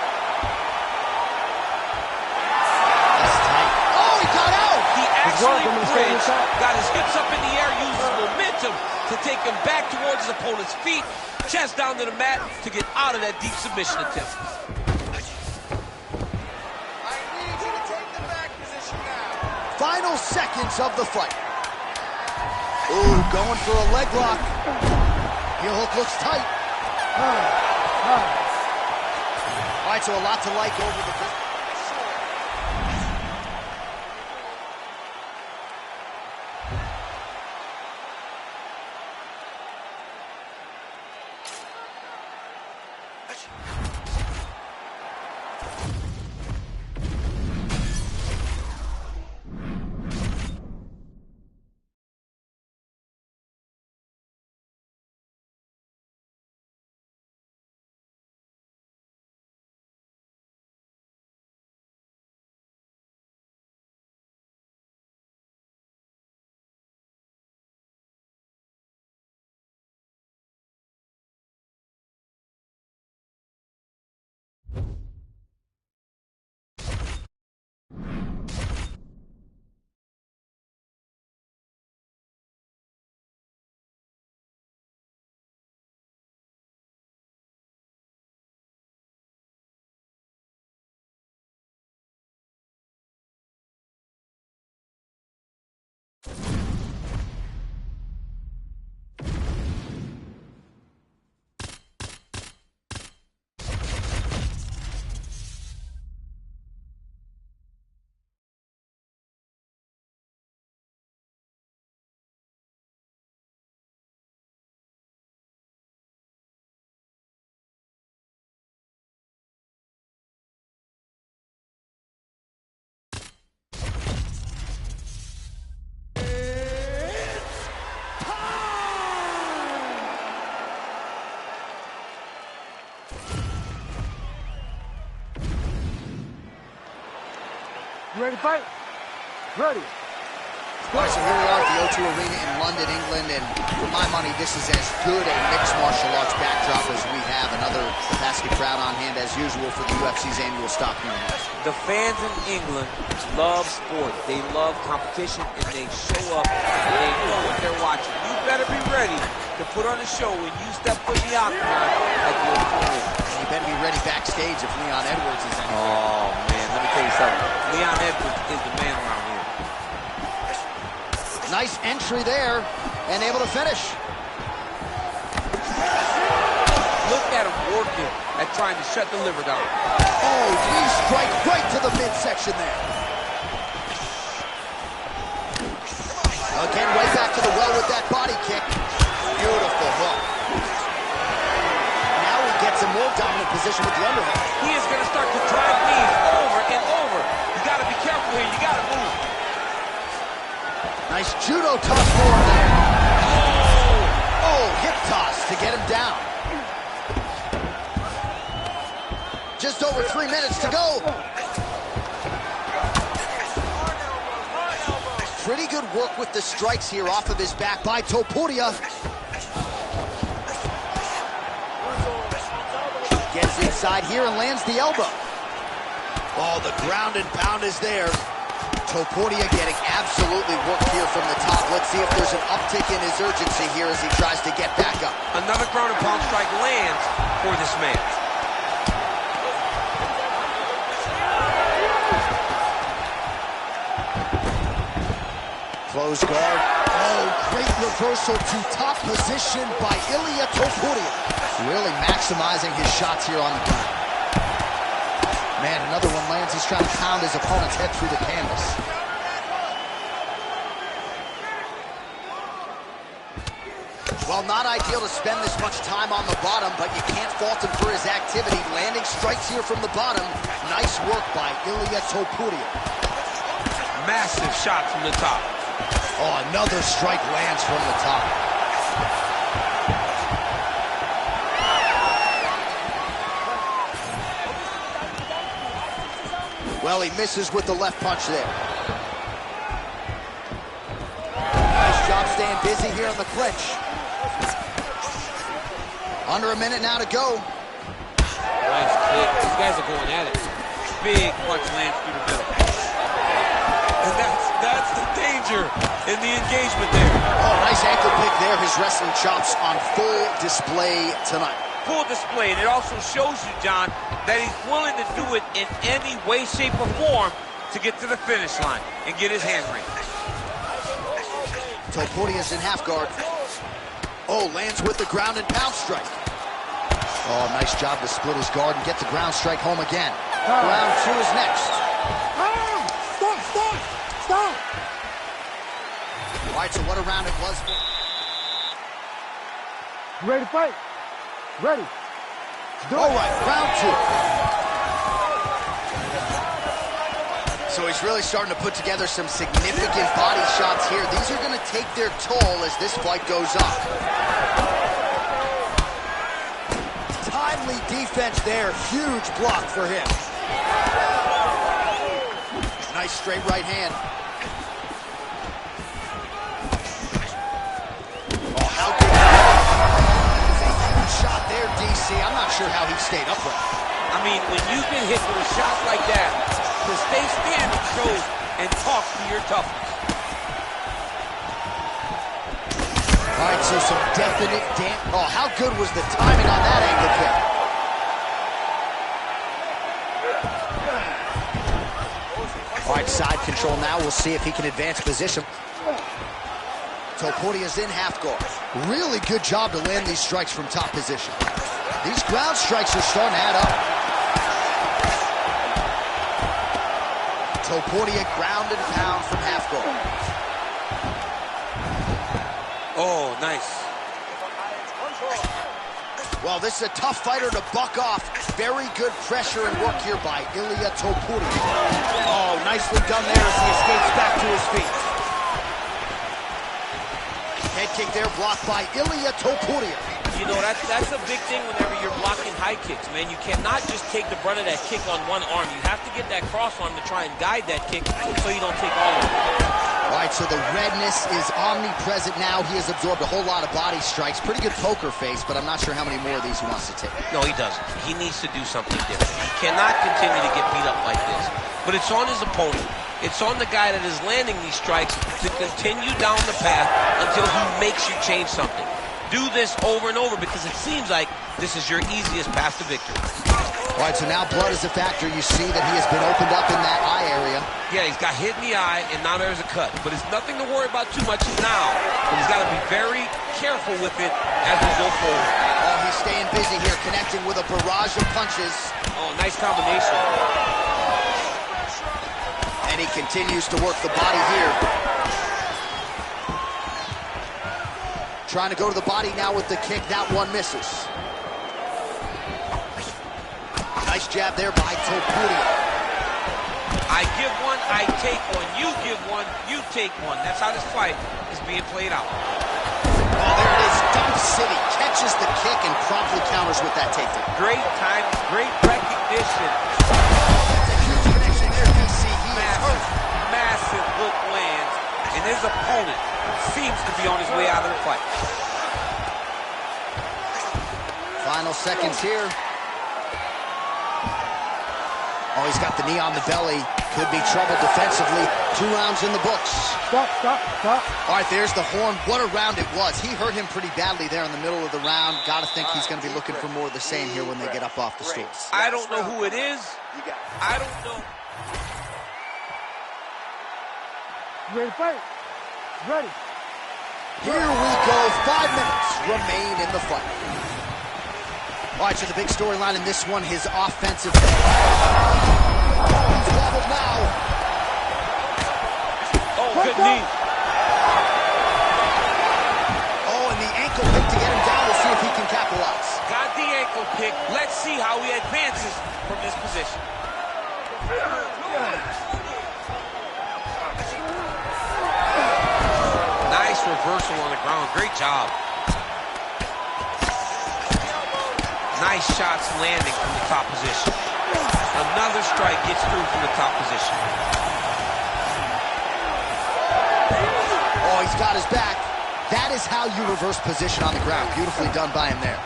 That's tight. Oh, he got out! He actually bridged, got his hips up in the air, uses momentum to take him back towards his opponent's feet, chest down to the mat to get out of that deep submission attempt. Final seconds of the fight. Ooh, going for a leg lock. Heel hook looks tight. All right, so a lot to like over the... You ready to fight? Ready. All right, so here we are at the O2 Arena in London, England, and for my money, this is as good a mixed martial arts backdrop as we have. Another capacity crowd on hand, as usual, for the UFC's annual stock meeting. The fans in England love sport. They love competition, and they show up and they know what they're watching. You better be ready to put on a show when you step foot in the octagon at the O2 Arena. And you better be ready backstage if Leon Edwards is in. Oh, man, let me tell you something. Leon Edwards is the man around here. Nice entry there, and able to finish. Look at him working at trying to shut the liver down. Oh, knee strike right to the midsection there. Again, way back to the well with that body kick. Beautiful hook. Now he gets a more dominant position with the underhook. He is going to start to drive knees over and over. You got to be careful here. You got to move. Nice judo toss for him there. Oh, hip toss to get him down. Just over 3 minutes to go. Pretty good work with the strikes here off of his back by Topuria. Gets inside here and lands the elbow. Oh, the ground and pound is there. Topuria getting absolutely worked here from the top. Let's see if there's an uptick in his urgency here as he tries to get back up. Another ground and pound strike lands for this man. Close guard. Oh, great reversal to top position by Ilia Topuria. Really maximizing his shots here on the ground. Man, another one lands. He's trying to pound his opponent's head through the canvas. Well, not ideal to spend this much time on the bottom, but you can't fault him for his activity. Landing strikes here from the bottom. Nice work by Ilia Topuria. Massive shot from the top. Oh, another strike lands from the top. Well, he misses with the left punch there. Nice job staying busy here in the clinch. Under a minute now to go. Nice kick. These guys are going at it. Big punch lands through the middle. And that's the danger in the engagement there. Oh, nice ankle pick there. His wrestling chops on full display tonight. Full display, and it also shows you, John, that he's willing to do it in any way, shape, or form to get to the finish line and get his hand raised. Topuria's in half guard. Oh, lands with the ground and pound strike. Oh, nice job to split his guard and get the ground strike home again. Round 2 is next. Stop! All right, so what a round it was. You ready to fight? Ready. All right, round 2. So he's really starting to put together some significant body shots here. These are going to take their toll as this fight goes on. Timely defense there. Huge block for him. Nice straight right hand. Oh, how good. Shot there, DC. I'm not sure how he stayed upright. I mean, when you get hit with a shot like that, to stay standing shows and talks to your toughness. All right, so some definite Oh, how good was the timing on that ankle kick? All right, side control now. We'll see if he can advance position. Topuria's in half guard. Really good job to land these strikes from top position. These ground strikes are starting to add up. Topuria ground and pound from half guard. Oh, nice. Well, this is a tough fighter to buck off. Very good pressure and work here by Ilia Topuria. Oh, nicely done there as he escapes back to his feet. Head kick there blocked by Ilia Topuria. you know, that's a big thing whenever you're blocking high kicks, man. You cannot just take the brunt of that kick on one arm. You have to get that cross arm to try and guide that kick so you don't take all of it. All right, so the redness is omnipresent now. He has absorbed a whole lot of body strikes. Pretty good poker face, but I'm not sure how many more of these he wants to take. No, he doesn't. He needs to do something different. He cannot continue to get beat up like this. But it's on his opponent. It's on the guy that is landing these strikes to continue down the path until he makes you change something. Do this over and over because it seems like this is your easiest path to victory. All right, so now blood is a factor. You see that he has been opened up in that eye area. Yeah, he's got hit in the eye, and now there's a cut. But it's nothing to worry about too much now. But he's got to be very careful with it as we go forward. Oh, he's staying busy here, connecting with a barrage of punches. Oh, nice combination. And he continues to work the body here. Trying to go to the body now with the kick. That one misses. Nice jab there by Topuria. I give one, I take one. You give one, you take one. That's how this fight is being played out. Oh, there it is. Dump City catches the kick and promptly counters with that takedown. Great time, great recognition. That's a huge connection there, DC. He is hurt. Massive hook lands, and his opponent seems to be on his way out of the fight. Final seconds here. Oh, he's got the knee on the belly. Could be trouble defensively. 2 rounds in the books. Stop. All right, there's the horn. What a round it was. He hurt him pretty badly there in the middle of the round. Got to think he's going to be looking for more of the same here when they get up off the stools. I don't know who it is. I don't know. You ready to fight? Ready. Here we go. 5 minutes remain in the fight. All right, so the big storyline in this one, his offensive. He's wobbled now. Oh, good knee. Oh, and the ankle pick to get him down. We'll see if he can capitalize. Got the ankle pick. Let's see how he advances from this position. Nice reversal on the ground. Great job. Nice shots landing from the top position. Another strike gets through from the top position. Oh, he's got his back. That is how you reverse position on the ground. Beautifully done by him there.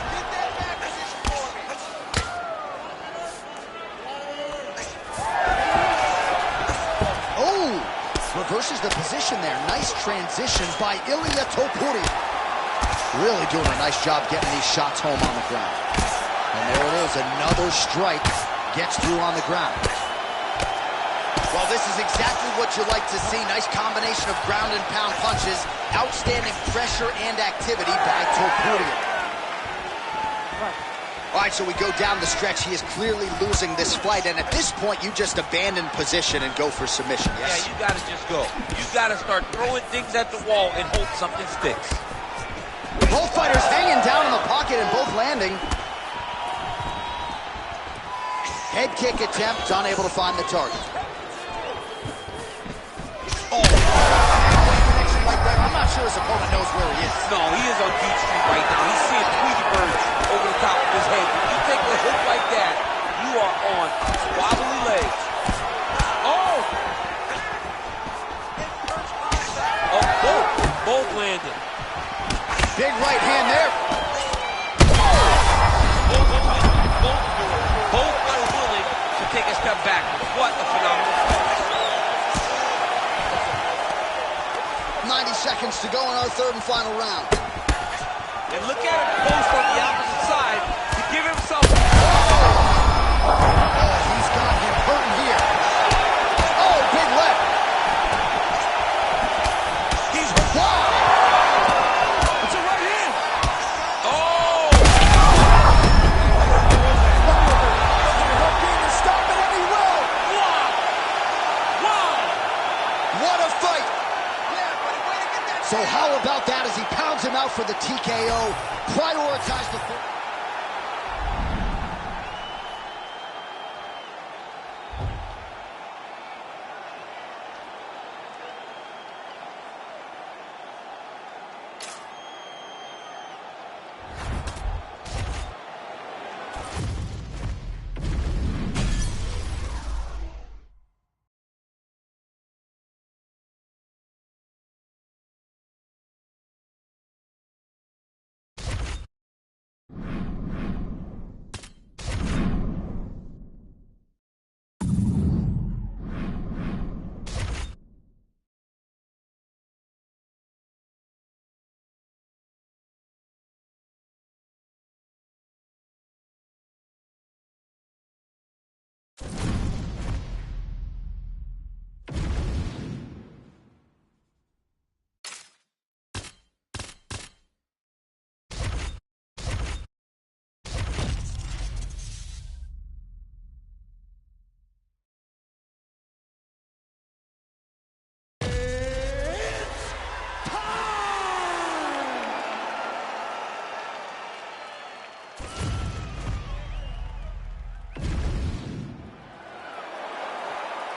Get that back position for me. Oh, reverses the position there. Nice transition by Ilia Topuria. Really doing a nice job getting these shots home on the ground. And there it is, another strike gets through on the ground. Well, this is exactly what you like to see. Nice combination of ground and pound punches. Outstanding pressure and activity by Topuria. All right, so we go down the stretch. He is clearly losing this fight, and at this point, you just abandon position and go for submission, yes? Yeah, you gotta just go. You gotta start throwing things at the wall and hope something sticks. Both fighters hanging down in the pocket and both landing. Head kick attempt, unable to find the target. Oh, connection like that. I'm not sure his opponent knows where he is. No, he is on Beach Street right now. He's seeing Tweety Bird over the top of his head. When you take a hook like that, you are on wobbly legs. Oh! Oh, both landed. Big right hand there. Both are willing to take a step backwards. What a phenomenal fight. 90 seconds to go in our third and final round. And look at him post on the opposite side to give himself. Oh, he's got him hurting here. Oh, big left. He's Wow. It's a right hand. Oh! Stop it and he will. Wow! What a fight. So how about that as he pounds him out for the TKO? Prioritize the...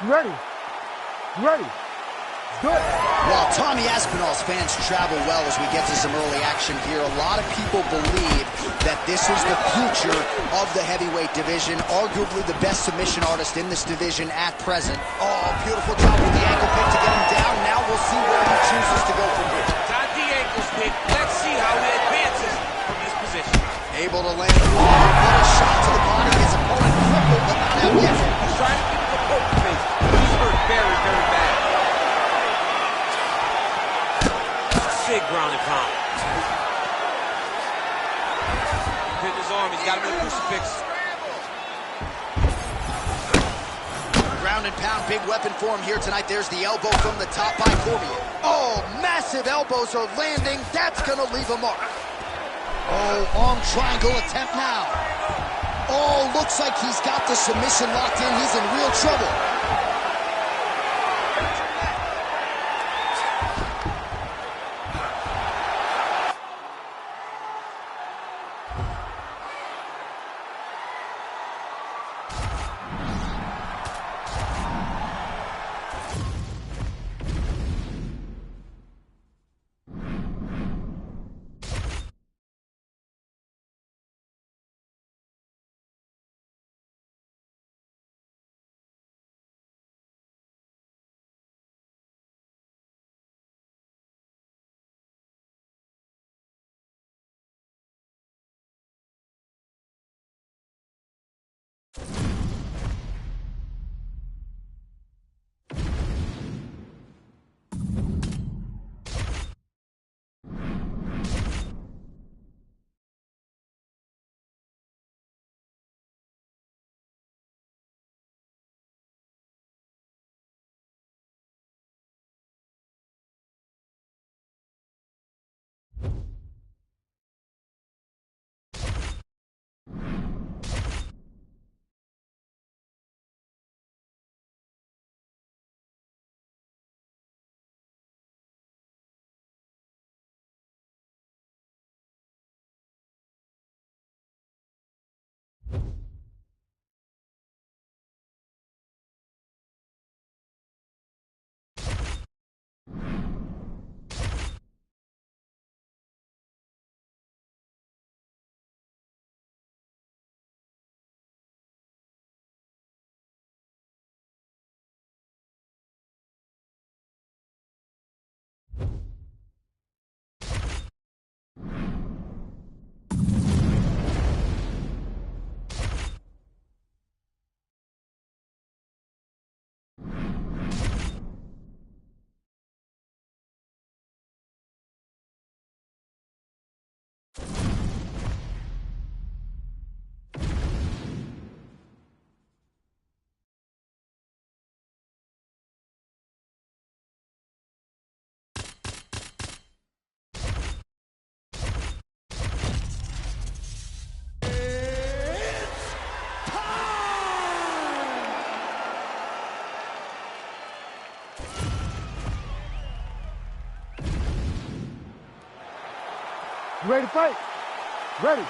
You ready? You ready? Do it. Well, Tommy Aspinall's fans travel well as we get to some early action here. A lot of people believe that this is the future of the heavyweight division, arguably the best submission artist in this division at present. Oh, beautiful job with the ankle pick to get him down. Now we'll see where he chooses to go from here. Got the ankles pick. Let's see how he advances from this position. Able to land a shot to the body. His opponent crippled, but not out yet. He's trying to get him the poker face. He's hurt very, very bad. Big ground and pound. Pin his arm. He's got him in a crucifix. Ground and pound, big weapon for him here tonight. There's the elbow from the top by Cormier. Oh, massive elbows are landing. That's going to leave a mark. Oh, arm triangle attempt now. Oh, looks like he's got the submission locked in. He's in real trouble. You ready to fight? Ready.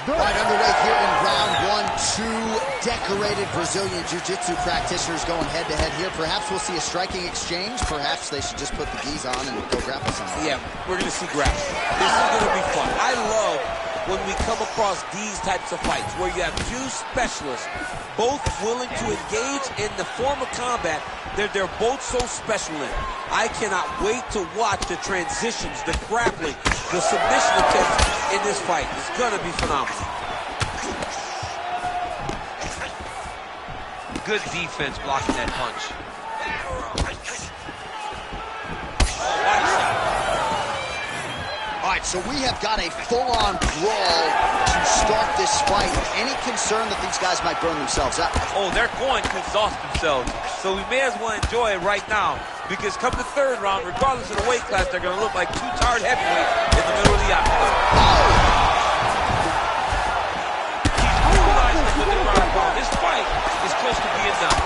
Do it. Right underway here in round one. Two decorated Brazilian Jiu-Jitsu practitioners going head-to-head here. Perhaps we'll see a striking exchange. Perhaps they should just put the gis on and go grapple someone. Yeah, we're going to see grappling. This is going to be fun. I love when we come across these types of fights where you have two specialists both willing to engage in the form of combat that they're both so special in. I cannot wait to watch the transitions, the grappling, the submission attempts in this fight. It's going to be phenomenal. Good defense blocking that punch. All right, so we have got a full-on brawl to start this fight. Any concern that these guys might burn themselves out? Oh, they're going to exhaust themselves. So we may as well enjoy it right now, because come the third round, regardless of the weight class, they're going to look like two tired heavyweights in the middle of the octagon. He's brutalizing with the ground pound. This fight is close to being done.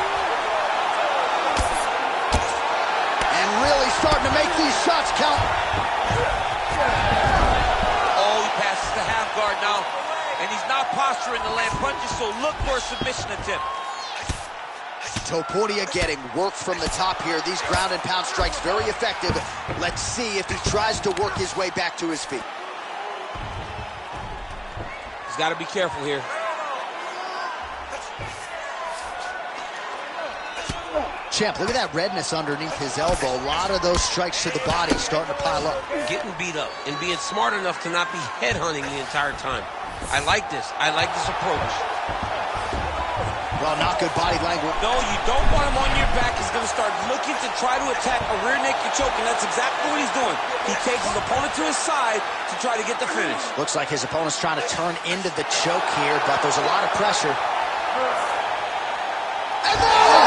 And really starting to make these shots count. Oh, he passes the half guard now, and he's not posturing to land punches, so look for a submission attempt. Topuria getting work from the top here. These ground and pound strikes very effective. Let's see if he tries to work his way back to his feet. He's got to be careful here. Champ, look at that redness underneath his elbow. A lot of those strikes to the body starting to pile up. Getting beat up and being smart enough to not be headhunting the entire time. I like this. I like this approach. Well, not good body language. No, you don't want him on your back. He's going to start looking to try to attack a rear naked choke, and that's exactly what he's doing. He takes his opponent to his side to try to get the finish. Looks like his opponent's trying to turn into the choke here, but there's a lot of pressure. And there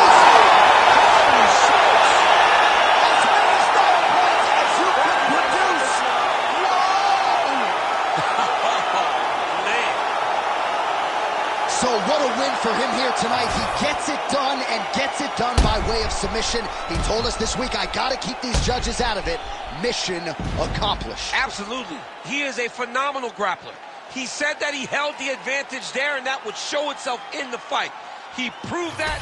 So what a win for him here tonight. He gets it done and gets it done by way of submission. He told us this week, I got to keep these judges out of it. Mission accomplished. Absolutely. He is a phenomenal grappler. He said that he held the advantage there, and that would show itself in the fight. He proved that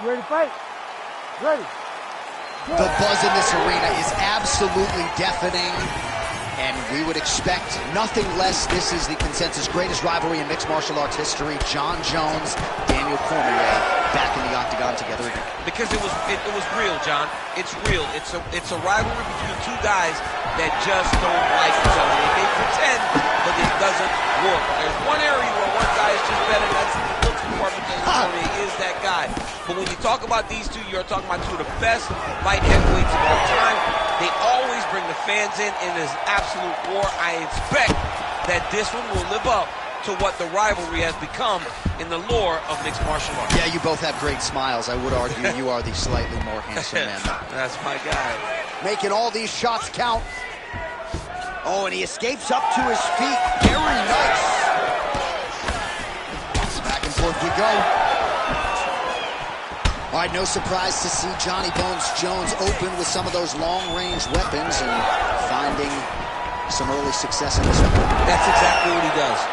You ready to fight? Ready. The buzz in this arena is absolutely deafening, and we would expect nothing less. This is the consensus greatest rivalry in mixed martial arts history. Jon Jones, Daniel Cormier, back in the octagon together again. Because it was real, John. It's real. It's a rivalry between two guys that just don't like each other. They pretend, but it doesn't work. There's one area where one guy is just better. That's in the looks department. Cormier is that guy. But when you talk about these two, you're talking about two of the best light heavyweights of all time. They always bring the fans in this absolute war. I expect that this one will live up to what the rivalry has become in the lore of mixed martial arts. Yeah, you both have great smiles. I would argue you are the slightly more handsome man. That's my guy. Making all these shots count. Oh, and he escapes up to his feet. Very nice. Back and forth we go. All right, no surprise to see Johnny Bones Jones open with some of those long-range weapons and finding some early success in this one. That's exactly what he does.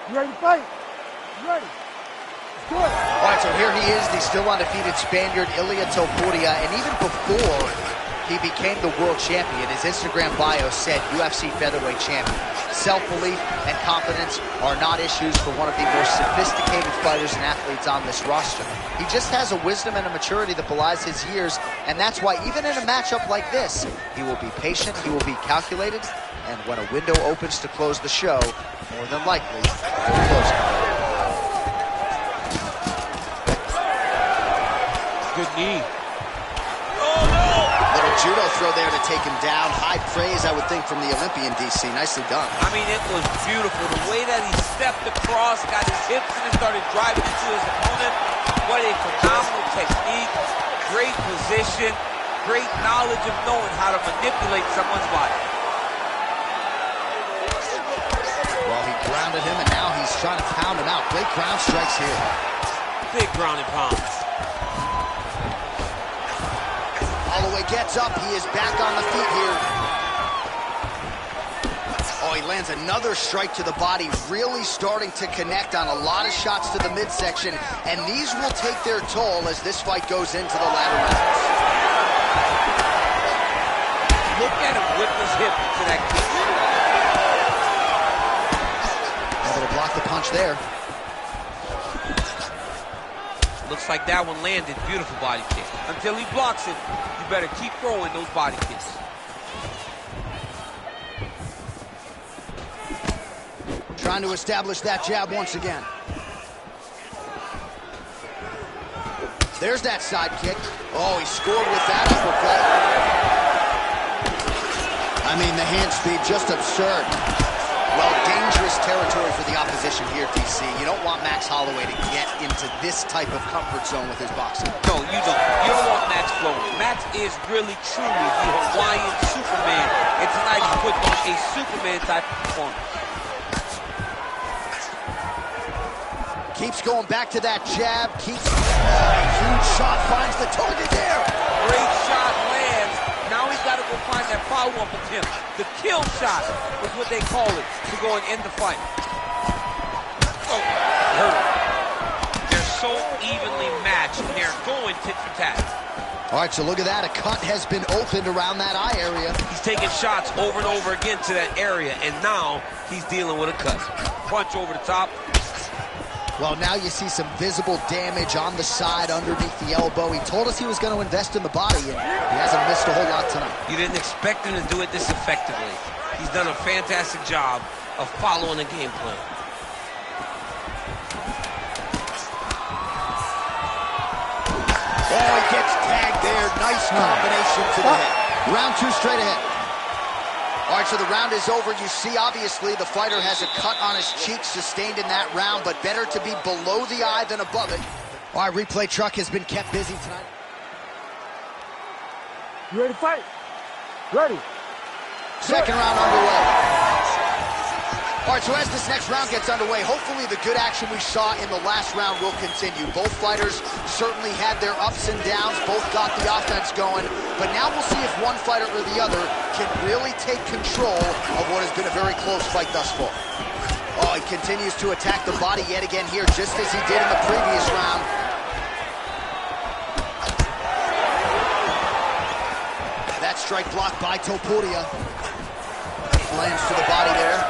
You ready to fight? You ready? Let's do it. All right, so here he is, the still undefeated Spaniard, Ilia Topuria, and even before he became the world champion, his Instagram bio said UFC featherweight champion. Self-belief and confidence are not issues for one of the more sophisticated fighters and athletes on this roster. He just has a wisdom and a maturity that belies his years, and that's why even in a matchup like this, he will be patient, he will be calculated, and when a window opens to close the show, more than likely, he'll close it. Good knee. Little judo throw there to take him down. High praise, I would think, from the Olympian, DC. Nicely done. I mean, it was beautiful. The way that he stepped across, got his hips in and started driving into his opponent. What a phenomenal technique. Great position. Great knowledge of knowing how to manipulate someone's body. Well, he grounded him, and now he's trying to pound him out. Great ground strikes here. Big ground and pound. Holloway gets up. He is back on the feet here. Oh, he lands another strike to the body, really starting to connect on a lot of shots to the midsection, and these will take their toll as this fight goes into the latter rounds. Look at him whip his hip into that kick. Able to block the punch there. Looks like that one landed. Beautiful body kick. Until he blocks it, you better keep throwing those body kicks. Trying to establish that jab once again. There's that side kick. Oh, he scored with that uppercut. I mean, the hand speed, just absurd. Well, dangerous territory for the opposition here, DC. You don't want Max Holloway to get into this type of comfort zone with his boxing. No, you don't. You don't want Max flowing. Max is really, truly the Hawaiian Superman. And tonight he's putting on a Superman type of performance. Keeps going back to that jab. Keeps... a huge shot finds the target there. Great shot lands. Now he's got to go find that follow-up attempt. The kill shot is what they call it to go and end the fight. Oh, hurt him. They're so evenly matched, and they're going tit for tat. All right, so look at that. A cut has been opened around that eye area. He's taking shots over and over again to that area, and now he's dealing with a cut. Punch over the top. Well, now you see some visible damage on the side underneath the elbow. He told us he was going to invest in the body, and he hasn't missed a whole lot tonight. You didn't expect him to do it this effectively. He's done a fantastic job of following the game plan. Oh, he gets tagged there. Nice combination to the head. Round 2 straight ahead. All right, so the round is over. You see, obviously, the fighter has a cut on his cheek sustained in that round, but better to be below the eye than above it. All right, replay truck has been kept busy tonight. You ready to fight? Ready. Second round underway. All right, so as this next round gets underway, hopefully the good action we saw in the last round will continue. Both fighters certainly had their ups and downs. Both got the offense going. But now we'll see if one fighter or the other can really take control of what has been a very close fight thus far. Oh, he continues to attack the body yet again here, just as he did in the previous round. That strike blocked by Topuria. Lands to the body there.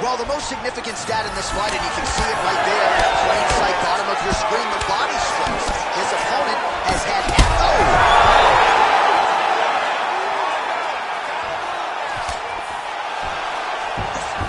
Well, the most significant stat in this fight, and you can see it right there, plain sight, bottom of your screen, the body strikes his opponent has had. Oh!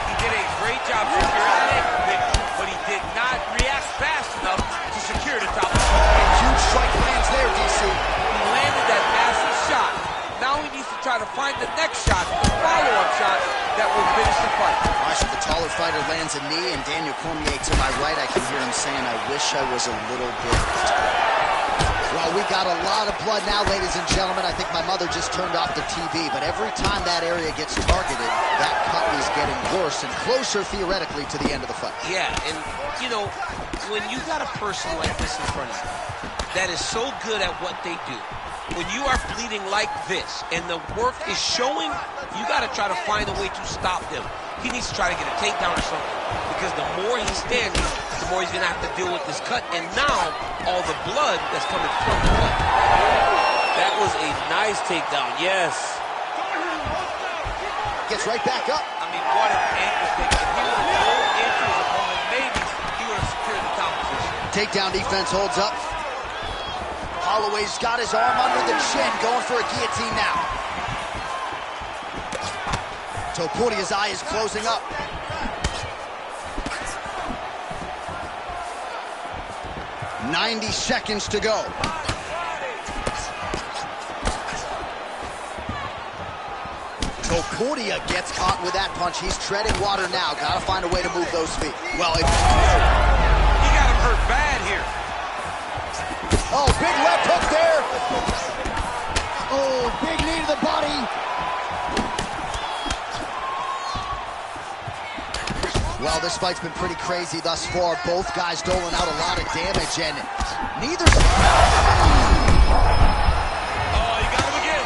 He did a great job securing the ankle pick, but he did not react fast enough to secure the top. Huge strike lands there, DC. He landed that massive shot. Now he needs to try to find the next shot, the follow-up shot that will finish the fight. All right, so the taller fighter lands a knee, and Daniel Cormier to my right, I can hear him saying, I wish I was a little bit. Well, we got a lot of blood now, ladies and gentlemen. I think my mother just turned off the TV, but every time that area gets targeted, that cut is getting worse and closer, theoretically, to the end of the fight. Yeah, and, you know, when you got a person like this in front of you that is so good at what they do, when you are bleeding like this and the work is showing, you got to try to find a way to stop him. He needs to try to get a takedown or something, because the more he's standing, the more he's going to have to deal with this cut, and now all the blood that's coming from the cut. That was a nice takedown, yes. Gets right back up. I mean, what an ankle pick. If he would have rolled into his opponent, maybe he would have secured the top position. Takedown defense holds up. Holloway's got his arm under the chin, going for a guillotine now. Topuria's eye is closing up. "90 seconds to go. Topuria gets caught with that punch. He's treading water now. Gotta find a way to move those feet. Well, He got him hurt bad here. oh, big left hook there. Oh, big knee to the body. Well, this fight's been pretty crazy thus far. Both guys doling out a lot of damage, and neither... Oh, you got him again.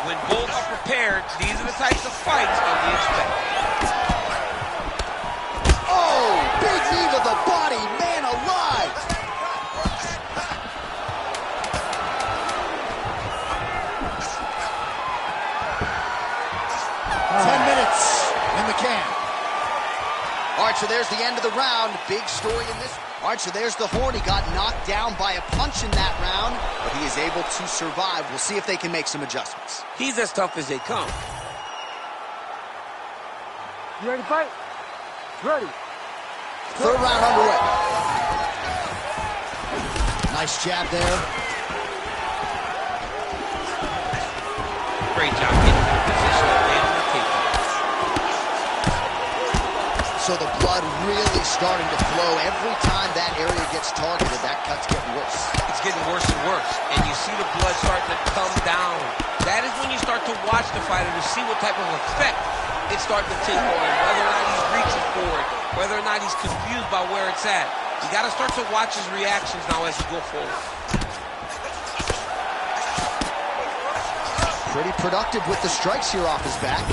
When both are prepared, these are the types of fights that we expect. Oh, big knee to the body, man alive. In the can. All right, so there's the end of the round. Big story in this. All right, so there's the Horn. He got knocked down by a punch in that round, but he is able to survive. We'll see if they can make some adjustments. He's as tough as they come. You ready to fight? Ready. Third round underway. Nice jab there. Great job getting in position and landing the takedown. So the blood really starting to flow. Every time that area gets targeted, that cut's getting worse. It's getting worse and worse, and you see the blood starting to come down. That is when you start to watch the fighter to see what type of effect it's starting to take on him, whether or not he's reaching for it, whether or not he's confused by where it's at. You got to start to watch his reactions now as you go forward. Pretty productive with the strikes here off his back.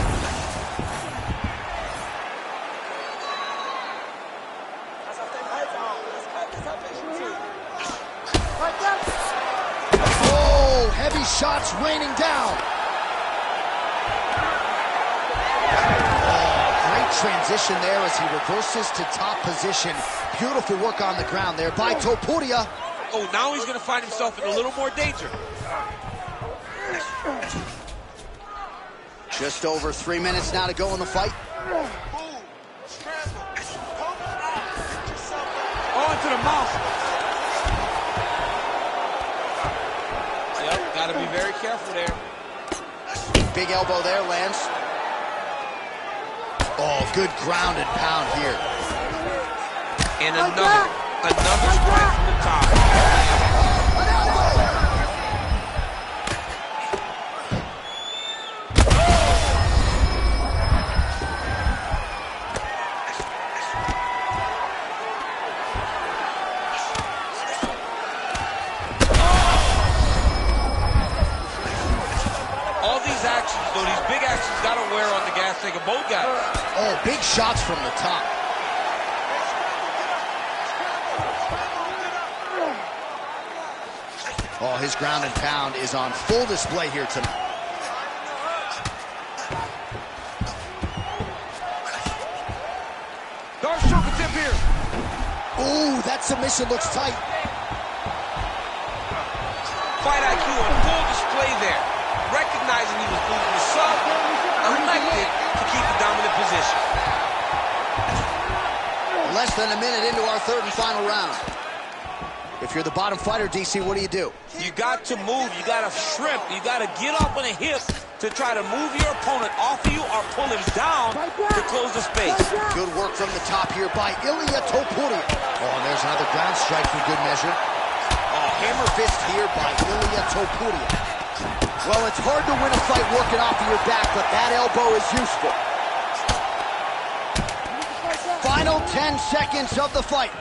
shots raining down. Great transition there as he reverses to top position. Beautiful work on the ground there by Topuria. Oh, now he's going to find himself in a little more danger. Just over 3 minutes now to go in the fight. Oh, into the mouth. Yep, got to be very careful there. Big elbow there, lands. Oh, good ground and pound here. And another strike from the top. An elbow! All these actions, though, these big actions got to wear on the gas tank of both guys. Oh, big shots from the top. Oh, his ground and pound is on full display here tonight. Dark stroke attempt here. Ooh, that submission looks tight. Fight IQ on full display there. Recognizing he was losing the sub, elected to keep the dominant position. Less than a minute into our third and final round. If you're the bottom fighter, DC, what do? You got to move. You got to shrimp. You got to get up on a hip to try to move your opponent off of you or pull him down to close the space. Good work from the top here by Ilia Topuria. Oh, and there's another ground strike for good measure. Oh, hammer fist here by Ilia Topuria. Well, it's hard to win a fight working off of your back, but that elbow is useful. Final 10 seconds of the fight.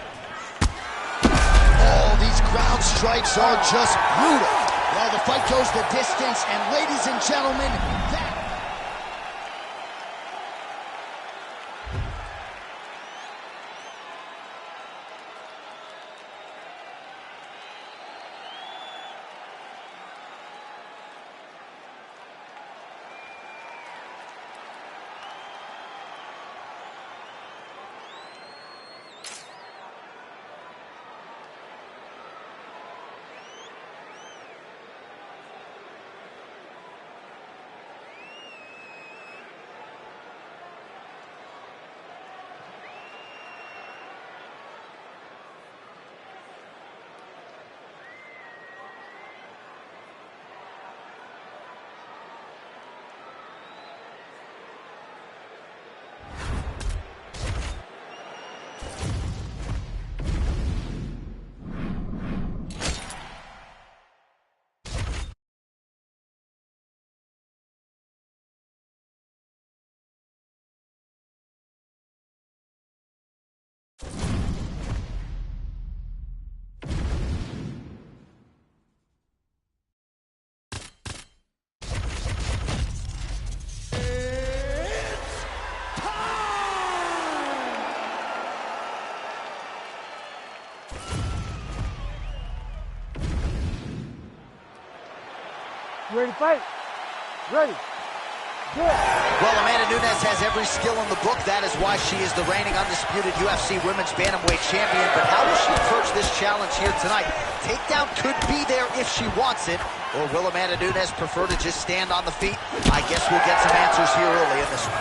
Oh, these ground strikes are just brutal. Well, the fight goes the distance, and ladies and gentlemen, that... Ready to fight? Ready. Good. Well, Amanda Nunes has every skill in the book. That is why she is the reigning undisputed UFC Women's Bantamweight Champion. But how will she approach this challenge here tonight? Takedown could be there if she wants it. Or will Amanda Nunes prefer to just stand on the feet? I guess we'll get some answers here early in this one.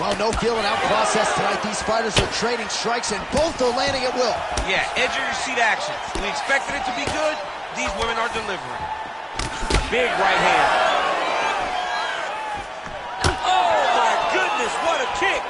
Well, no feeling out process tonight. These fighters are trading strikes, and both are landing at will. Yeah, edge of your seat action. We expected it to be good. These women are delivering. Big right hand. Oh, my goodness, what a kick.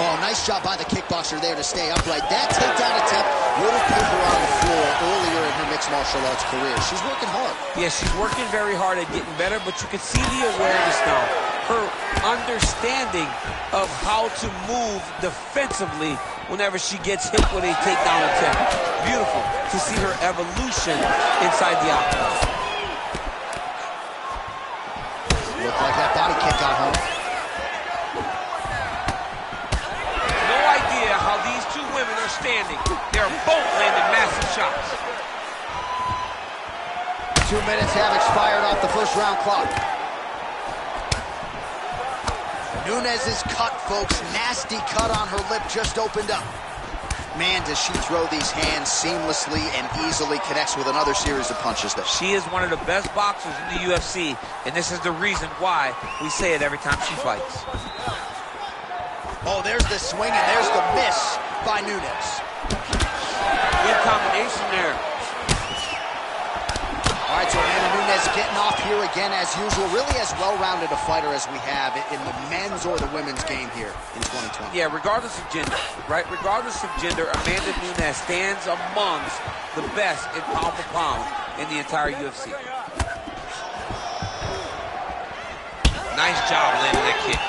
Oh, nice job by the kickboxer there to stay upright. That takedown attempt would have put her on the floor earlier in her mixed martial arts career. She's working hard. Yeah, she's working very hard at getting better, but you can see the awareness now. Her understanding of how to move defensively whenever she gets hit with a takedown attempt. Beautiful to see her evolution inside the octagon. Looked like that body kick got home. No idea how these two women are standing. They're both landing massive shots. 2 minutes have expired off the first round clock. Nunes's cut, folks. Nasty cut on her lip just opened up. Man, does she throw these hands seamlessly and easily, connects with another series of punches there. She is one of the best boxers in the UFC, and this is the reason why we say it every time she fights. Oh, there's the swing and there's the miss by Nunes. Good combination there. All right, so Amanda Nunes getting off here again as usual. Really as well-rounded a fighter as we have in the men's or the women's game here in 2020. Yeah, regardless of gender, right? Regardless of gender, Amanda Nunes stands amongst the best in pound for pound in the entire UFC. Nice job landing that kick.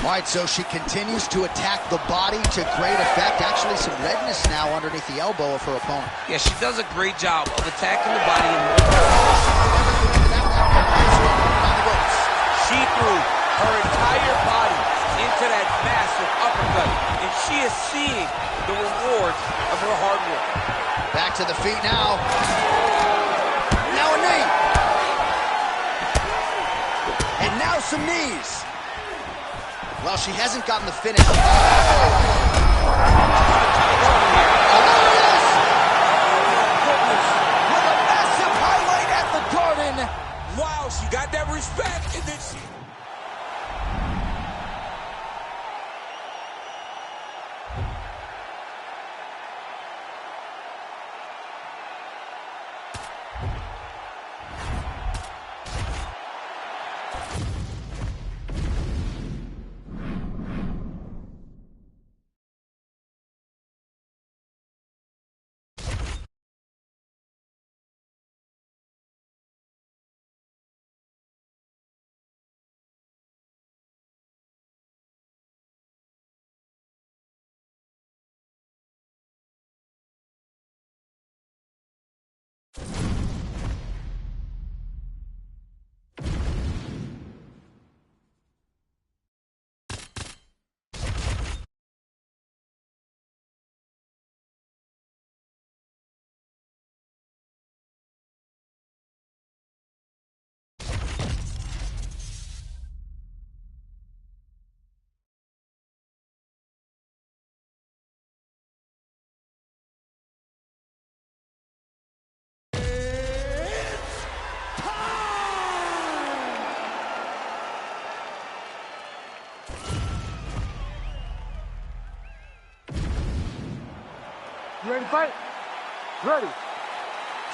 All right, so she continues to attack the body to great effect. Actually, some redness now underneath the elbow of her opponent. Yeah, she does a great job of attacking the body. She threw her entire body into that massive uppercut, and she is seeing the rewards of her hard work. Back to the feet now. Now a knee. And now some knees. Well, she hasn't gotten the finish. Oh, goodness. With a massive highlight at the Garden. Wow, she got that respect, and then she... You ready to fight? Ready.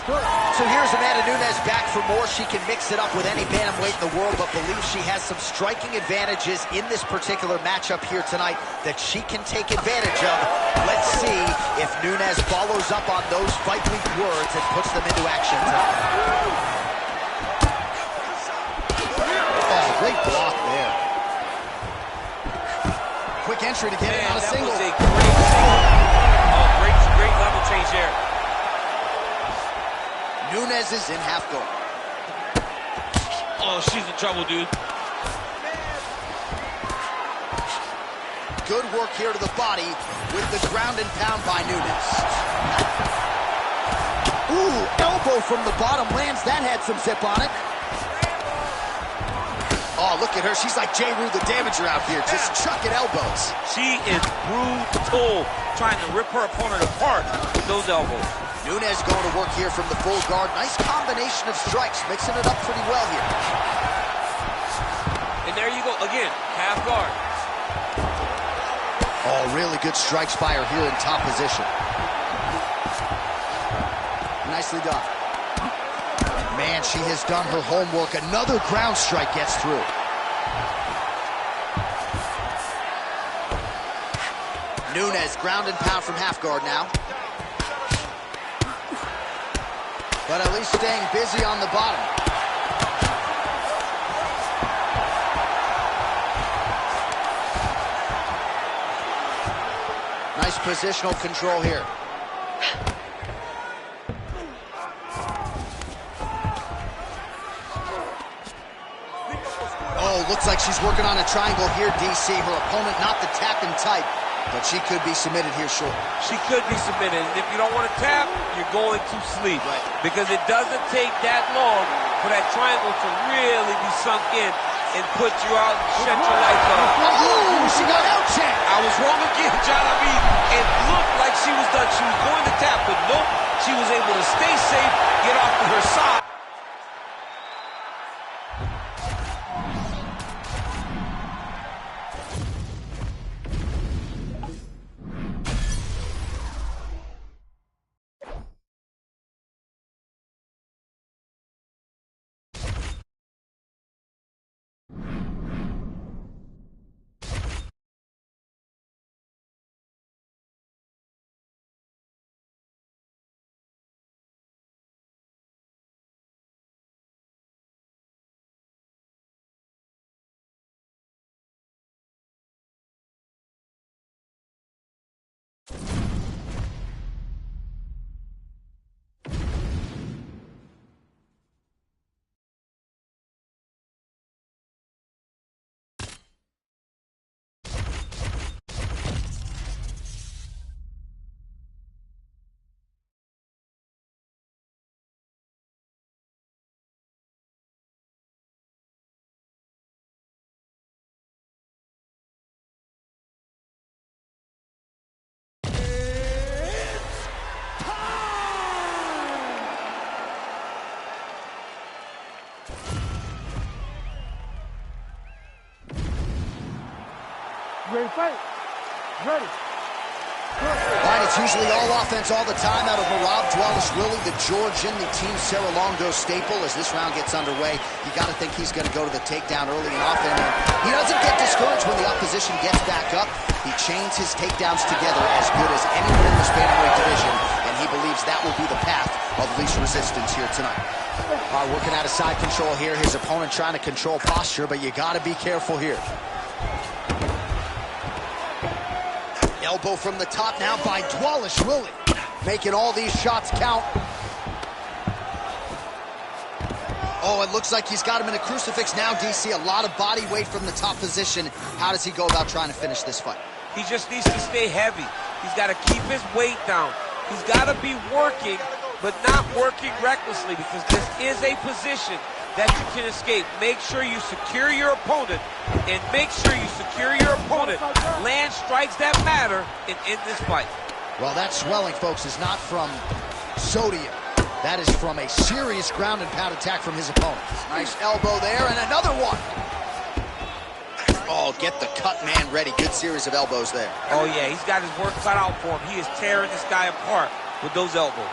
Good. So here's Amanda Nunes back for more. She can mix it up with any bantamweight in the world, but believes she has some striking advantages in this particular matchup here tonight that she can take advantage of. Let's see if Nunes follows up on those fight week words and puts them into action tonight. Oh, great block there. Quick entry to get it on a single. Was a great single. Great level change there. Nunes is in half guard. Oh, she's in trouble, dude. Good work here to the body with the ground and pound by Nunes. Ooh, elbow from the bottom lands. That had some zip on it. Oh, look at her. She's like J. Rue the Damager out here, just chucking elbows. She is brutal, trying to rip her opponent apart with those elbows. Nunes going to work here from the full guard. Nice combination of strikes, mixing it up pretty well here. And there you go, again, half guard. Oh, really good strikes by her here in top position. Nicely done. Man, she has done her homework. Another ground strike gets through. Nunes, ground and pound from half guard now. But at least staying busy on the bottom. Nice positional control here. Oh, looks like she's working on a triangle here, DC. Her opponent not the tapping type. But she could be submitted here short. She could be submitted. And if you don't want to tap, you're going to sleep. Right. Because it doesn't take that long for that triangle to really be sunk in and put you out and shut your lights off. Oh, she got out checked. I was wrong again, John. I mean, it looked like she was done. She was going to tap, but nope. She was able to stay safe, get off to her side. Ready to fight? Ready. All right, it's usually all offense all the time out of Merab Dvalishvili, the Georgian, the Team Serra-Longo staple. As this round gets underway, you got to think he's going to go to the takedown early and often. And he doesn't get discouraged when the opposition gets back up. He chains his takedowns together as good as anyone in this bantamweight division, and he believes that will be the path of least resistance here tonight. All right, working out of side control here. His opponent trying to control posture, but you got to be careful here. Elbow from the top now by Dvalishvili, making all these shots count. Oh, it looks like he's got him in a crucifix now, DC. A lot of body weight from the top position. How does he go about trying to finish this fight? He just needs to stay heavy. He's got to keep his weight down. He's got to be working, but not working recklessly, because this is a position that you can escape. Make sure you secure your opponent, and make sure you secure your opponent. Land strikes that matter and end this fight. Well, that swelling, folks, is not from sodium. That is from a serious ground and pound attack from his opponent. Nice elbow there, and another one. Oh, get the cut man ready. Good series of elbows there. Oh, yeah, he's got his work cut out for him. He is tearing this guy apart with those elbows.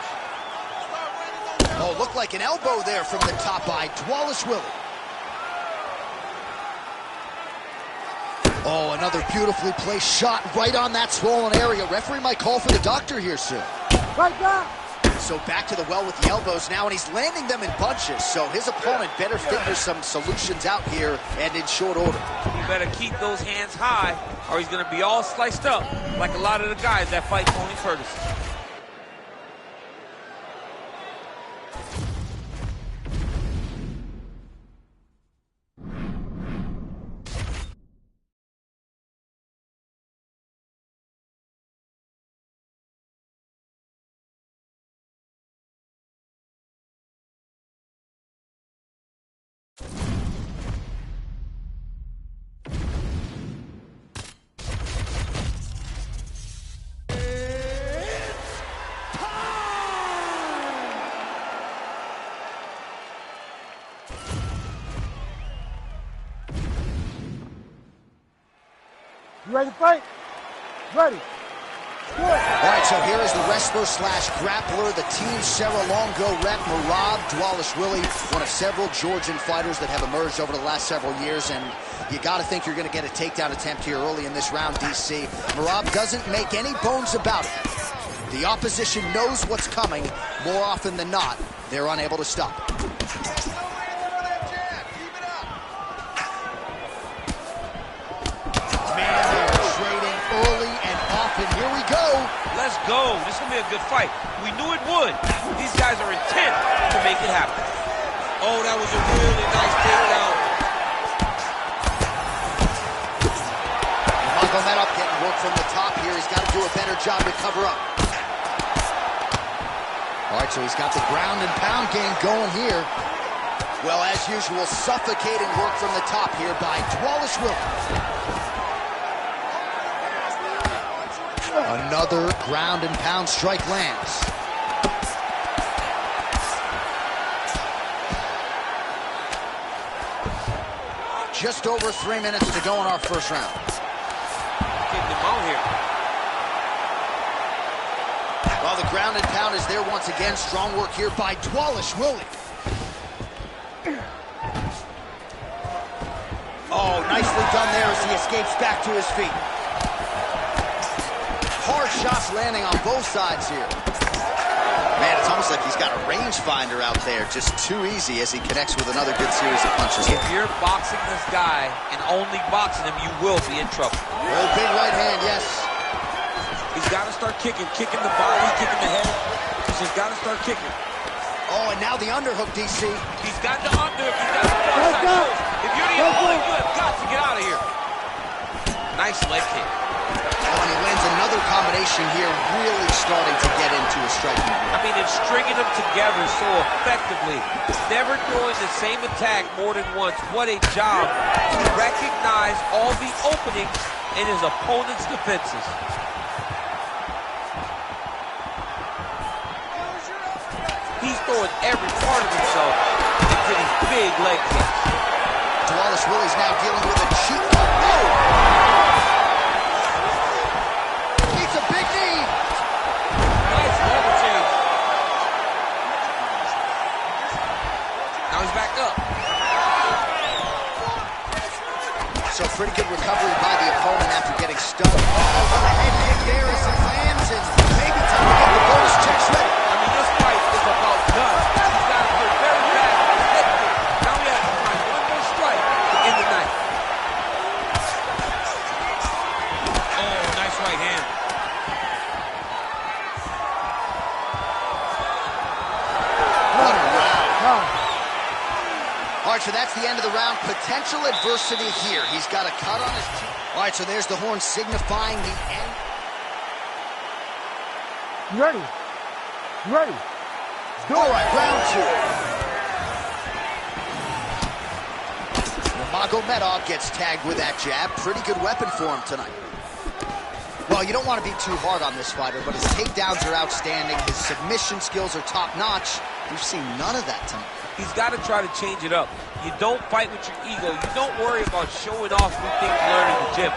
Oh, looked like an elbow there from the top by Dvalishvili. Oh, another beautifully placed shot right on that swollen area. Referee might call for the doctor here soon. Right back. So back to the well with the elbows now, and he's landing them in bunches. So his opponent better figure some solutions out here and in short order. He better keep those hands high, or he's going to be all sliced up like a lot of the guys that fight Tony Ferguson. You ready to fight? Ready. Good. All right, so here is the wrestler slash grappler, the Team Serra-Longo rep, Merab Dvalishvili, one of several Georgian fighters that have emerged over the last several years, and you got to think you're going to get a takedown attempt here early in this round, DC. Merab doesn't make any bones about it. The opposition knows what's coming. More often than not, they're unable to stop it. Here we go. Let's go. This is going to be a good fight. We knew it would. These guys are intent to make it happen. Oh, that was a really nice takedown. Nurmagomedov getting work from the top here. He's got to do a better job to cover up. All right, so he's got the ground and pound game going here. Well, as usual, suffocating work from the top here by Wallace Williams. Another ground and pound strike lands. Just over 3 minutes to go in our first round. Getting him out here. Well, the ground and pound is there once again. Strong work here by Wallace Williams. Oh, nicely done there as he escapes back to his feet. Hard shots landing on both sides here. Man, it's almost like he's got a rangefinder out there. Just too easy as he connects with another good series of punches. If you're boxing this guy and only boxing him, you will be in trouble. Oh, big right hand, yes. He's got to start kicking the body, kicking the head. He's just got to start kicking. Oh, and now the underhook, DC. He's got the underhook. He's got the far side post. If you're the only, you have got to get out of here. Nice leg kick. Oh, and he lands another combination here, really starting to get into a striking move. I mean, it's stringing them together so effectively. Never throwing the same attack more than once. What a job to recognize all the openings in his opponent's defenses. He's throwing every part of himself into these big leg kicks. Wallace Willie's now dealing with a cheek. Oh! It's a big knee. Nice level change. Now he's back up. So pretty good recovery by the opponent after getting stunned. Oh, a head kick there as it lands, and maybe time to get the bonus checks ready. I mean, this fight is about done. He's got to hit very bad with his head kick. Now he has to find one more strike to end the night. Oh, nice right hand. What a round. All right, so that's the end of the round. Potential adversity here. He's got a cut on his cheek. All right, so there's the horn signifying the end. You ready? You ready? All right, round two. Nurmagomedov gets tagged with that jab. Pretty good weapon for him tonight. Well, you don't want to be too hard on this fighter, but his takedowns are outstanding. His submission skills are top-notch. We've seen none of that tonight. He's got to try to change it up. You don't fight with your ego. You don't worry about showing off new things you learn in the gym.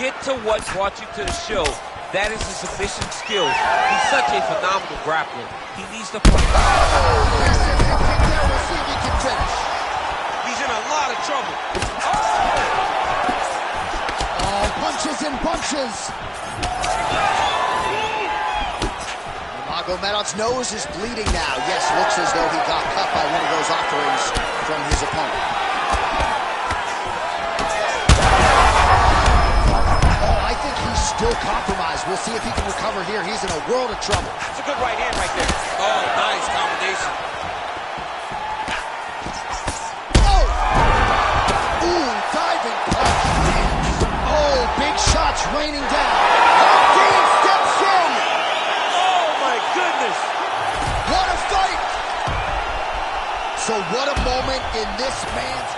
Get to what brought you to the show. That is his submission skills. He's such a phenomenal grappler. He needs to fight. There's a head kick there. We'll see if he can finish. He's in a lot of trouble. Oh, punches and punches. Nurmagomedov's nose is bleeding now. Yes, looks as though he got cut by one of those offerings from his opponent. Oh, I think he's still compromised. We'll see if he can recover here. He's in a world of trouble. It's a good right hand right there. Oh, nice combination. Oh! Ooh, diving punch. Oh, big shots raining down. Dean steps in. Oh, my goodness. What a fight! So what a moment in this man's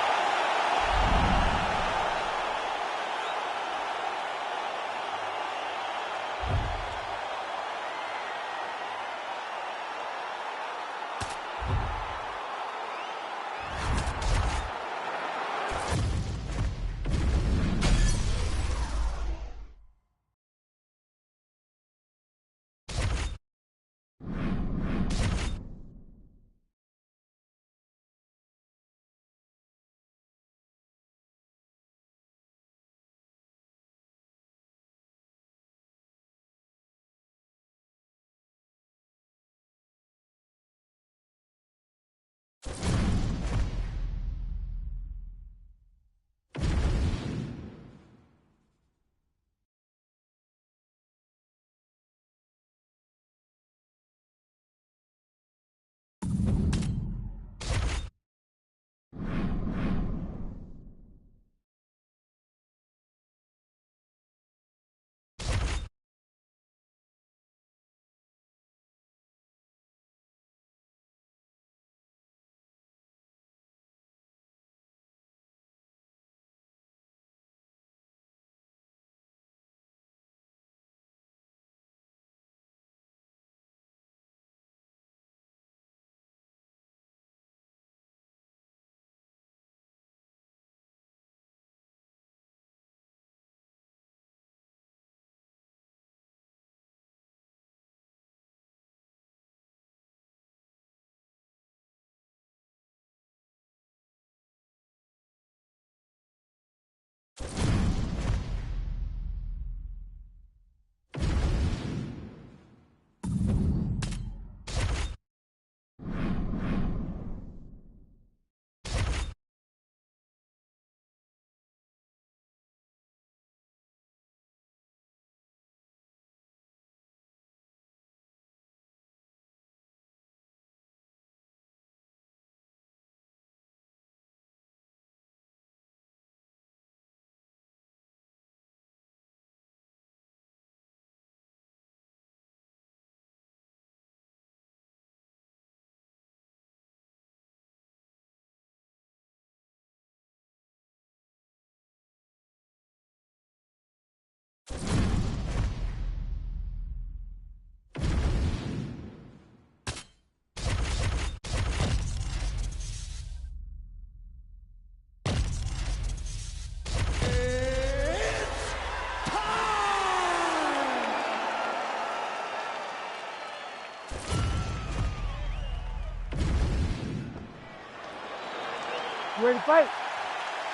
You ready to fight?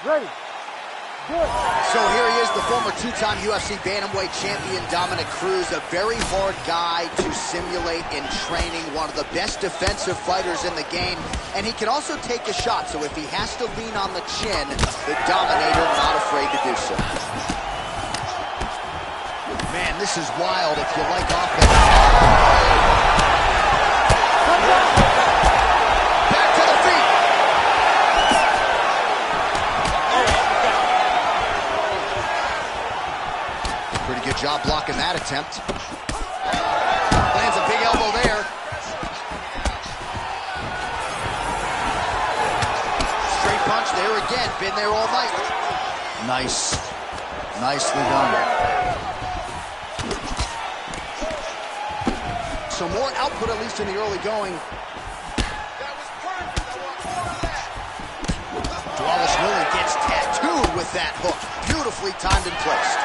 Ready. Good. So here he is, the former two-time UFC bantamweight champion, Dominic Cruz, a very hard guy to simulate in training, one of the best defensive fighters in the game, and he can also take a shot, so if he has to lean on the chin, the Dominator not afraid to do so. Man, this is wild if you like offense. Back to the feet. Pretty good job blocking that attempt. Lands a big elbow there. Straight punch there again. Been there all night. Nice. Nicely done. So more output, at least in the early going. That was perfect. I want more of that. Wallace Lily gets tattooed with that hook. Beautifully timed and placed.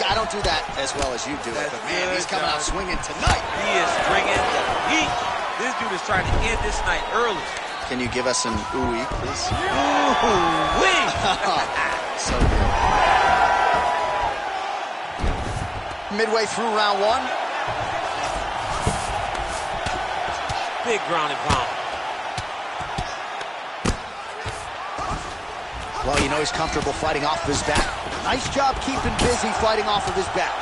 I don't do that as well as you do it, but man, he's coming out swinging tonight. He is bringing the heat. This dude is trying to end this night early. Can you give us an ooh-wee, please? Ooh-wee! So good. Midway through round one. Big ground and pound. Well, you know he's comfortable fighting off of his back. Nice job keeping busy fighting off of his back.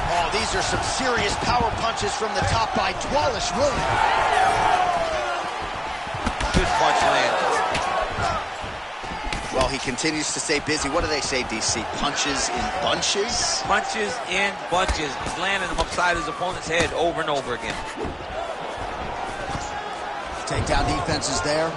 Oh, these are some serious power punches from the top by Dwalish Willie. Good punch land. Well, he continues to stay busy. What do they say, DC? Punches in bunches? Punches in bunches. He's landing them upside his opponent's head over and over again. Takedown defense is there.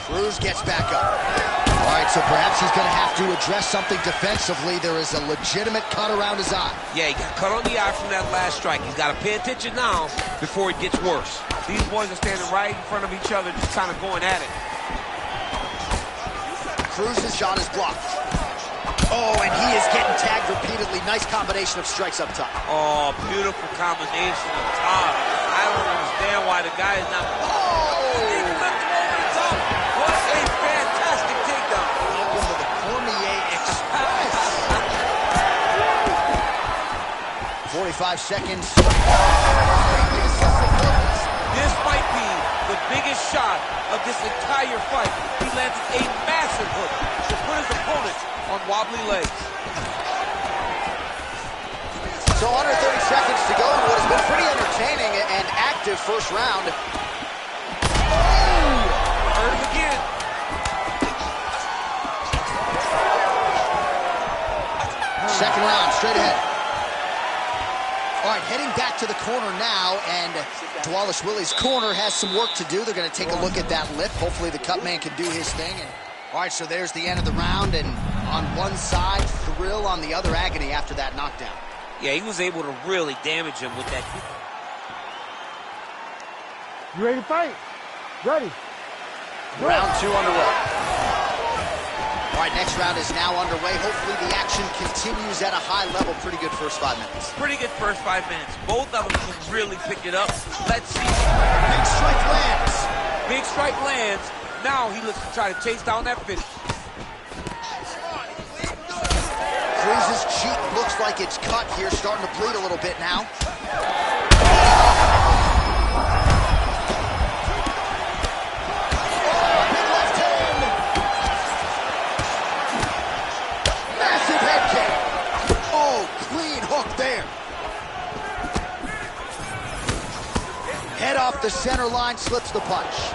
Cruz gets back up. All right, so perhaps he's going to have to address something defensively. There is a legitimate cut around his eye. Yeah, he got cut on the eye from that last strike. He's got to pay attention now before it gets worse. These boys are standing right in front of each other, just kind of going at it. Cruz's shot is blocked. Oh, and he is getting tagged repeatedly. Nice combination of strikes up top. Oh, beautiful combination up top. I don't understand why the guy is not... What a fantastic takedown. Welcome to the Cormier Express. 45 seconds. This might be the biggest shot of this entire fight. He lands a massive hook to put his opponent on wobbly legs. So under 30 seconds to go in what has been pretty entertaining and active first round. Hurt him again. Second round, straight ahead. All right, heading back to the corner now, and Dwalish Willie's corner has some work to do. They're going to take a look at that lip. Hopefully the cut man can do his thing. And, all right, so there's the end of the round, and on one side, thrill, on the other, agony after that knockdown. Yeah, he was able to really damage him with that. You ready to fight? Ready. Round two underway. All right, next round is now underway. Hopefully the action continues at a high level. Pretty good first 5 minutes. Pretty good first 5 minutes. Both of them can really pick it up. Let's see. Big strike lands. Big strike lands. Now he looks to try to chase down that finish. Cruz's cheek looks like it's cut here, starting to bleed a little bit now. Big left hand. Massive head kick. Oh, clean hook there. Head off the center line, slips the punch.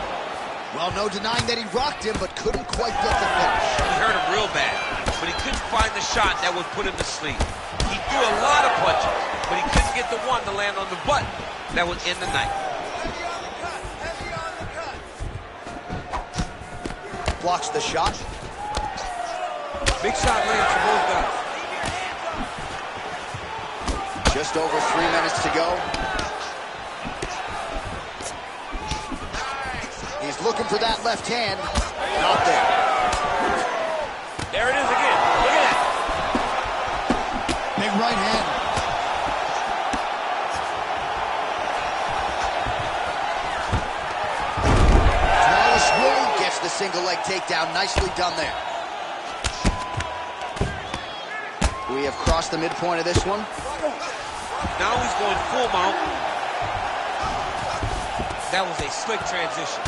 Well, no denying that he rocked him, but couldn't quite get the finish. He hurt him real bad, but he couldn't find the shot that would put him to sleep. He threw a lot of punches, but he couldn't get the one to land on the button that would end the night. Blocks the shot. Big shot lands for both guys. Just over 3 minutes to go. He's looking for that left hand. Not there. There it is again. Look at that. Big right hand. single leg takedown. Nicely done there. We have crossed the midpoint of this one. Now he's going full mount. That was a slick transition.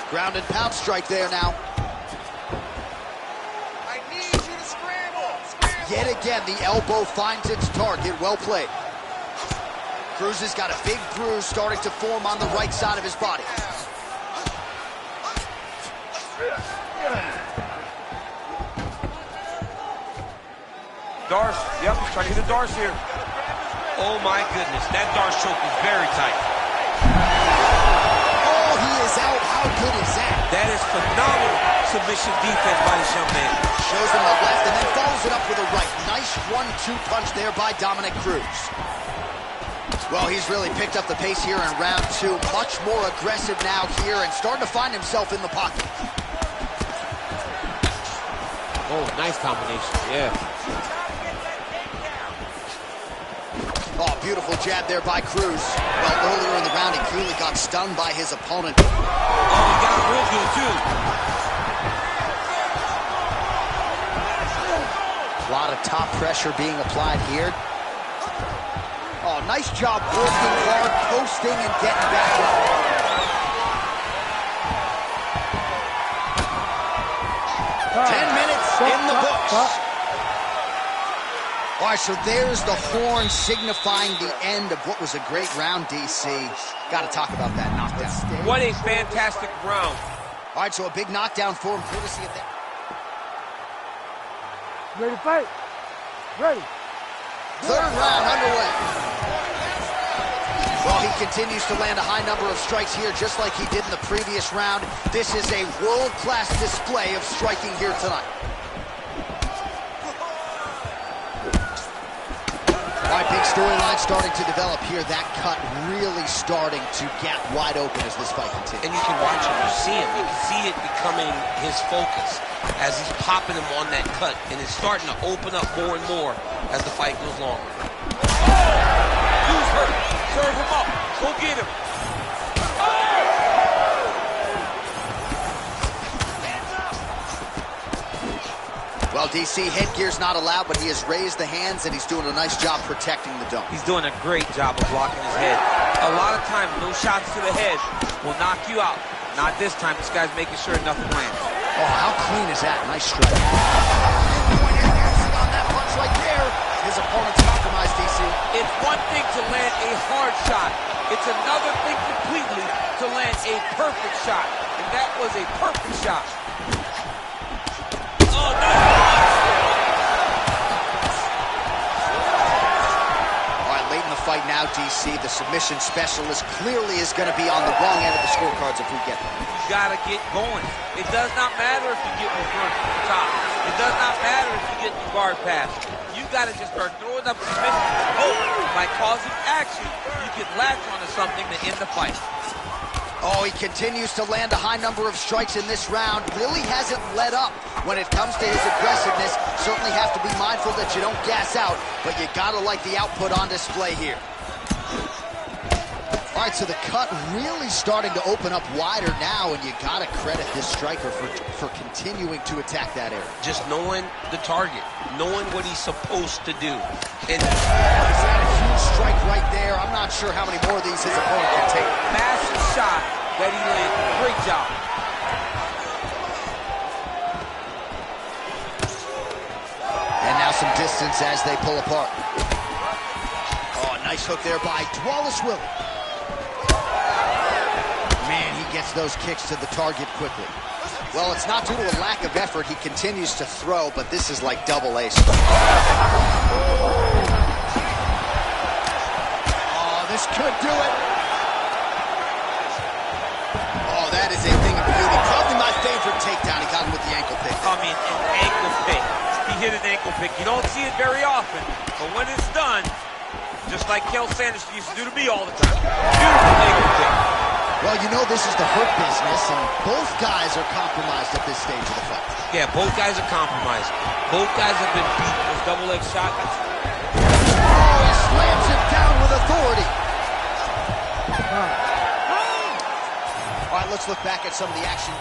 Ground and pound strike there now. I need you to scramble. Yet again, the elbow finds its target. Well played. Cruz has got a big bruise starting to form on the right side of his body. Darce, yep, he's trying to hit a Darce here. Oh my goodness, that Darce choke is very tight. Oh, he is out. How good is that? That is phenomenal submission defense by this young man. Shows him the left and then follows it up with a right. Nice 1-2 punch there by Dominic Cruz. Well, he's really picked up the pace here in round 2. Much more aggressive now here and starting to find himself in the pocket. Oh, nice combination, yeah. Oh, beautiful jab there by Cruz. Well, earlier in the round, he clearly got stunned by his opponent. Oh, he got him real good, too. A lot of top pressure being applied here. Oh, nice job working hard, posting, and getting back up. Time. 10 minutes in the books. All right, so there's the horn signifying the end of what was a great round, DC. Got to talk about that knockdown. What a fantastic round. All right, so a big knockdown for him, courtesy of that. Ready to fight? Ready. Third round underway. Well, he continues to land a high number of strikes here, just like he did in the previous round. This is a world-class display of striking here tonight. All right, big storyline starting to develop here. That cut really starting to gap wide open as this fight continues. And you can watch him, you see him. You can see it becoming his focus as he's popping him on that cut. And it's starting to open up more and more as the fight goes longer. Who's hurt? Serve him up. Go get him. Well, DC, headgear's not allowed, but he has raised the hands, and he's doing a nice job protecting the dome. He's doing a great job of blocking his head. A lot of times, those shots to the head will knock you out. Not this time. This guy's making sure nothing lands. Oh, how clean is that? Nice strike. On that punch right there, his opponent's compromised, DC. It's one thing to land a hard shot. It's another thing completely to land a perfect shot. And that was a perfect shot. Oh, no! All right, late in the fight now, DC. The submission specialist clearly is going to be on the wrong end of the scorecards if we get them. You got to get going. It does not matter if you get reversed from the top. It does not matter if you get the guard pass. You got to just start throwing up submissions and hope by causing action, you can latch onto something to end the fight. Oh, he continues to land a high number of strikes in this round. Really hasn't let up when it comes to his aggressiveness. Certainly have to be mindful that you don't gas out, but you gotta like the output on display here. All right, so the cut really starting to open up wider now, and you gotta credit this striker for continuing to attack that area. Just knowing the target, knowing what he's supposed to do. And he's got a huge strike right there. I'm not sure how many more of these his opponent can take. Massive shot that he landed. Great job. And now some distance as they pull apart. Oh, nice hook there by Wallace Willie. Man, he gets those kicks to the target quickly. Well, it's not due to a lack of effort. He continues to throw, but this is like double ace. Oh, this could do it. Oh, that is a thing of beauty. Probably my favorite takedown. He got him with the ankle pick. I mean, an ankle pick. He hit an ankle pick. You don't see it very often, but when it's done, just like Kel Sanders used to do to me all the time. Beautiful ankle pick. Well, you know this is the hurt business, and both guys are compromised at this stage of the fight. Yeah, both guys are compromised. Both guys have been beat with those double leg shots. Oh, he slams him down with authority. All right, let's let's look back at some of the action.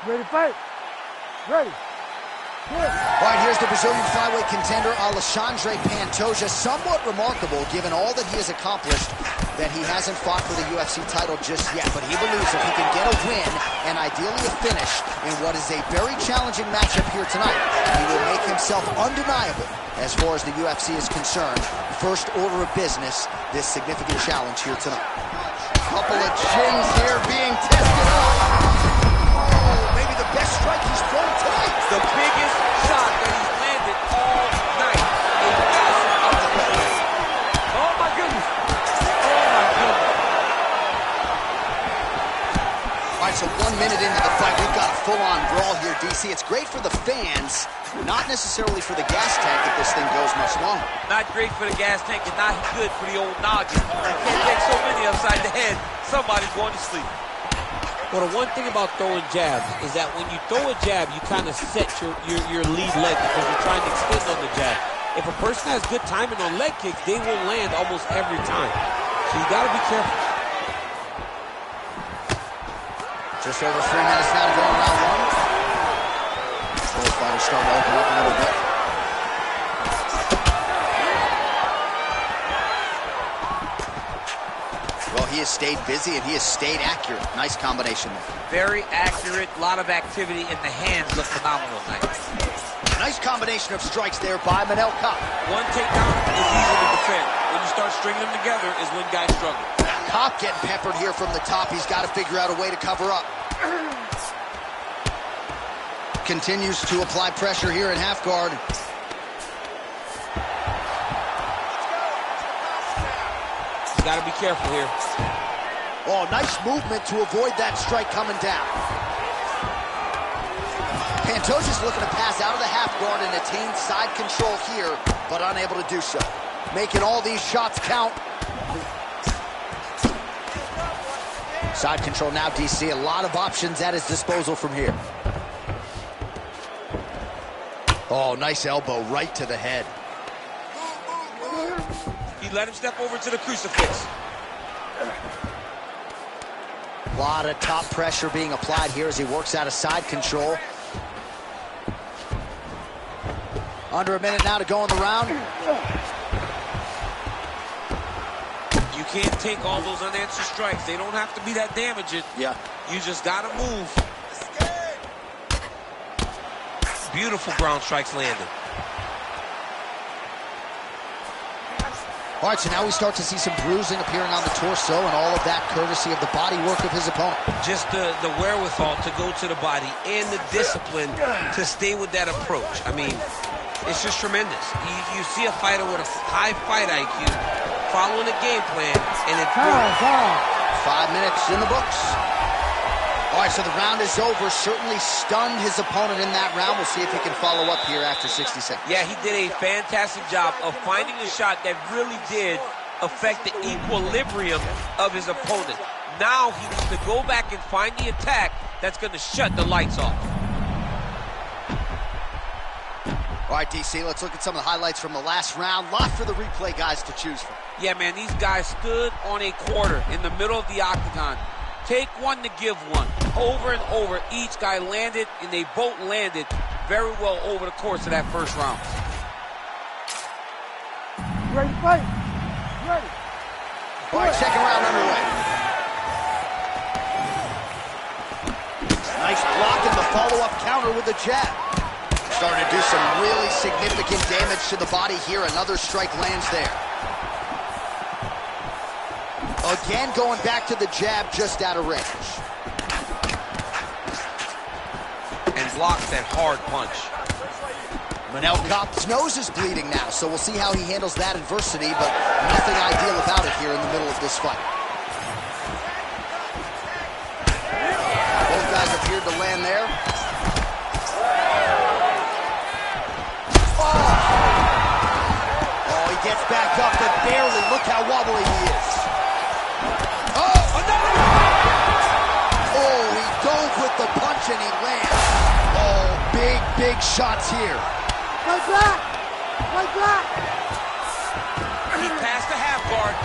Ready to fight? Ready. All right, here's the Brazilian flyweight contender, Alexandre Pantoja. Somewhat remarkable, given all that he has accomplished, that he hasn't fought for the UFC title just yet. But he believes if he can get a win, and ideally a finish, in what is a very challenging matchup here tonight, he will make himself undeniable as far as the UFC is concerned. First order of business, this significant challenge here tonight. Couple of chins here being tested out. Maybe the best strike he's thrown tonight. The biggest shot that he's landed all night. A massive uppercut. Oh my goodness. Oh my goodness. All right, so 1 minute into the fight, we've got a full-on brawl here, DC. It's great for the fans, not necessarily for the gas tank if this thing goes much longer. Not great for the gas tank and not good for the old noggin. You can't take so many upside the head, somebody's going to sleep. Well, the one thing about throwing jabs is that when you throw a jab, you kind of set your lead leg because you're trying to extend on the jab. If a person has good timing on leg kicks, they will land almost every time. So you got to be careful. Just over 3 minutes now to go in round one. Both fighters starting to open up a little bit. Well, he has stayed busy and he has stayed accurate. Nice combination there. Very accurate, a lot of activity, and the hands look phenomenal tonight. Nice combination of strikes there by Manel Kape. One takedown is easy to defend. When you start stringing them together is when guys struggle. Kape getting peppered here from the top. He's got to figure out a way to cover up. Continues to apply pressure here in half guard. Got to be careful here. Oh, nice movement to avoid that strike coming down. Pantoja's looking to pass out of the half guard and attain side control here, but unable to do so. Making all these shots count. Side control now, DC. A lot of options at his disposal from here. Oh, nice elbow right to the head. He let him step over to the crucifix. A lot of top pressure being applied here as he works out of side control. Under a minute now to go in the round. You can't take all those unanswered strikes. They don't have to be that damaging. Yeah. You just got to move. Beautiful ground strikes landed. All right, so now we start to see some bruising appearing on the torso, and all of that courtesy of the body work of his opponent. Just the wherewithal to go to the body and the discipline to stay with that approach. I mean, it's just tremendous. You see a fighter with a high fight IQ following a game plan, and it's good. 5 minutes in the books. All right, so the round is over. Certainly stunned his opponent in that round. We'll see if he can follow up here after 60 seconds. Yeah, he did a fantastic job of finding a shot that really did affect the equilibrium of his opponent. Now he needs to go back and find the attack that's going to shut the lights off. All right, DC, let's look at some of the highlights from the last round. Lot for the replay guys to choose from. Yeah, man, these guys stood on a quarter in the middle of the octagon. Take one to give one. Over and over, each guy landed, and they both landed very well over the course of that first round. Ready to fight? Ready. All right, second round underway. Nice block in the follow-up counter with the jab. Starting to do some really significant damage to the body here. Another strike lands there. Again, going back to the jab just out of range. And blocks that hard punch. Manel Kape's nose is bleeding now, so we'll see how he handles that adversity, but nothing ideal about it here in the middle of this fight. Both guys appeared to land there. Oh, he gets back up, but barely. Look how wobbly he is. With the punch and he lands. Oh, big shots here. Right back! Right back! He passed the half guard.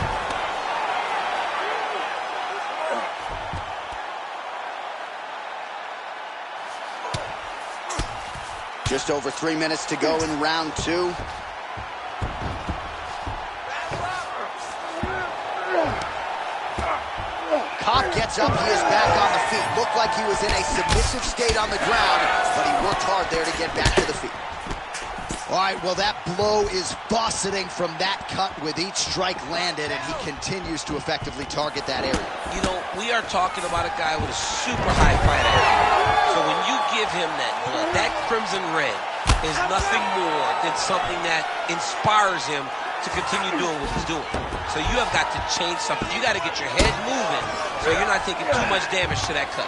Just over 3 minutes to go in round two. Kape gets up, he is back on the feet. Looked like he was in a submissive state on the ground, but he worked hard there to get back to the feet. All right, well, that blow is bussing from that cut with each strike landed, and he continues to effectively target that area. You know, we are talking about a guy with a super high fight IQ. So when you give him that blood, that crimson red is nothing more than something that inspires him to continue doing what he's doing. So you have got to change something. You got to get your head moving so you're not taking too much damage to that cut.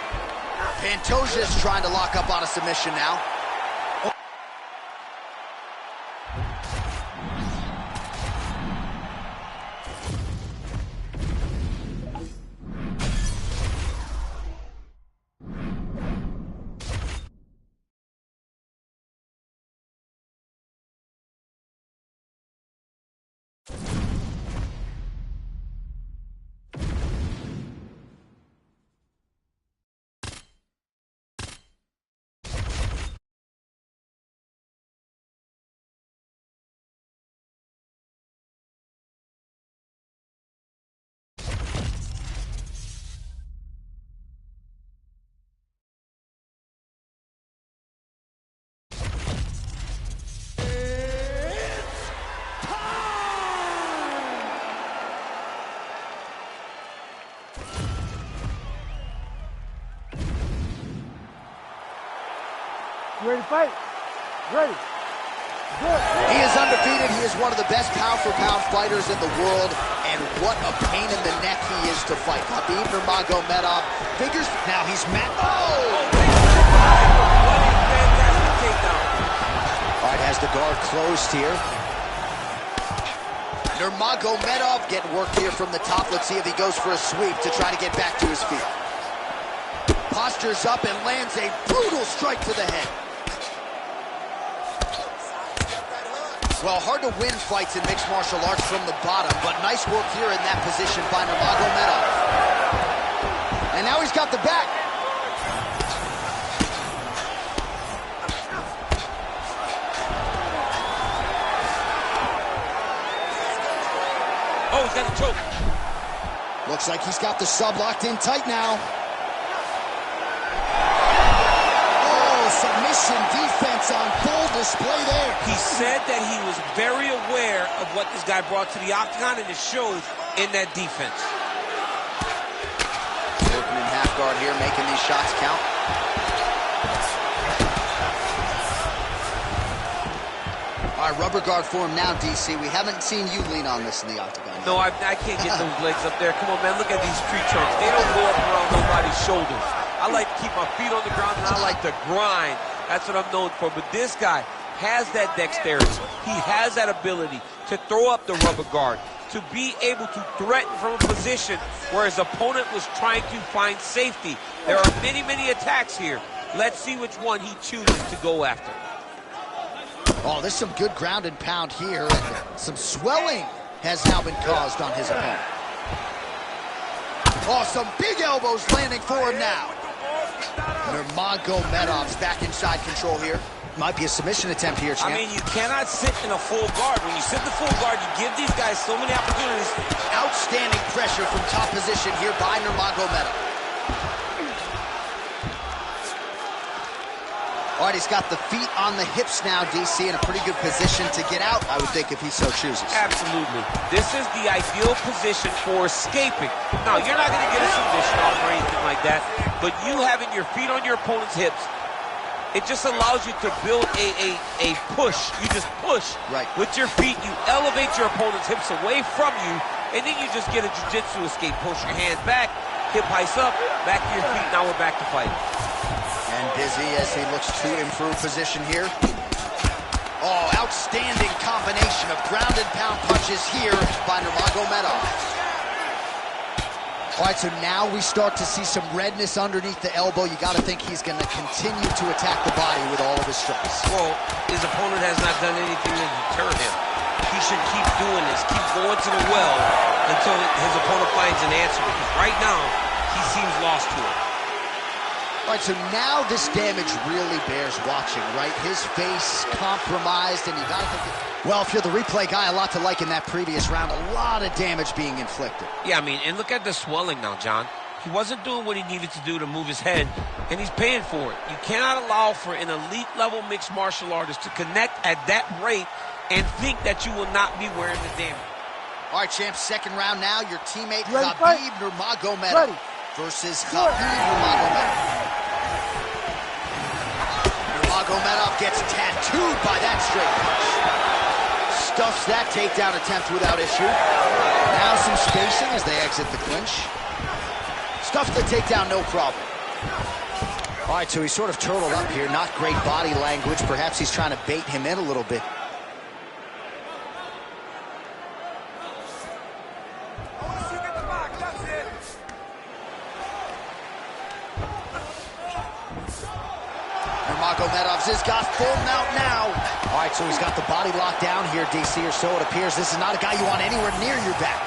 Pantoja's trying to lock up on a submission now. You ready to fight? Ready. Good. He is undefeated. He is one of the best pound-for-pound fighters in the world, and what a pain in the neck he is to fight. Khabib Nurmagomedov figures. Now he's What a fantastic takedown. All right, has the guard closed here. Nurmagomedov getting worked here from the top. Let's see if he goes for a sweep to try to get back to his feet. Postures up and lands a brutal strike to the head. Well, hard to win fights in mixed martial arts from the bottom, but nice work here in that position by Nurmagomedov. And now he's got the back. Oh, he's got a choke. Looks like he's got the sub locked in tight now. Oh, submission defense on full display there. He said that he was very aware of what this guy brought to the octagon, and it shows in that defense. Working in half guard here, making these shots count. All right, rubber guard for him now, DC. We haven't seen you lean on this in the octagon. No, I can't get those legs up there. Come on, man, look at these tree trunks. They don't go up around nobody's shoulders. I like to keep my feet on the ground, and I like to grind. That's what I'm known for. But this guy has that dexterity. He has that ability to throw up the rubber guard, to be able to threaten from a position where his opponent was trying to find safety. There are many, many attacks here. Let's see which one he chooses to go after. Oh, there's some good ground and pound here, and some swelling has now been caused on his opponent. Oh, some big elbows landing for him now. Nurmagomedov's back inside control here. Might be a submission attempt here, champ. I mean, you cannot sit in a full guard. When you sit in the full guard, you give these guys so many opportunities. Outstanding pressure from top position here by Nurmagomedov. All right, he's got the feet on the hips now, DC, in a pretty good position to get out, I would think, if he so chooses. Absolutely. This is the ideal position for escaping. Now, you're not going to get a submission off or anything like that, but you having your feet on your opponent's hips, it just allows you to build a push. You just push with your feet. You elevate your opponent's hips away from you, and then you just get a jiu-jitsu escape. Push your hands back, hip heights up, back to your feet. Now we're back to fighting. And busy as he looks to improve position here. Oh, outstanding combination of ground and pound punches here by Nurmagomedov. All right, so now we start to see some redness underneath the elbow. You got to think he's going to continue to attack the body with all of his strikes. Well, his opponent has not done anything to deter him. He should keep doing this, keep going to the well until his opponent finds an answer. Because right now, he seems lost to it. All right, so now this damage really bears watching, right? His face compromised, and you got to think, well, if you're the replay guy, a lot to like in that previous round. A lot of damage being inflicted. Yeah, I mean, and look at the swelling now, John. He wasn't doing what he needed to do to move his head, and he's paying for it. You cannot allow for an elite-level mixed martial artist to connect at that rate and think that you will not be wearing the damage. All right, champ, second round now. Your teammate, Khabib Nurmagomedov versus Khabib Nurmagomedov. Nurmagomedov gets tattooed by that straight punch. Stuffs that takedown attempt without issue. Now some spacing as they exit the clinch. Stuffs the takedown, no problem. All right, so he's sort of turtled up here. Not great body language. Perhaps he's trying to bait him in a little bit. Nurmagomedov's has got full mount now. All right, so he's got the body locked down here, DC, or so it appears. This is not a guy you want anywhere near your back.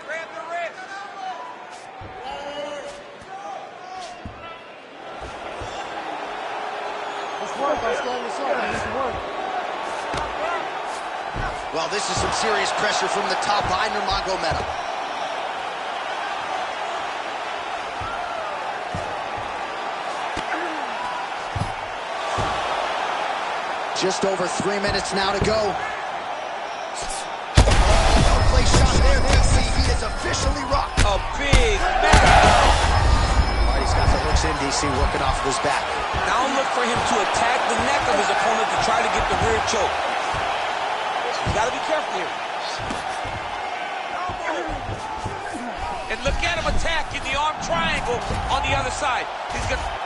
Grab the wrist. Let's work. I'll stand this up. Let's work. Well, this is some serious pressure from the top by Nurmagomedov. Just over 3 minutes now to go. Well-placed shot there, DC. He is officially rocked. A big man. And look at him attack in the arm triangle on the other side. He's gonna...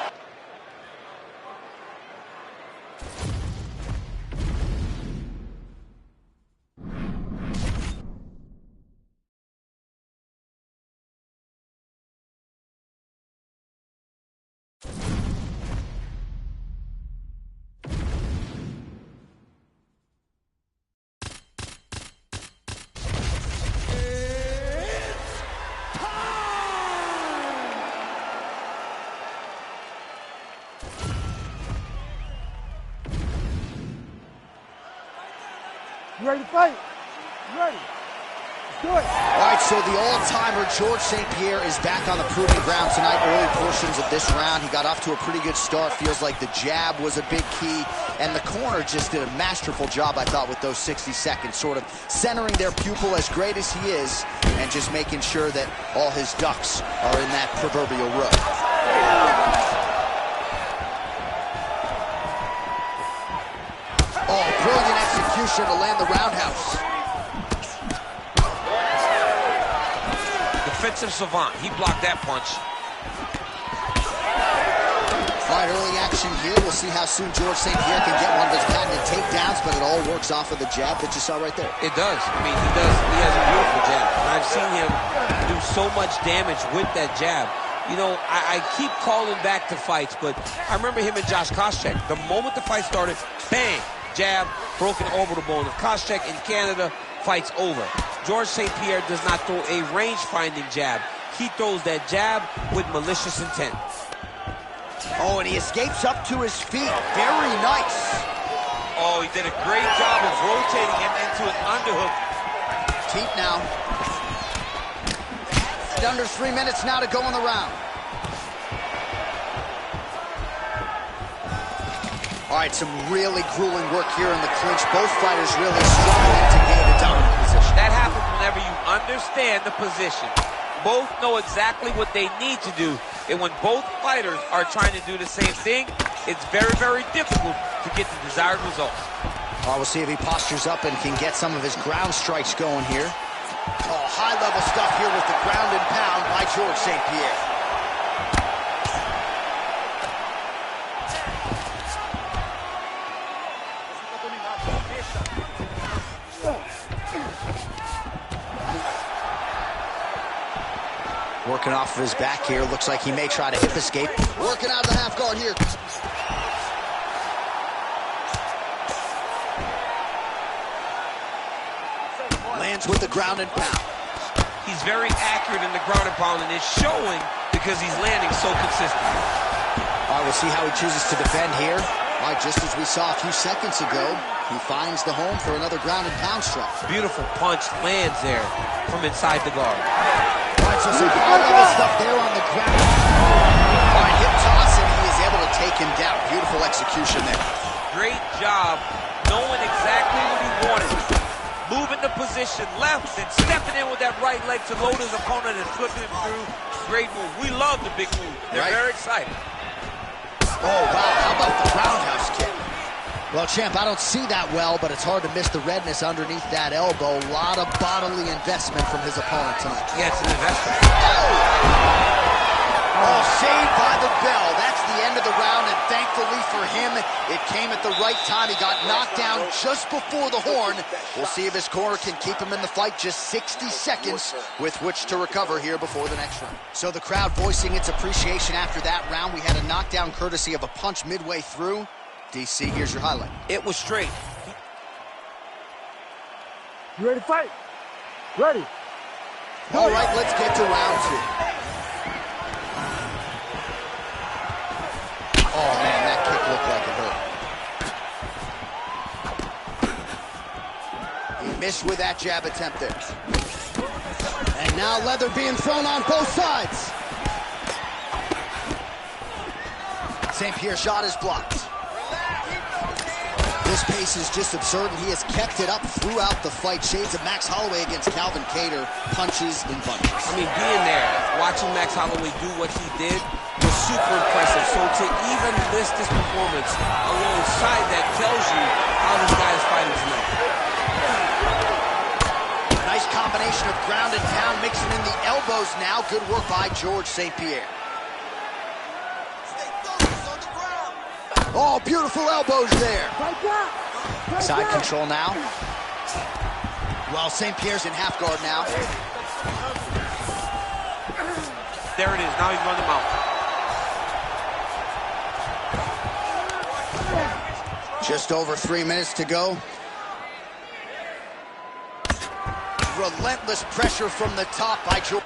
You ready to fight? You ready? Let's do it. All right, so the all-timer George St. Pierre is back on the proving ground tonight. Early portions of this round, he got off to a pretty good start. Feels like the jab was a big key, and the corner just did a masterful job, I thought, with those 60 seconds, sort of centering their pupil as great as he is, and just making sure that all his ducks are in that proverbial row. Oh, brilliant execution to land the roundhouse. Defensive savant. He blocked that punch. All right, early action here. We'll see how soon George St. Pierre can get one of his patented takedowns, but it all works off of the jab that you saw right there. It does. I mean, he does. He has a beautiful jab. And I've seen him do so much damage with that jab. You know, I keep calling back to fights, but I remember him and Josh Koscheck. The moment the fight started, bang, jab, broken orbital bone. If Koscheck in Canada, fight's over. George St. Pierre does not throw a range-finding jab. He throws that jab with malicious intent. Oh, and he escapes up to his feet. Very nice. Oh, he did a great job of rotating him into an underhook. Teep now. Under 3 minutes now to go in the round. All right, some really grueling work here in the clinch. Both fighters really struggling to gain a dominant position. That happens whenever you understand the position. Both know exactly what they need to do. And when both fighters are trying to do the same thing, it's very, very difficult to get the desired results. All right, we'll see if he postures up and can get some of his ground strikes going here. Oh, high-level stuff here with the ground and pound by George St. Pierre. Working off of his back here. Looks like he may try to hip escape. Working out of the half guard here. Lands with the ground and pound. He's very accurate in the ground and pound, and it's showing because he's landing so consistently. All right, we'll see how he chooses to defend here. All right, just as we saw a few seconds ago, he finds the home for another ground and pound strike. Beautiful punch lands there from inside the guard. All right, so some high-level stuff there on the ground. All right, hip toss, and he is able to take him down. Beautiful execution there. Great job knowing exactly what he wanted. Moving the position left and stepping in with that right leg to load his opponent and flipping him through. Great move. We love the big move. They're very excited. Oh, wow. How about the roundhouse kick? Well, champ, I don't see that well, but it's hard to miss the redness underneath that elbow. A lot of bodily investment from his opponent tonight. Yeah, it's an investment. Oh, saved by the bell. That's the end of the round, and thankfully for him, it came at the right time. He got knocked down just before the horn. We'll see if his corner can keep him in the fight. Just 60 seconds with which to recover here before the next round. So the crowd voicing its appreciation after that round. We had a knockdown courtesy of a punch midway through. DC, here's your highlight. It was straight. You ready to fight? Ready. All right, let's get to round two. Oh, man, that kick looked like it hurt. He missed with that jab attempt there. And now leather being thrown on both sides. St. Pierre's shot is blocked. This pace is just absurd, and he has kept it up throughout the fight. Shades of Max Holloway against Calvin Kattar, punches in bunches. I mean, being there, watching Max Holloway do what he did was super impressive. So to even list this performance alongside that tells you how this guy is fighting tonight. Nice combo combination of ground and pound, mixing in the elbows now. Good work by George St. Pierre. Oh, beautiful elbows there. Side control now. Well, St. Pierre's in half guard now. There it is. Now he's run the mount. Just over 3 minutes to go. Relentless pressure from the top by George.